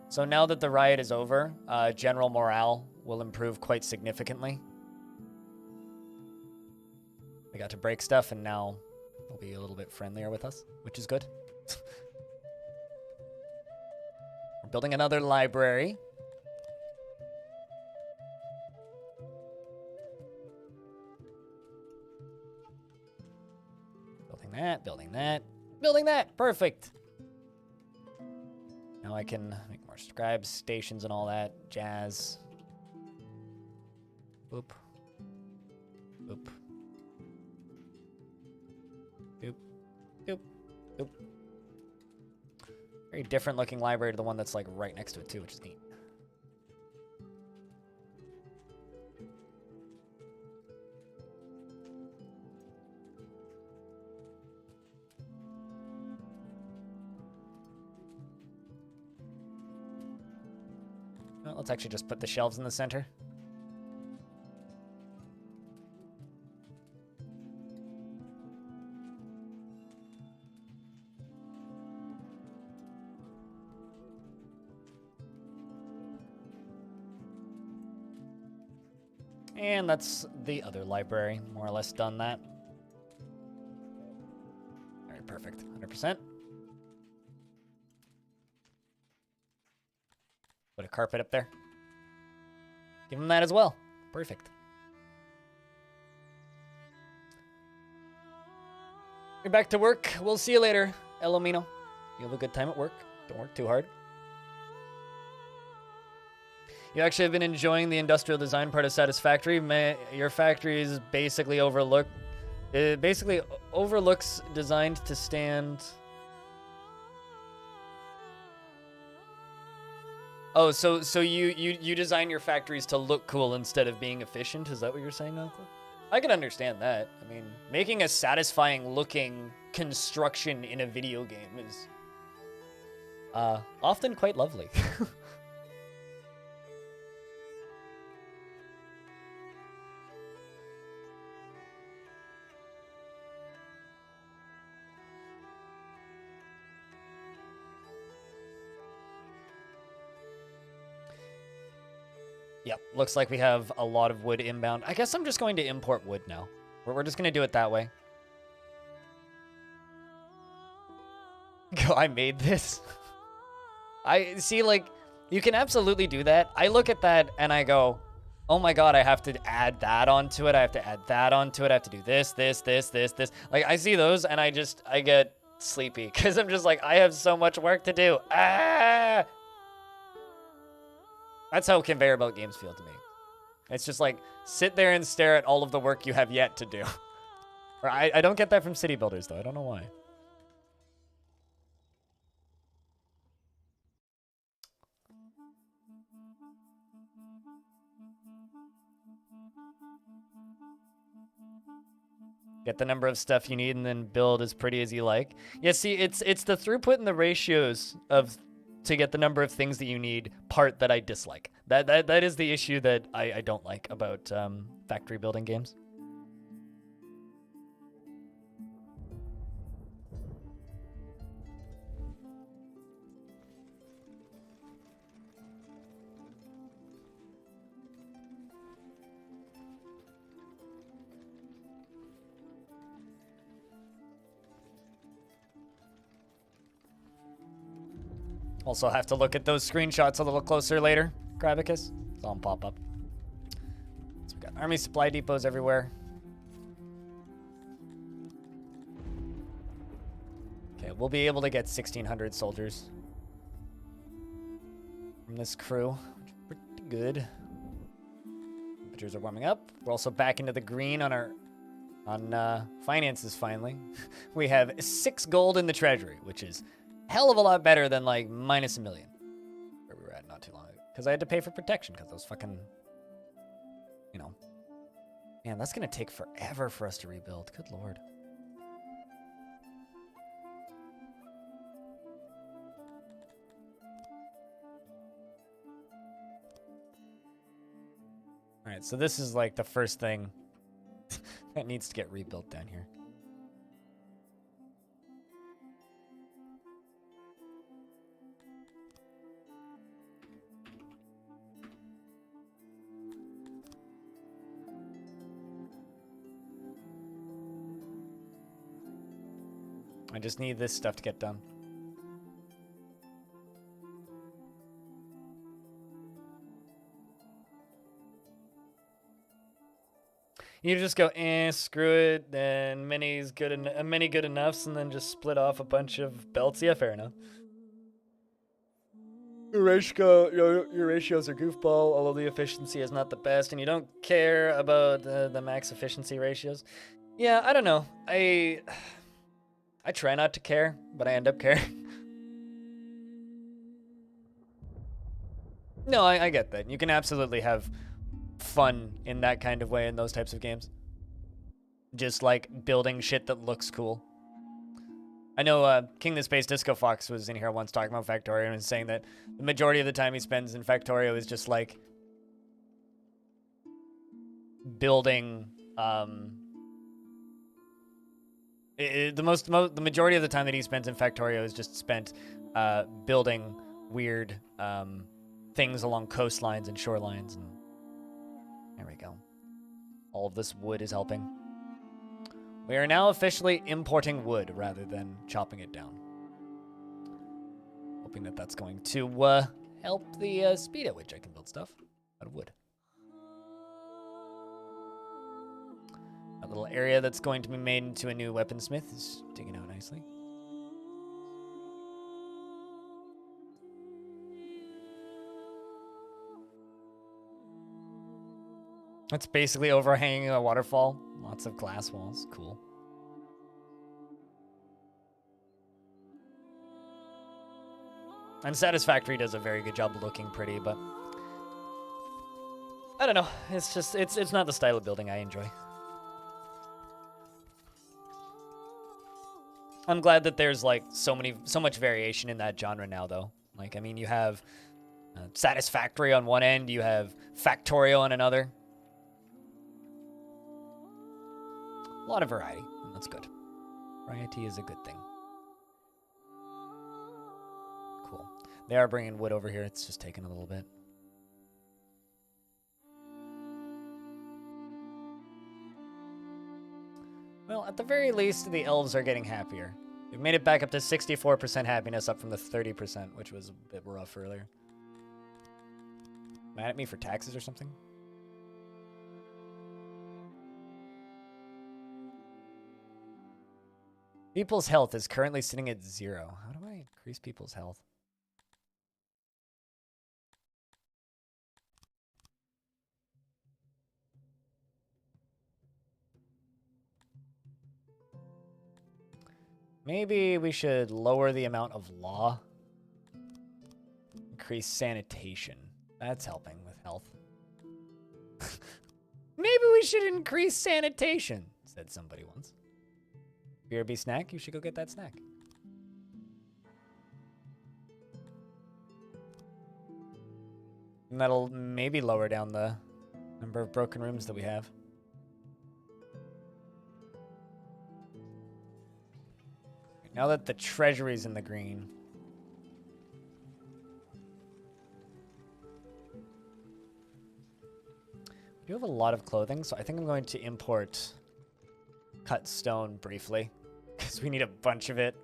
So now that the riot is over, general morale will improve quite significantly. We got to break stuff, and now they'll be a little bit friendlier with us, which is good. We're building another library. Building that, building that, building that. Perfect. Now I can make more scribe stations and all that jazz. Boop. Boop. Doop. Doop. Doop. Very different looking library to the one that's like right next to it too, which is neat. Well, let's actually just put the shelves in the center. And that's the other library, more or less done that. All right, perfect, 100%. Put a carpet up there. Give them that as well. Perfect. You're back to work. We'll see you later, Elomino. You have a good time at work. Don't work too hard. You actually have been enjoying the industrial design part of Satisfactory. Your factory is basically overlooked It basically overlooks designed to stand. Oh, so you design your factories to look cool instead of being efficient? Is that what you're saying, Uncle? I can understand that. I mean, making a satisfying looking construction in a video game is often quite lovely. Yep, looks like we have a lot of wood inbound. I guess I'm just going to import wood now. We're just going to do it that way. Go, I made this. I see, like, you can absolutely do that. I look at that and I go, oh my god, I have to add that onto it. I have to add that onto it. I have to do this. Like, I see those and I get sleepy because I'm just like, I have so much work to do. Ah! That's how conveyor belt games feel to me. It's just like, sit there and stare at all of the work you have yet to do. Or I don't get that from city builders, though. I don't know why. Get the number of stuff you need and then build as pretty as you like. Yeah, see, it's the throughput and the ratios of to get the number of things that you need part that I dislike. That is the issue that I don't like about factory building games. Also have to look at those screenshots a little closer later, Grabicus. It's all pop up. So we got army supply depots everywhere. Okay, we'll be able to get 1,600 soldiers from this crew, which is pretty good. Temperatures are warming up. We're also back into the green on our finances finally. We have 6 gold in the treasury, which is hell of a lot better than like minus $1 million, where we were at not too long ago. Because I had to pay for protection because those fucking, you know. Man, that's gonna take forever for us to rebuild. Good lord. All right, so this is like the first thing that needs to get rebuilt down here. I just need this stuff to get done. You just go, screw it, then many good enoughs, and then just split off a bunch of belts. Yeah, fair enough. Your ratios are goofball, although the efficiency is not the best, and you don't care about the max efficiency ratios. Yeah, I don't know. I try not to care, but I end up caring. No, I get that. You can absolutely have fun in that kind of way in those types of games. Just like building shit that looks cool. I know King the Space Disco Fox was in here once talking about Factorio and saying that the majority of the time he spends in Factorio is just like building the majority of the time that he spends in Factorio is just spent building weird things along coastlines and shorelines, and there we go. All of this wood is helping. We are now officially importing wood rather than chopping it down. Hoping that that's going to help the speed at which I can build stuff out of wood. A little area that's going to be made into a new weaponsmith is digging out nicely. It's basically overhanging a waterfall. Lots of glass walls. Cool. And Satisfactory does a very good job looking pretty, but I don't know. It's just it's not the style of building I enjoy. I'm glad that there's like so much variation in that genre now, though. Like, I mean, you have Satisfactory on one end, you have Factorio on another. A lot of variety, and that's good. Variety is a good thing. Cool. They are bringing wood over here. It's just taking a little bit. Well, at the very least, the elves are getting happier. They've made it back up to 64% happiness, up from the 30%, which was a bit rough earlier. Mad at me for taxes or something? People's health is currently sitting at 0. How do I increase people's health? Maybe we should lower the amount of law. Increase sanitation. That's helping with health. Maybe we should increase sanitation, said somebody once. BRB snack? You should go get that snack. And that'll maybe lower down the number of broken rooms that we have. Now that the treasury's in the green. We do have a lot of clothing, so I think I'm going to import cut stone briefly. Because we need a bunch of it.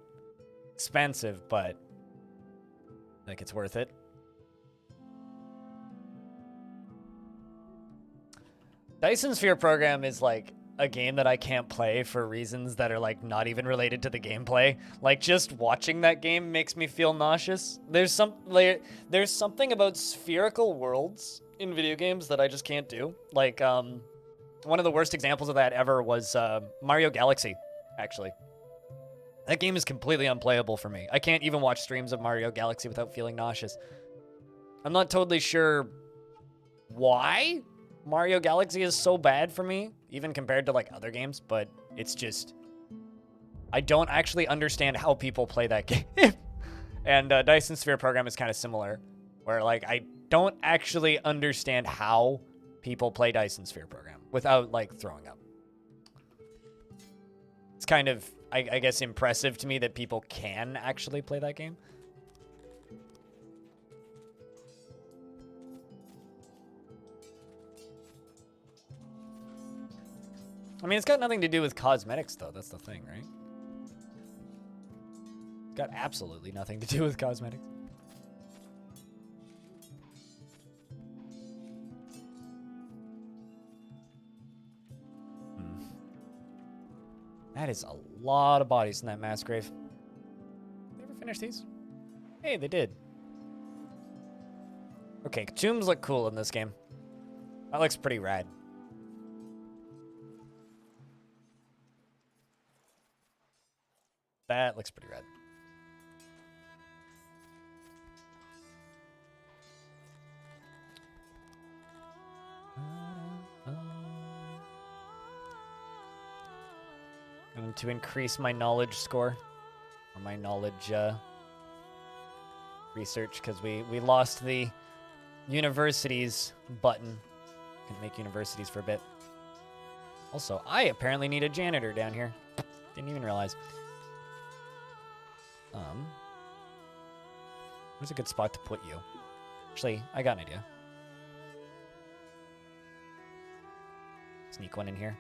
Expensive, but like it's worth it. Dyson Sphere program is like a game that I can't play for reasons that are like not even related to the gameplay. Like just watching that game makes me feel nauseous. There's something about spherical worlds in video games that I just can't do. Like one of the worst examples of that ever was Mario Galaxy, actually. That game is completely unplayable for me. I can't even watch streams of Mario Galaxy without feeling nauseous. I'm not totally sure why Mario Galaxy is so bad for me, even compared to like other games, but it's just, I don't actually understand how people play that game. And Dyson Sphere program is kind of similar, where like I don't actually understand how people play Dyson Sphere program without like throwing up. It's kind of, I guess, impressive to me that people can actually play that game. I mean, it's got nothing to do with cosmetics, though. That's the thing, right? It's got absolutely nothing to do with cosmetics. That is a lot of bodies in that mass grave. Did they ever finish these? Hey, they did. Okay, tombs look cool in this game. That looks pretty rad. That looks pretty rad. Going to increase my knowledge score, or my knowledge research, because we lost the universities button. Couldn't make universities for a bit. Also, I apparently need a janitor down here. Didn't even realize. Where's a good spot to put you? Actually, I got an idea. Sneak one in here.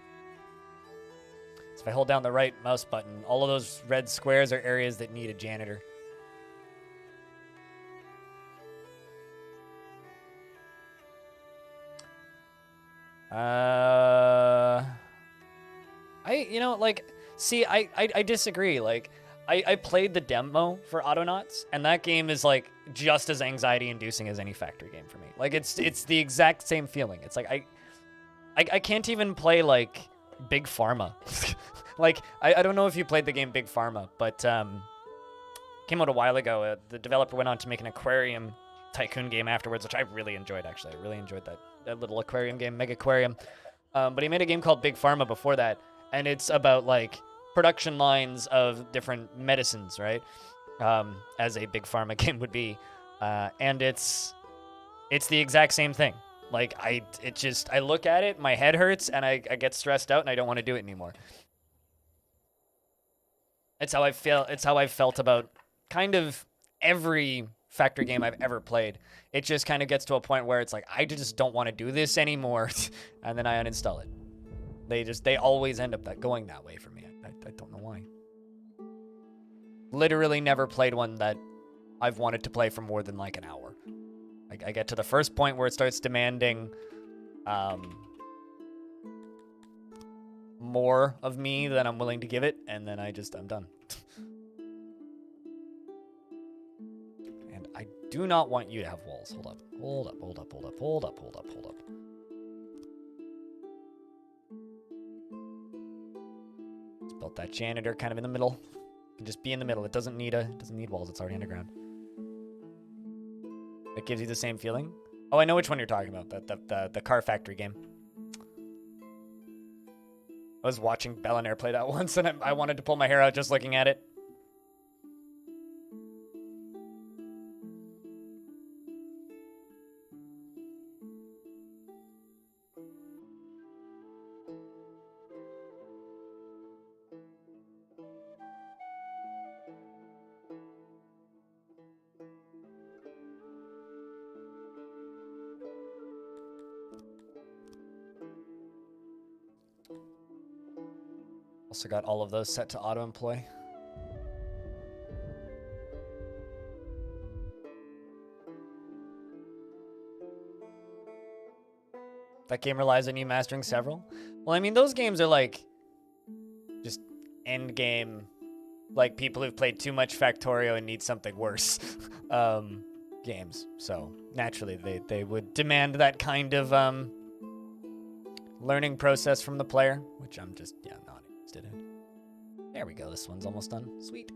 So if I hold down the right mouse button, all of those red squares are areas that need a janitor. I disagree. Like, I played the demo for Autonauts, and that game is like just as anxiety-inducing as any factory game for me. Like it's the exact same feeling. It's like I can't even play like Big Pharma. Like I don't know if you played the game Big Pharma, but came out a while ago. The developer went on to make an aquarium tycoon game afterwards, which I really enjoyed. Actually, I really enjoyed that little aquarium game, Mega Aquarium. But he made a game called Big Pharma before that, and it's about like production lines of different medicines, right? As a Big Pharma game would be, and it's the exact same thing. Like I look at it, my head hurts, and I get stressed out, and I don't want to do it anymore. It's how I feel. It's how I've felt about kind of every Factory game I've ever played. It just kind of gets to a point where it's like I just don't want to do this anymore, and then I uninstall it. They always end up going that way for me. I don't know why. Literally never played one that I've wanted to play for more than like an hour. I get to the first point where it starts demanding more of me than I'm willing to give it, and then I'm done. And I do not want you to have walls. Hold up. Let's build that janitor kind of in the middle. It can just be in the middle. It doesn't need walls. It's already underground. It gives you the same feeling. Oh, I know which one you're talking about. The car factory game. I was watching Bellinaire play that once, and I wanted to pull my hair out just looking at it. Also got all of those set to auto-employ. That game relies on you mastering several? Well, I mean, those games are like just end game, like people who've played too much Factorio and need something worse games. So naturally, they would demand that kind of learning process from the player, which I'm just not interested in. There we go. This one's almost done. Sweet.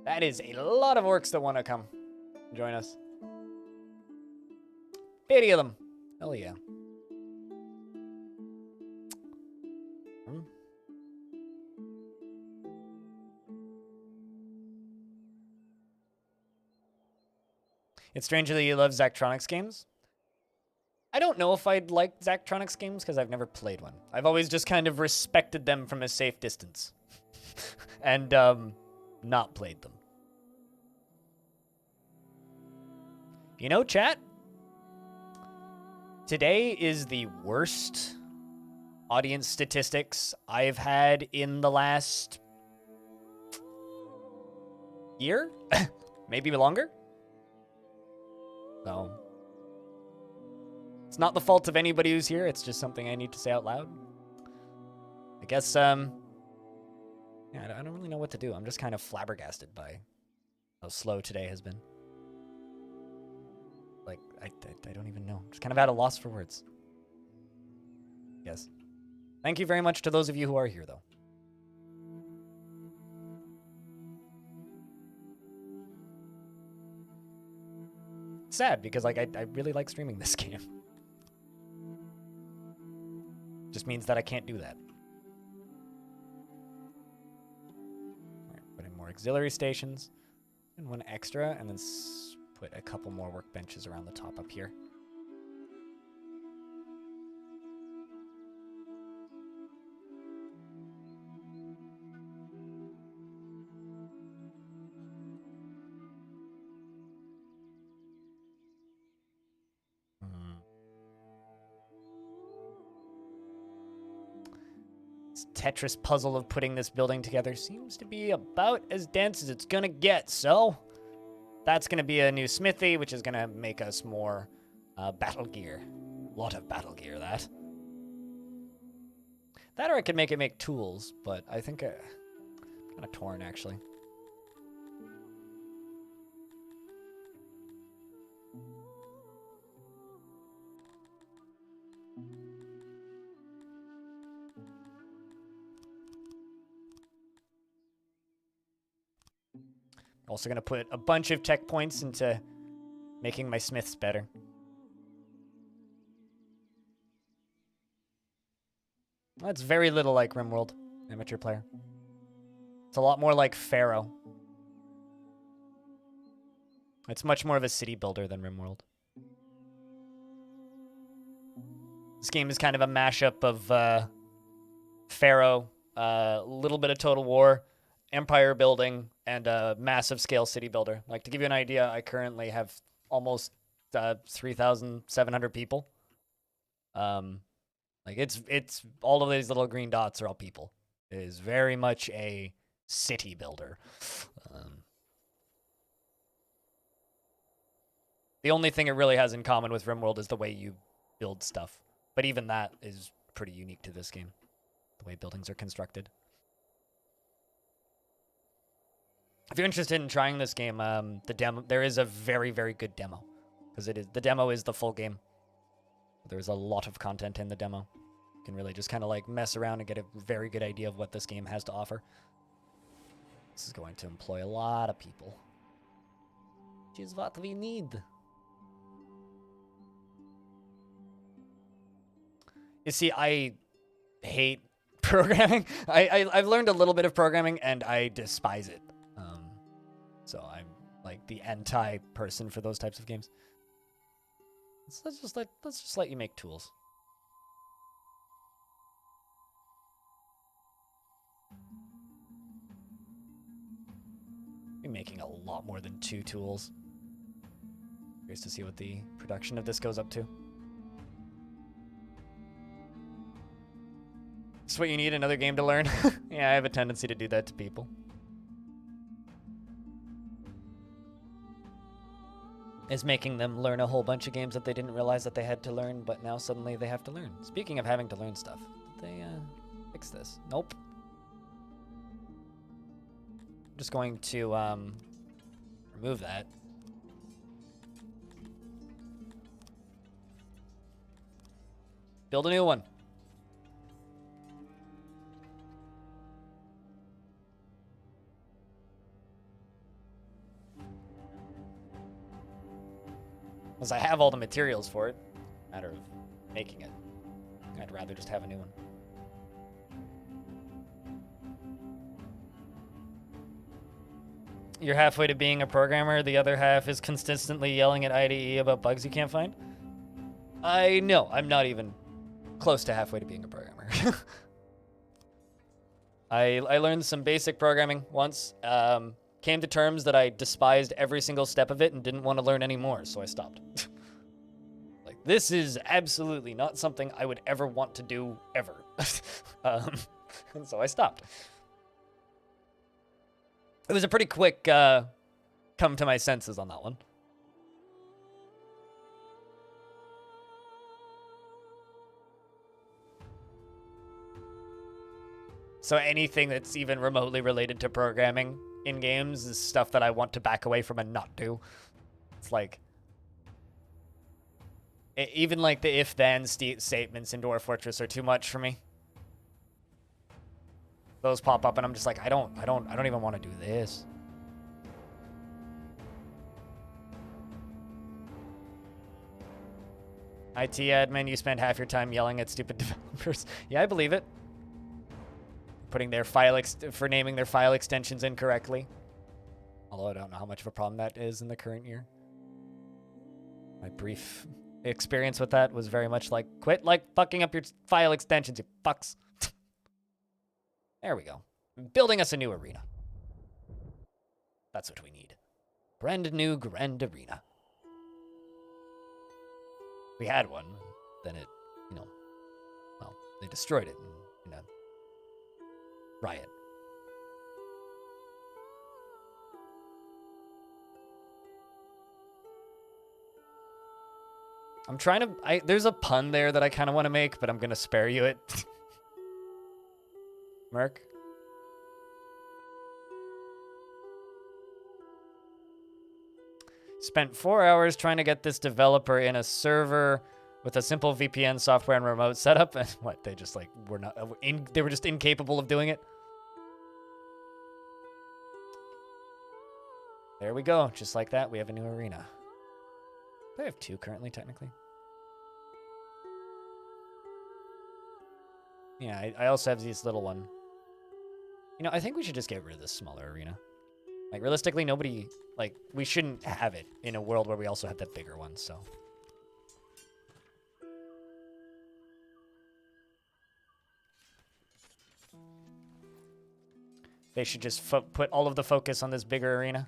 That is a lot of orcs that want to come join us. 80 of them. Hell yeah. It's strange that you love Zachtronics games. I don't know if I'd like Zachtronics games because I've never played one. I've always just kind of respected them from a safe distance. And not played them. You know, chat? Today is the worst audience statistics I've had in the last year? Maybe longer? So, it's not the fault of anybody who's here. It's just something I need to say out loud. I guess, yeah, I don't really know what to do. I'm just kind of flabbergasted by how slow today has been. Like, I don't even know. Just kind of at a loss for words. Yes. Thank you very much to those of you who are here, though. It's sad because, like, I really like streaming this game. Just means that I can't do that. Put in more auxiliary stations and one extra, and then put a couple more workbenches around the top up here. Tetris puzzle of putting this building together seems to be about as dense as it's gonna get, so that's gonna be a new smithy, which is gonna make us more battle gear. A lot of battle gear, that. That or I could make tools, but I think I'm kind of torn, actually. Also going to put a bunch of tech points into making my smiths better. That's very little like RimWorld, amateur player. It's a lot more like Pharaoh. It's much more of a city builder than RimWorld. This game is kind of a mashup of Pharaoh, a little bit of Total War, empire building, and a massive scale city builder. Like, to give you an idea, I currently have almost 3,700 people. Like, it's all of these little green dots are all people. It is very much a city builder. The only thing it really has in common with RimWorld is the way you build stuff. But even that is pretty unique to this game, the way buildings are constructed. If you're interested in trying this game, the demo, there is a very, very good demo, because the demo is the full game. There's a lot of content in the demo. You can really just kind of like mess around and get a very good idea of what this game has to offer. This is going to employ a lot of people, which is what we need. You see, I hate programming. I've learned a little bit of programming, and I despise it. So I'm like the anti-person for those types of games. Let's just let you make tools. Be making a lot more than 2 tools. Curious to see what the production of this goes up to. This is what you need, another game to learn. Yeah, I have a tendency to do that to people. Is making them learn a whole bunch of games that they didn't realize that they had to learn, but now suddenly they have to learn. Speaking of having to learn stuff, did they fix this? Nope. I'm just going to remove that. Build a new one. Because I have all the materials for it. Matter of making it. I'd rather just have a new one. You're halfway to being a programmer. The other half is consistently yelling at IDE about bugs you can't find. I know. I'm not even close to halfway to being a programmer. I learned some basic programming once. Came to terms that I despised every single step of it and didn't want to learn any more, so I stopped. Like, this is absolutely not something I would ever want to do, ever. And so I stopped. It was a pretty quick come to my senses on that one. So anything that's even remotely related to programming in games is stuff that I want to back away from and not do. It's like, even like the if-then statements in Dwarf Fortress are too much for me. Those pop up and I'm just like, I don't even want to do this. IT admin, you spend half your time yelling at stupid developers. Yeah, I believe it. Putting their for naming their file extensions incorrectly. Although I don't know how much of a problem that is in the current year. My brief experience with that was very much like, quit like fucking up your file extensions, you fucks. There we go. Building us a new arena. That's what we need. Brand new grand arena. We had one, then it, well, they destroyed it in a riot. I'm trying to, there's a pun there that I kind of want to make, but I'm going to spare you it. Merc? Spent 4 hours trying to get this developer in a server with a simple VPN software and remote setup. And what, they just like were not, they were just incapable of doing it? There we go. Just like that, we have a new arena. I have 2 currently, technically. Yeah, I also have this little one. You know, I think we should just get rid of this smaller arena. Like, realistically, nobody... Like, we shouldn't have it in a world where we also have that bigger one, so... They should just put all of the focus on this bigger arena.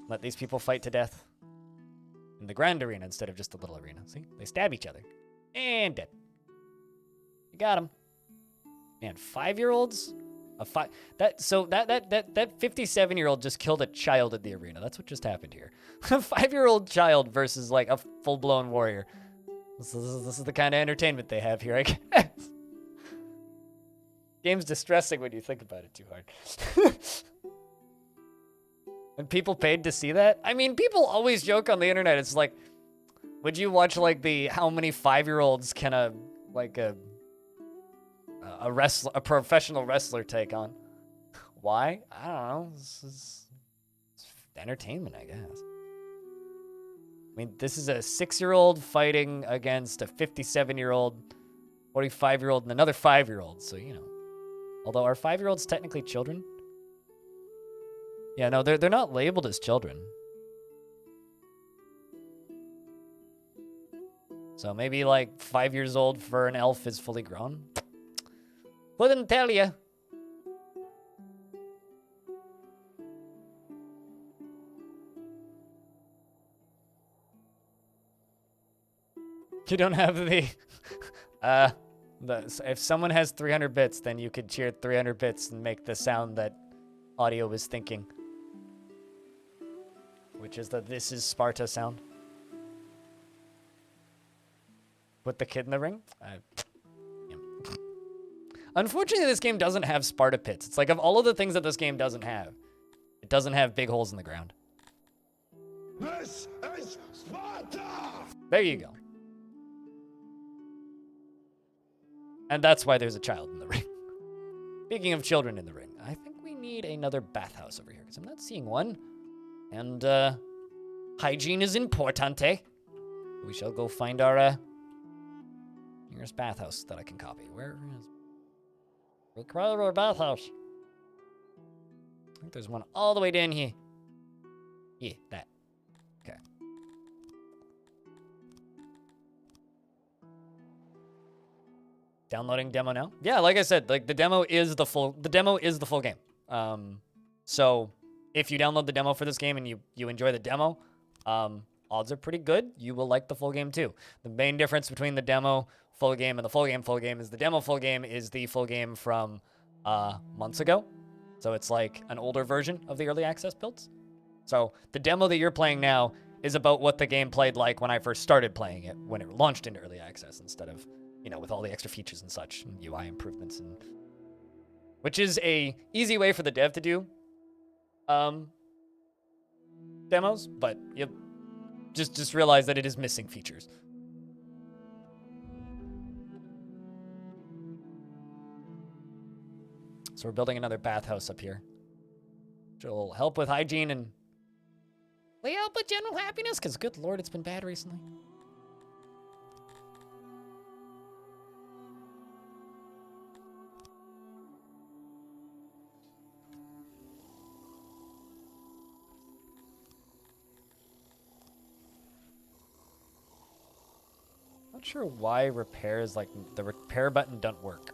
Let these people fight to death. In the grand arena instead of just the little arena. See? They stab each other. And dead. You got him. Man, 5-year-olds? That 57-year-old just killed a child in the arena. That's what just happened here. A 5-year-old child versus like a full-blown warrior. This is the kind of entertainment they have here, I guess. Game's distressing when you think about it too hard. And people paid to see that? I mean, people always joke on the internet. It's like, would you watch like how many 5-year-olds can a professional wrestler take on? Why? I don't know. It's entertainment, I guess. I mean, this is a 6-year-old fighting against a 57-year-old, 45-year-old, and another 5-year-old. So, you know. Although, are 5-year-olds technically children? Yeah, no, they're not labeled as children. So maybe like 5 years old for an elf is fully grown. Couldn't tell you. You don't have the if someone has 300 bits, then you could cheer 300 bits and make the sound that audio was thinking. Which is the "this is Sparta" sound. Put the kid in the ring? Yeah. Unfortunately, this game doesn't have Sparta pits. It's like, of all of the things that this game doesn't have, it doesn't have big holes in the ground. This is Sparta! There you go. And that's why there's a child in the ring. Speaking of children in the ring, I think we need another bathhouse over here, because I'm not seeing one. And, hygiene is importante. We shall go find our, nearest bathhouse that I can copy. Where is... Require our bathhouse. I think there's one all the way down here. Yeah, that. Okay. Downloading demo now. Yeah, like I said, like the demo is the full game. So if you download the demo for this game and you enjoy the demo, odds are pretty good you will like the full game too. The main difference between the demo full game and the full game is the demo full game is the full game from months ago. So it's like an older version of the early access builds. So the demo that you're playing now is about what the game played like when I first started playing it, when it launched into early access, instead of, you know, with all the extra features and such, and UI improvements, and which is a easy way for the dev to do demos, but you just realize that it is missing features. So we're building another bathhouse up here, which will help with hygiene and help with general happiness, because good lord, it's been bad recently. Not sure why repairs, like the repair button, don't work.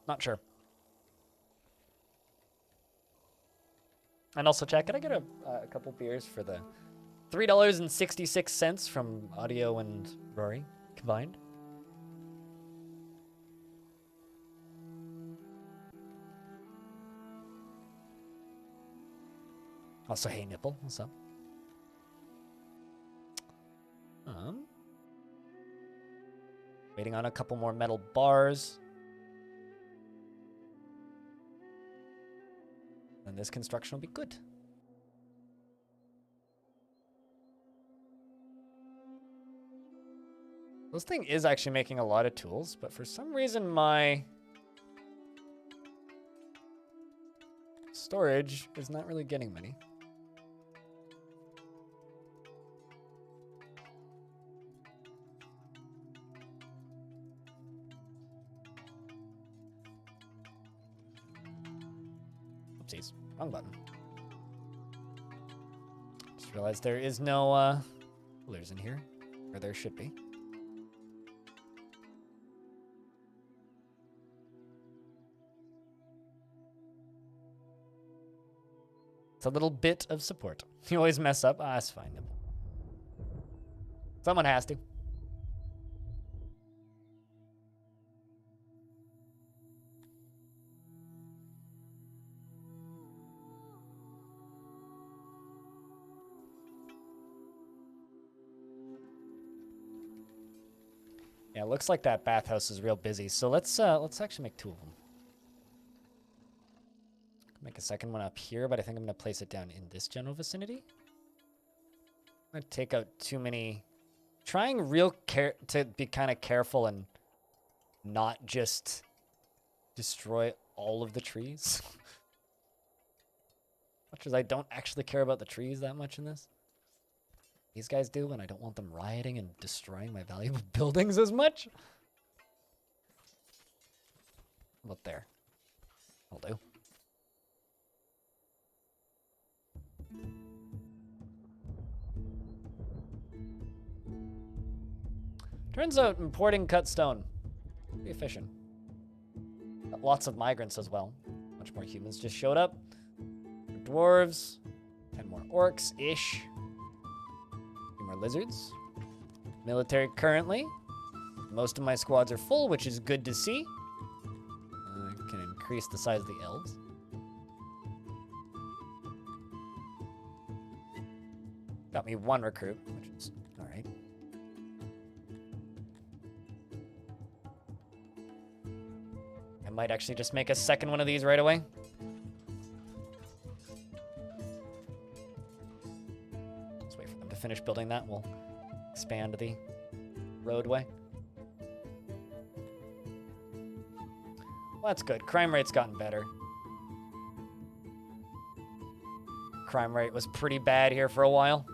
Not sure. And also, chat, can I get a couple beers for the $3.66 from Audio and Rory combined? Also, hey, Nipple, what's up? Waiting on a couple more metal bars. And this construction will be good. This thing is actually making a lot of tools, but for some reason my storage is not really getting many. Oopsies, wrong button. Just realized there is no coolers in here, or there should be. It's a little bit of support. You always mess up. Ah, it's fine. Someone has to. Yeah, it looks like that bathhouse is real busy. So let's actually make 2 of them. Make a second one up here, but I think I'm gonna place it down in this general vicinity. I'm gonna take out too many. Trying to be kind of careful and not just destroy all of the trees. Much as I don't actually care about the trees that much in this. These guys do, and I don't want them rioting and destroying my valuable buildings as much. About there. I'll do. Turns out importing cut stone, pretty efficient. Got lots of migrants as well. Much more humans just showed up. Dwarves, 10 more orcs-ish. More lizards. Military currently. Most of my squads are full, which is good to see. I can increase the size of the elves. Got me 1 recruit, which is all right. I might actually just make a second one of these right away. Finish building that, we'll expand the roadway. Well, that's good. Crime rate's gotten better. Crime rate was pretty bad here for a while.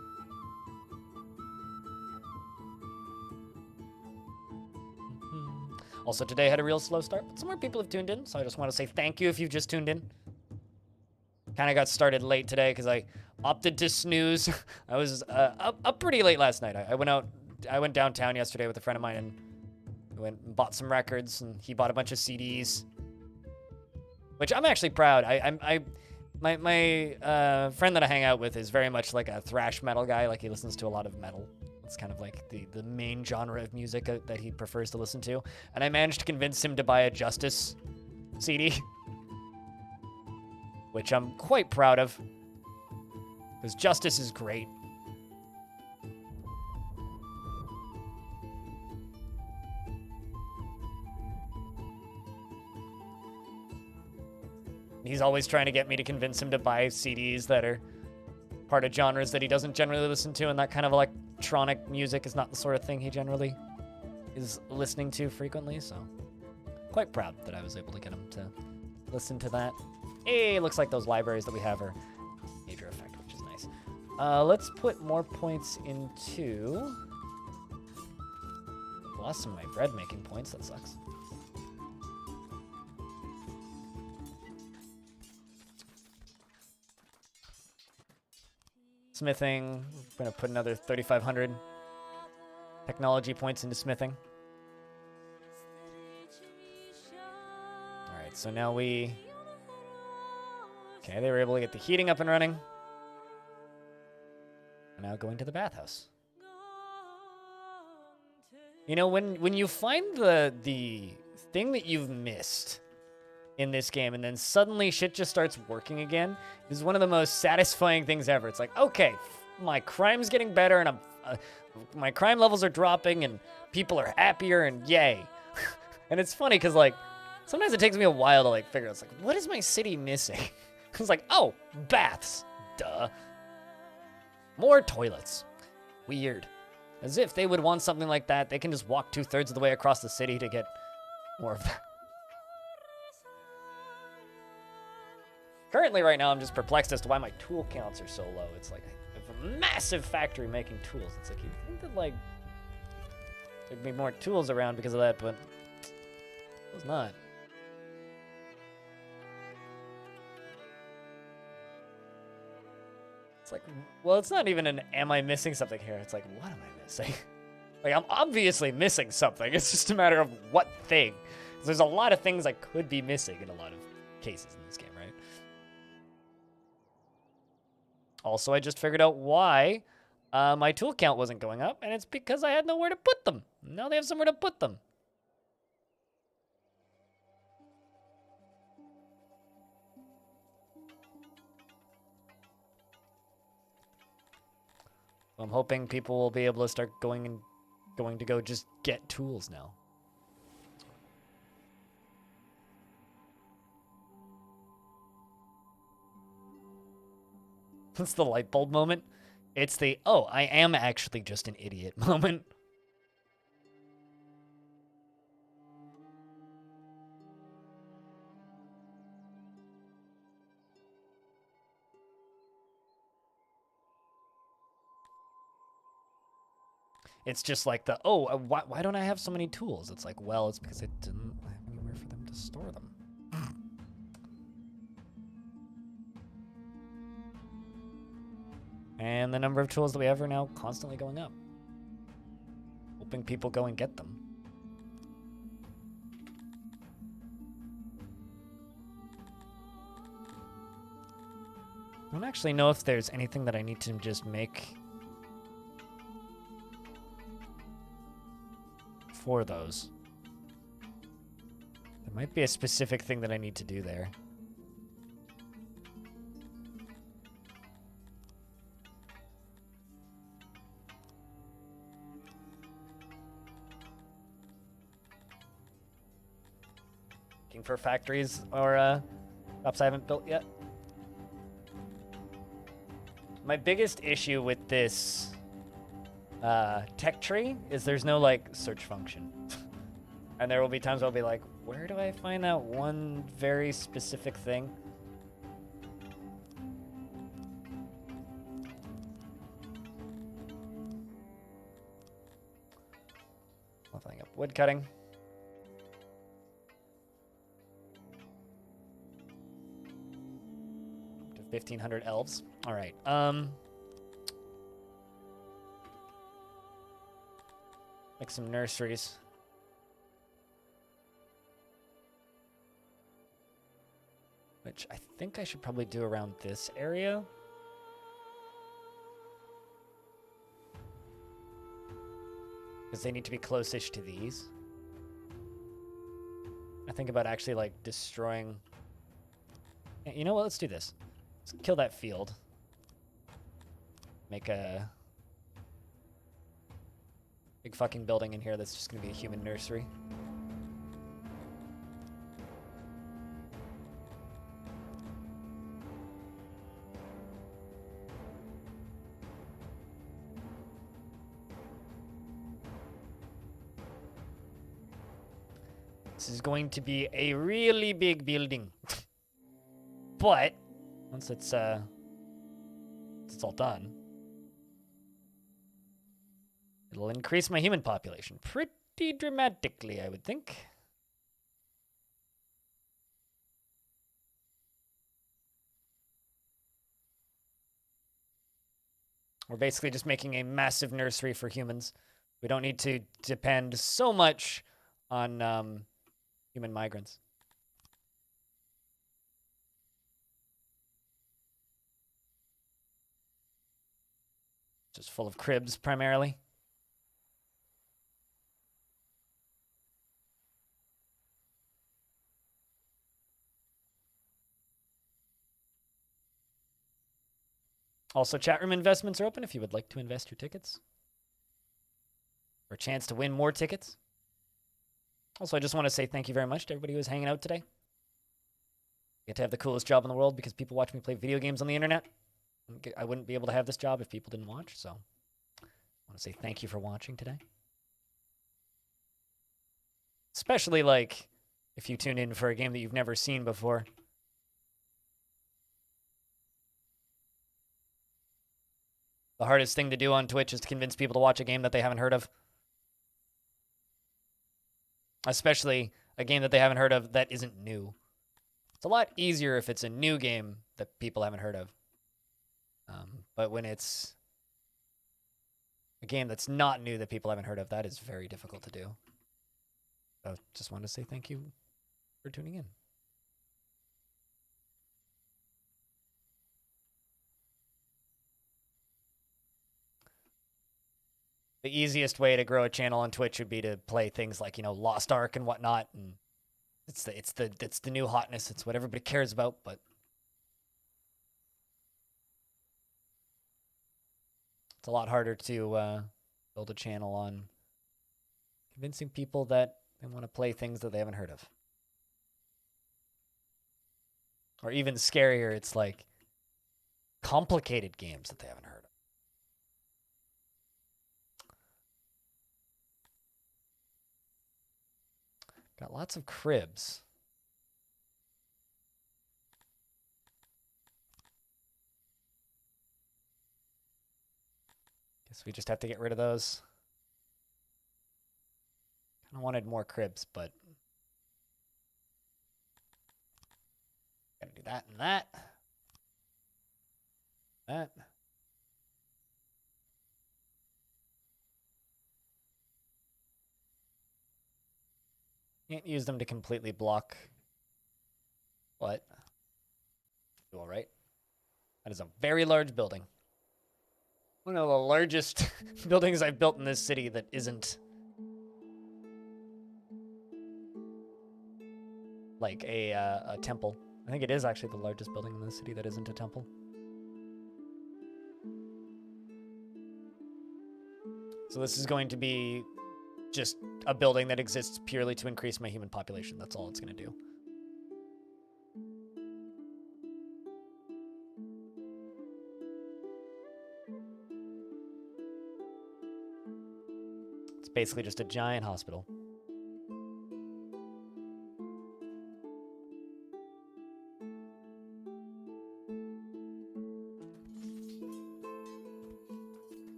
Also, today had a real slow start, but some more people have tuned in, so I just want to say thank you if you've just tuned in. Kind of got started late today because I opted to snooze. I was up pretty late last night. I went downtown yesterday with a friend of mine and we went and bought some records, and he bought a bunch of CDs, which I'm actually proud. My friend that I hang out with is very much like a thrash metal guy. Like, he listens to a lot of metal. It's kind of like the main genre of music that he prefers to listen to. And I managed to convince him to buy a Justice CD. Which I'm quite proud of, because Justice is great. He's always trying to get me to convince him to buy CDs that are part of genres that he doesn't generally listen to, and that kind of electronic music is not the sort of thing he generally is listening to frequently, so quite proud that I was able to get him to listen to that. Hey, looks like those libraries that we have are major effect, which is nice. Let's put more points into... Lost some of my bread making points, that sucks. Smithing, I'm gonna put another 3,500 technology points into smithing. All right, so now we... Okay, they were able to get the heating up and running. And now going to the bathhouse. You know, when you find the thing that you've missed in this game, and then suddenly shit just starts working again, is one of the most satisfying things ever. It's like, okay, my crime's getting better, and my crime levels are dropping, and people are happier, and yay. And it's funny because sometimes it takes me a while to figure out, what is my city missing? It's like, oh, baths. Duh. More toilets. Weird. As if they would want something like that. They can just walk 2/3 of the way across the city to get more of that. Currently, right now, I'm just perplexed as to why my tool counts are so low. It's like I have a massive factory making tools. It's like, you'd think that, like, there'd be more tools around because of that, but it's not. It's like, well, it's not even an am I missing something here? It's like, what am I missing? Like, I'm obviously missing something. It's just a matter of what thing. 'Cause there's a lot of things I could be missing in a lot of cases in this game, right? Also, I just figured out why my tool count wasn't going up, and it's because I had nowhere to put them. Now they have somewhere to put them. I'm hoping people will be able to start going to go just get tools now. It's the light bulb moment. It's the, oh, I am actually just an idiot moment. It's just like the, oh, why don't I have so many tools? It's like, well, it's because I didn't have anywhere for them to store them. And the number of tools that we have are now constantly going up. Hoping people go and get them. I don't actually know if there's anything that I need to just make for those. There might be a specific thing that I need to do there. Looking for factories or shops I haven't built yet. My biggest issue with this tech tree is there's no like search function. And there will be times I'll be like, where do I find that one very specific thing? Leveling up wood cutting. Up to 1,500 elves. All right. Make some nurseries. Which I think I should probably do around this area. Because they need to be close-ish to these. I think about actually like destroying... Yeah, you know what? Let's do this. Let's kill that field. Make a big fucking building in here that's just gonna be a human nursery. This is going to be a really big building. But once it's all done, it'll increase my human population pretty dramatically, I would think. We're basically just making a massive nursery for humans. We don't need to depend so much on human migrants. Just full of cribs, primarily. Also, chat room investments are open if you would like to invest your tickets. For a chance to win more tickets. Also, I just want to say thank you very much to everybody who was hanging out today. I get to have the coolest job in the world because people watch me play video games on the internet. I wouldn't be able to have this job if people didn't watch, so I want to say thank you for watching today. Especially, like, if you tune in for a game that you've never seen before. The hardest thing to do on Twitch is to convince people to watch a game that they haven't heard of. Especially a game that they haven't heard of that isn't new. It's a lot easier if it's a new game that people haven't heard of. But when it's a game that's not new that people haven't heard of, that is very difficult to do. So just want to say thank you for tuning in. The easiest way to grow a channel on Twitch would be to play things like, you know, Lost Ark and whatnot, and it's the new hotness. It's what everybody cares about, but it's a lot harder to build a channel on convincing people that they want to play things that they haven't heard of. Or even scarier, it's like complicated games that they haven't heard of. Got lots of cribs. Guess we just have to get rid of those. Kind of wanted more cribs, but gotta do that and that. That. Can't use them to completely block. What? Do all right. That is a very large building. One of the largest buildings I've built in this city that isn't like a temple. I think it is actually the largest building in the city that isn't a temple. So this is going to be just a building that exists purely to increase my human population. That's all it's going to do. It's basically just a giant hospital.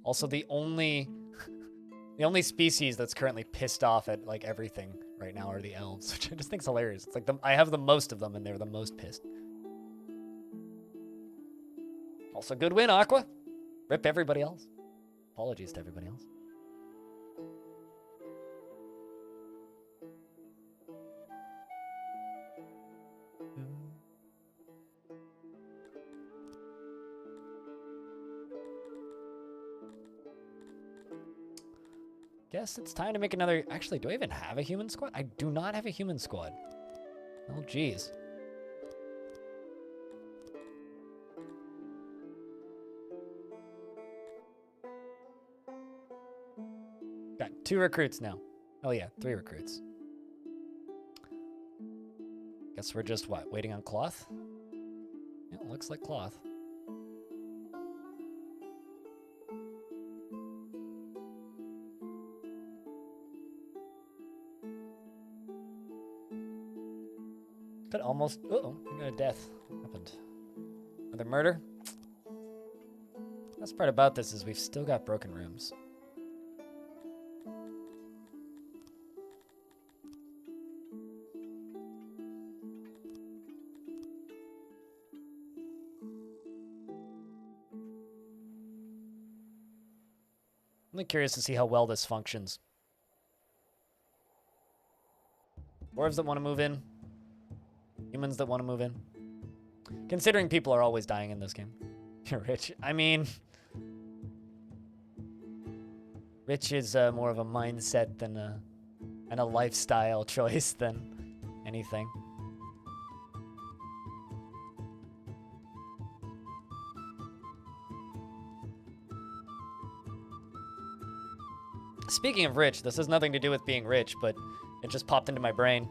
Also, the only species that's currently pissed off at like everything right now are the elves, which I just think is hilarious. It's like I have the most of them, and they're the most pissed. Also, good win, Aqua. Rip everybody else. Apologies to everybody else. Guess it's time to make another. Actually, do I even have a human squad? I do not have a human squad. Oh, geez. Got 2 recruits now. Oh yeah, 3 recruits. Guess we're just what? Waiting on cloth? Yeah, looks like cloth. Could almost. Uh-oh, we got a death. What happened? Another murder? Best part about this is we've still got broken rooms. I'm curious to see how well this functions. Dwarves that want to move in. Humans that want to move in. Considering people are always dying in this game. You're rich. I mean, rich is more of a mindset than and a lifestyle choice than anything. Speaking of rich, this has nothing to do with being rich, but it just popped into my brain.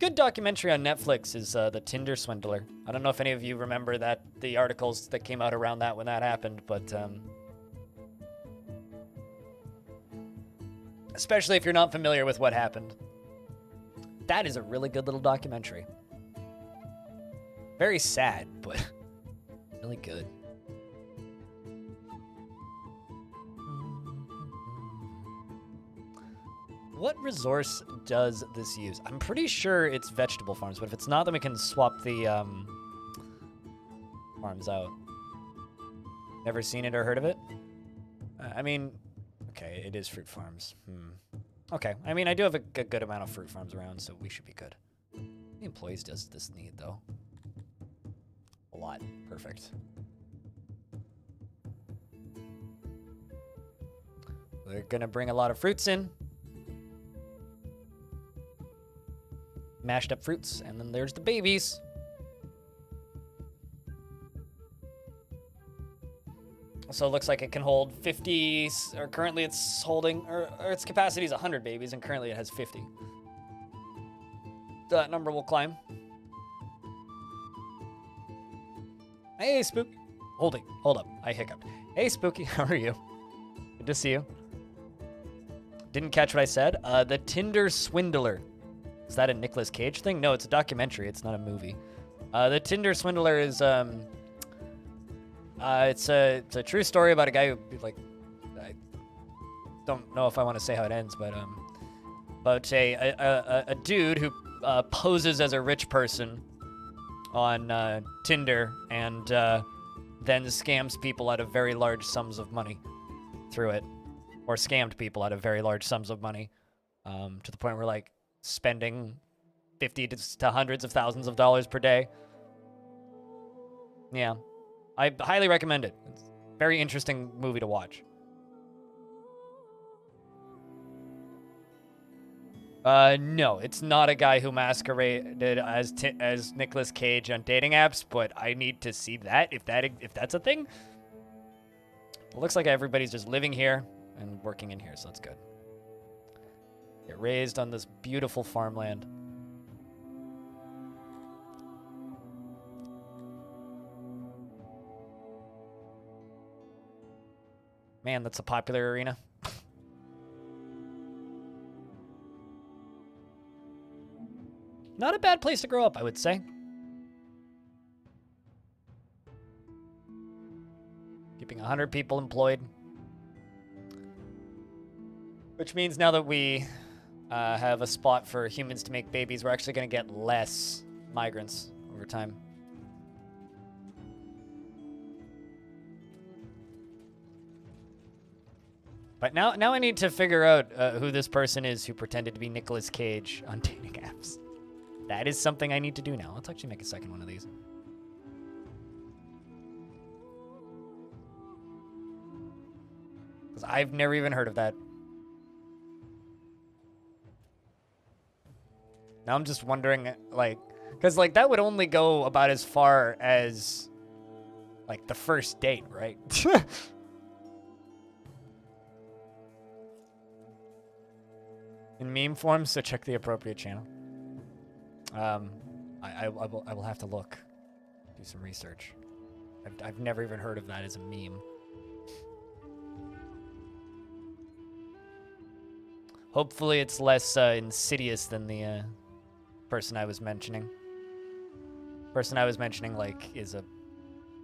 Good documentary on Netflix is The Tinder Swindler. I don't know if any of you remember the articles that came out around that when that happened, but especially if you're not familiar with what happened. That is a really good little documentary. Very sad, but really good. What resource does this use? I'm pretty sure it's vegetable farms, but if it's not, then we can swap the farms out. Never seen it or heard of it? I mean, okay, it is fruit farms. Okay, I mean, I do have a good amount of fruit farms around, so we should be good. How many employees does this need, though? A lot. Perfect. We're gonna bring a lot of fruits in. Mashed up fruits, and then there's the babies. So it looks like it can hold 50, or currently it's holding, or its capacity is 100 babies, and currently it has 50. That number will climb. Hey, Spook. Hold up. I hiccuped. Hey, Spooky, how are you? Good to see you. Didn't catch what I said. The Tinder Swindler. Is that a Nicolas Cage thing? No, it's a documentary. It's not a movie. The Tinder Swindler is it's a true story about a guy who, like, I don't know if I want to say how it ends, but about a dude who poses as a rich person on Tinder and then scams people out of very large sums of money through it, or scammed people out of very large sums of money, to the point where, like, spending 50 to hundreds of thousands of dollars per day. Yeah, I highly recommend it. It's a very interesting movie to watch. No, it's not a guy who masqueraded as Nicolas Cage on dating apps, but I need to see that if that's a thing. It looks like everybody's just living here and working in here, so that's good. Get raised on this beautiful farmland. Man, that's a popular arena. Not a bad place to grow up, I would say. Keeping 100 people employed. Which means now that we have a spot for humans to make babies, we're actually going to get less migrants over time. But now I need to figure out who this person is who pretended to be Nicolas Cage on dating apps. That is something I need to do now. Let's actually make a second one of these. Because I've never even heard of that. Now I'm just wondering, like, because, like, that would only go about as far as, like, the first date, right? In meme form, so check the appropriate channel. I will have to look, do some research. I've never even heard of that as a meme. Hopefully it's less insidious than the person I was mentioning. Person I was mentioning, like, is a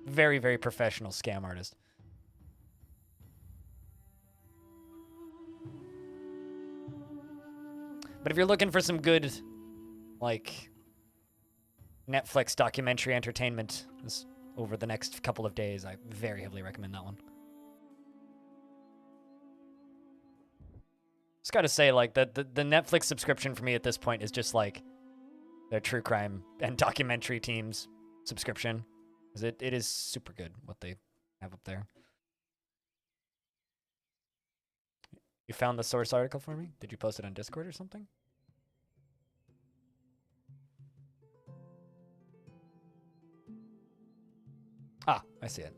very, very professional scam artist. But if you're looking for some good, like, Netflix documentary entertainment over the next couple of days, I very heavily recommend that one. Just gotta say, like, the Netflix subscription for me at this point is just, like, their true crime and documentary team's subscription. Because it is super good what they have up there. You found the source article for me? Did you post it on Discord or something? Ah, I see it.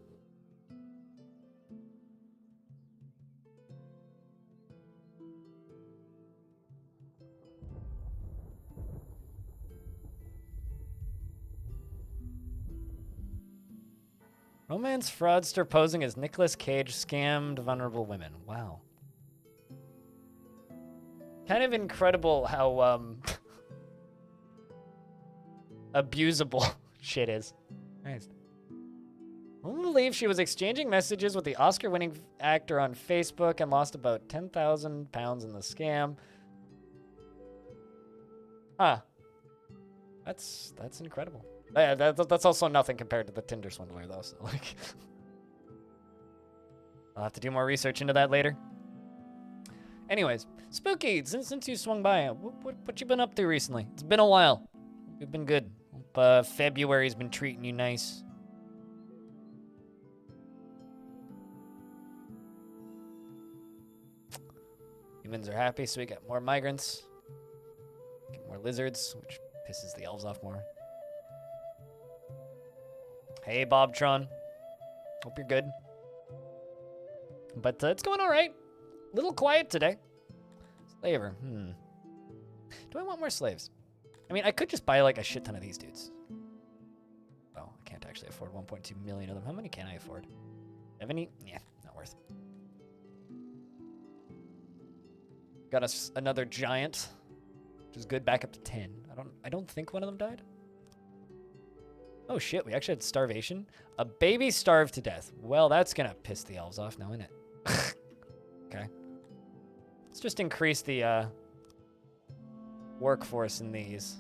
Romance fraudster posing as Nicolas Cage scammed vulnerable women. Wow. Kind of incredible how abusable shit is. Nice. I believe she was exchanging messages with the Oscar-winning actor on Facebook and lost about £10,000 in the scam. Huh. That's incredible. Yeah, that's also nothing compared to the Tinder swindler, though. So like, I'll have to do more research into that later. Anyways, Spooky, since you swung by, what you been up to recently? It's been a while. You've been good. Hope, February's been treating you nice. Humans are happy, so we get more migrants. Get more lizards, which pisses the elves off more. Hey, Bobtron. Hope you're good. But it's going all right. Little quiet today. Slaver. Do I want more slaves? I mean, I could just buy like a shit ton of these dudes. Oh, I can't actually afford 1.2 million of them. How many can I afford? 70? Yeah, not worth. Got us another giant, which is good. Back up to 10. I don't think one of them died. Oh shit, we actually had starvation. A baby starved to death. Well, that's gonna piss the elves off now, isn't it? Okay. Let's just increase the workforce in these.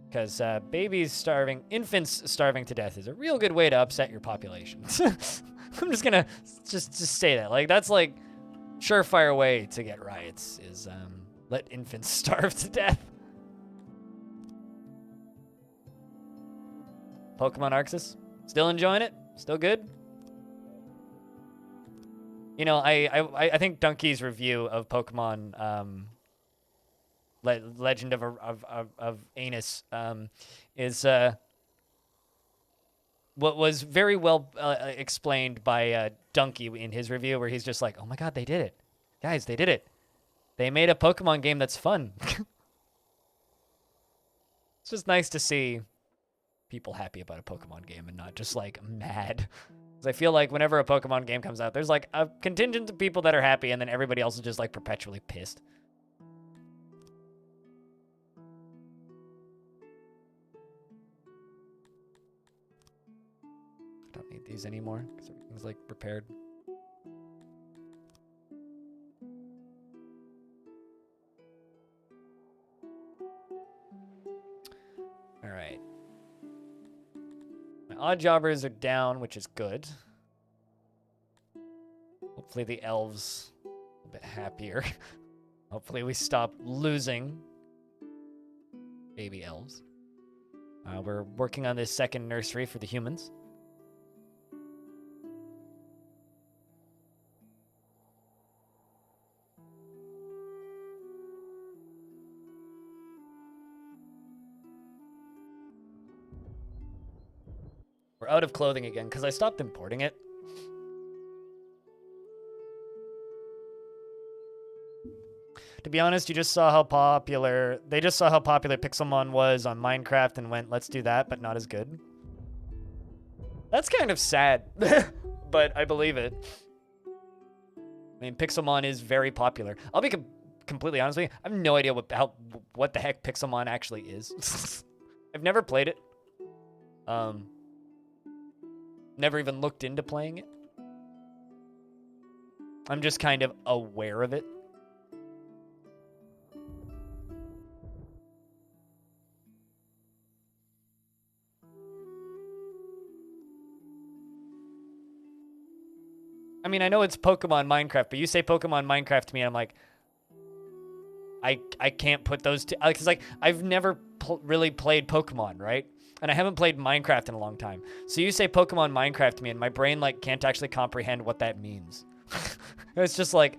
Because infants starving to death is a real good way to upset your population. I'm just gonna just say that. Like, that's like surefire way to get riots is let infants starve to death. Pokemon Arceus, still enjoying it? Still good? You know, I think Donkey's review of Pokemon Legend of Anus is what was very well explained by Donkey in his review, where he's just like, "Oh my God, they did it, guys! They did it! They made a Pokemon game that's fun." It's just nice to see people happy about a Pokemon game and not just like mad. Because I feel like whenever a Pokemon game comes out, there's like a contingent of people that are happy, and then everybody else is just like perpetually pissed. Don't need these anymore because everything's like prepared. All right. My odd jobbers are down, which is good. Hopefully the elves a bit happier. Hopefully we stop losing baby elves. We're working on this second nursery for the humans. We're out of clothing again because I stopped importing it. To be honest, they just saw how popular Pixelmon was on Minecraft and went, let's do that, but not as good. That's kind of sad, but I believe it. I mean, Pixelmon is very popular. I'll be completely honest with you, I have no idea what the heck Pixelmon actually is. I've never played it. Never even looked into playing it. I'm just kind of aware of it. I mean, I know it's Pokemon Minecraft, but you say Pokemon Minecraft to me, and I'm like, I can't put those two, because like I've never really played Pokemon, right? And I haven't played Minecraft in a long time. So you say Pokemon Minecraft to me, and my brain like can't actually comprehend what that means. It's just like,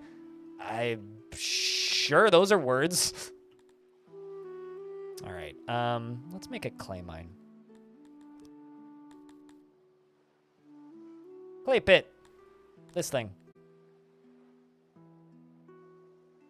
I'm sure those are words. All right, let's make a clay mine. Clay pit. This thing.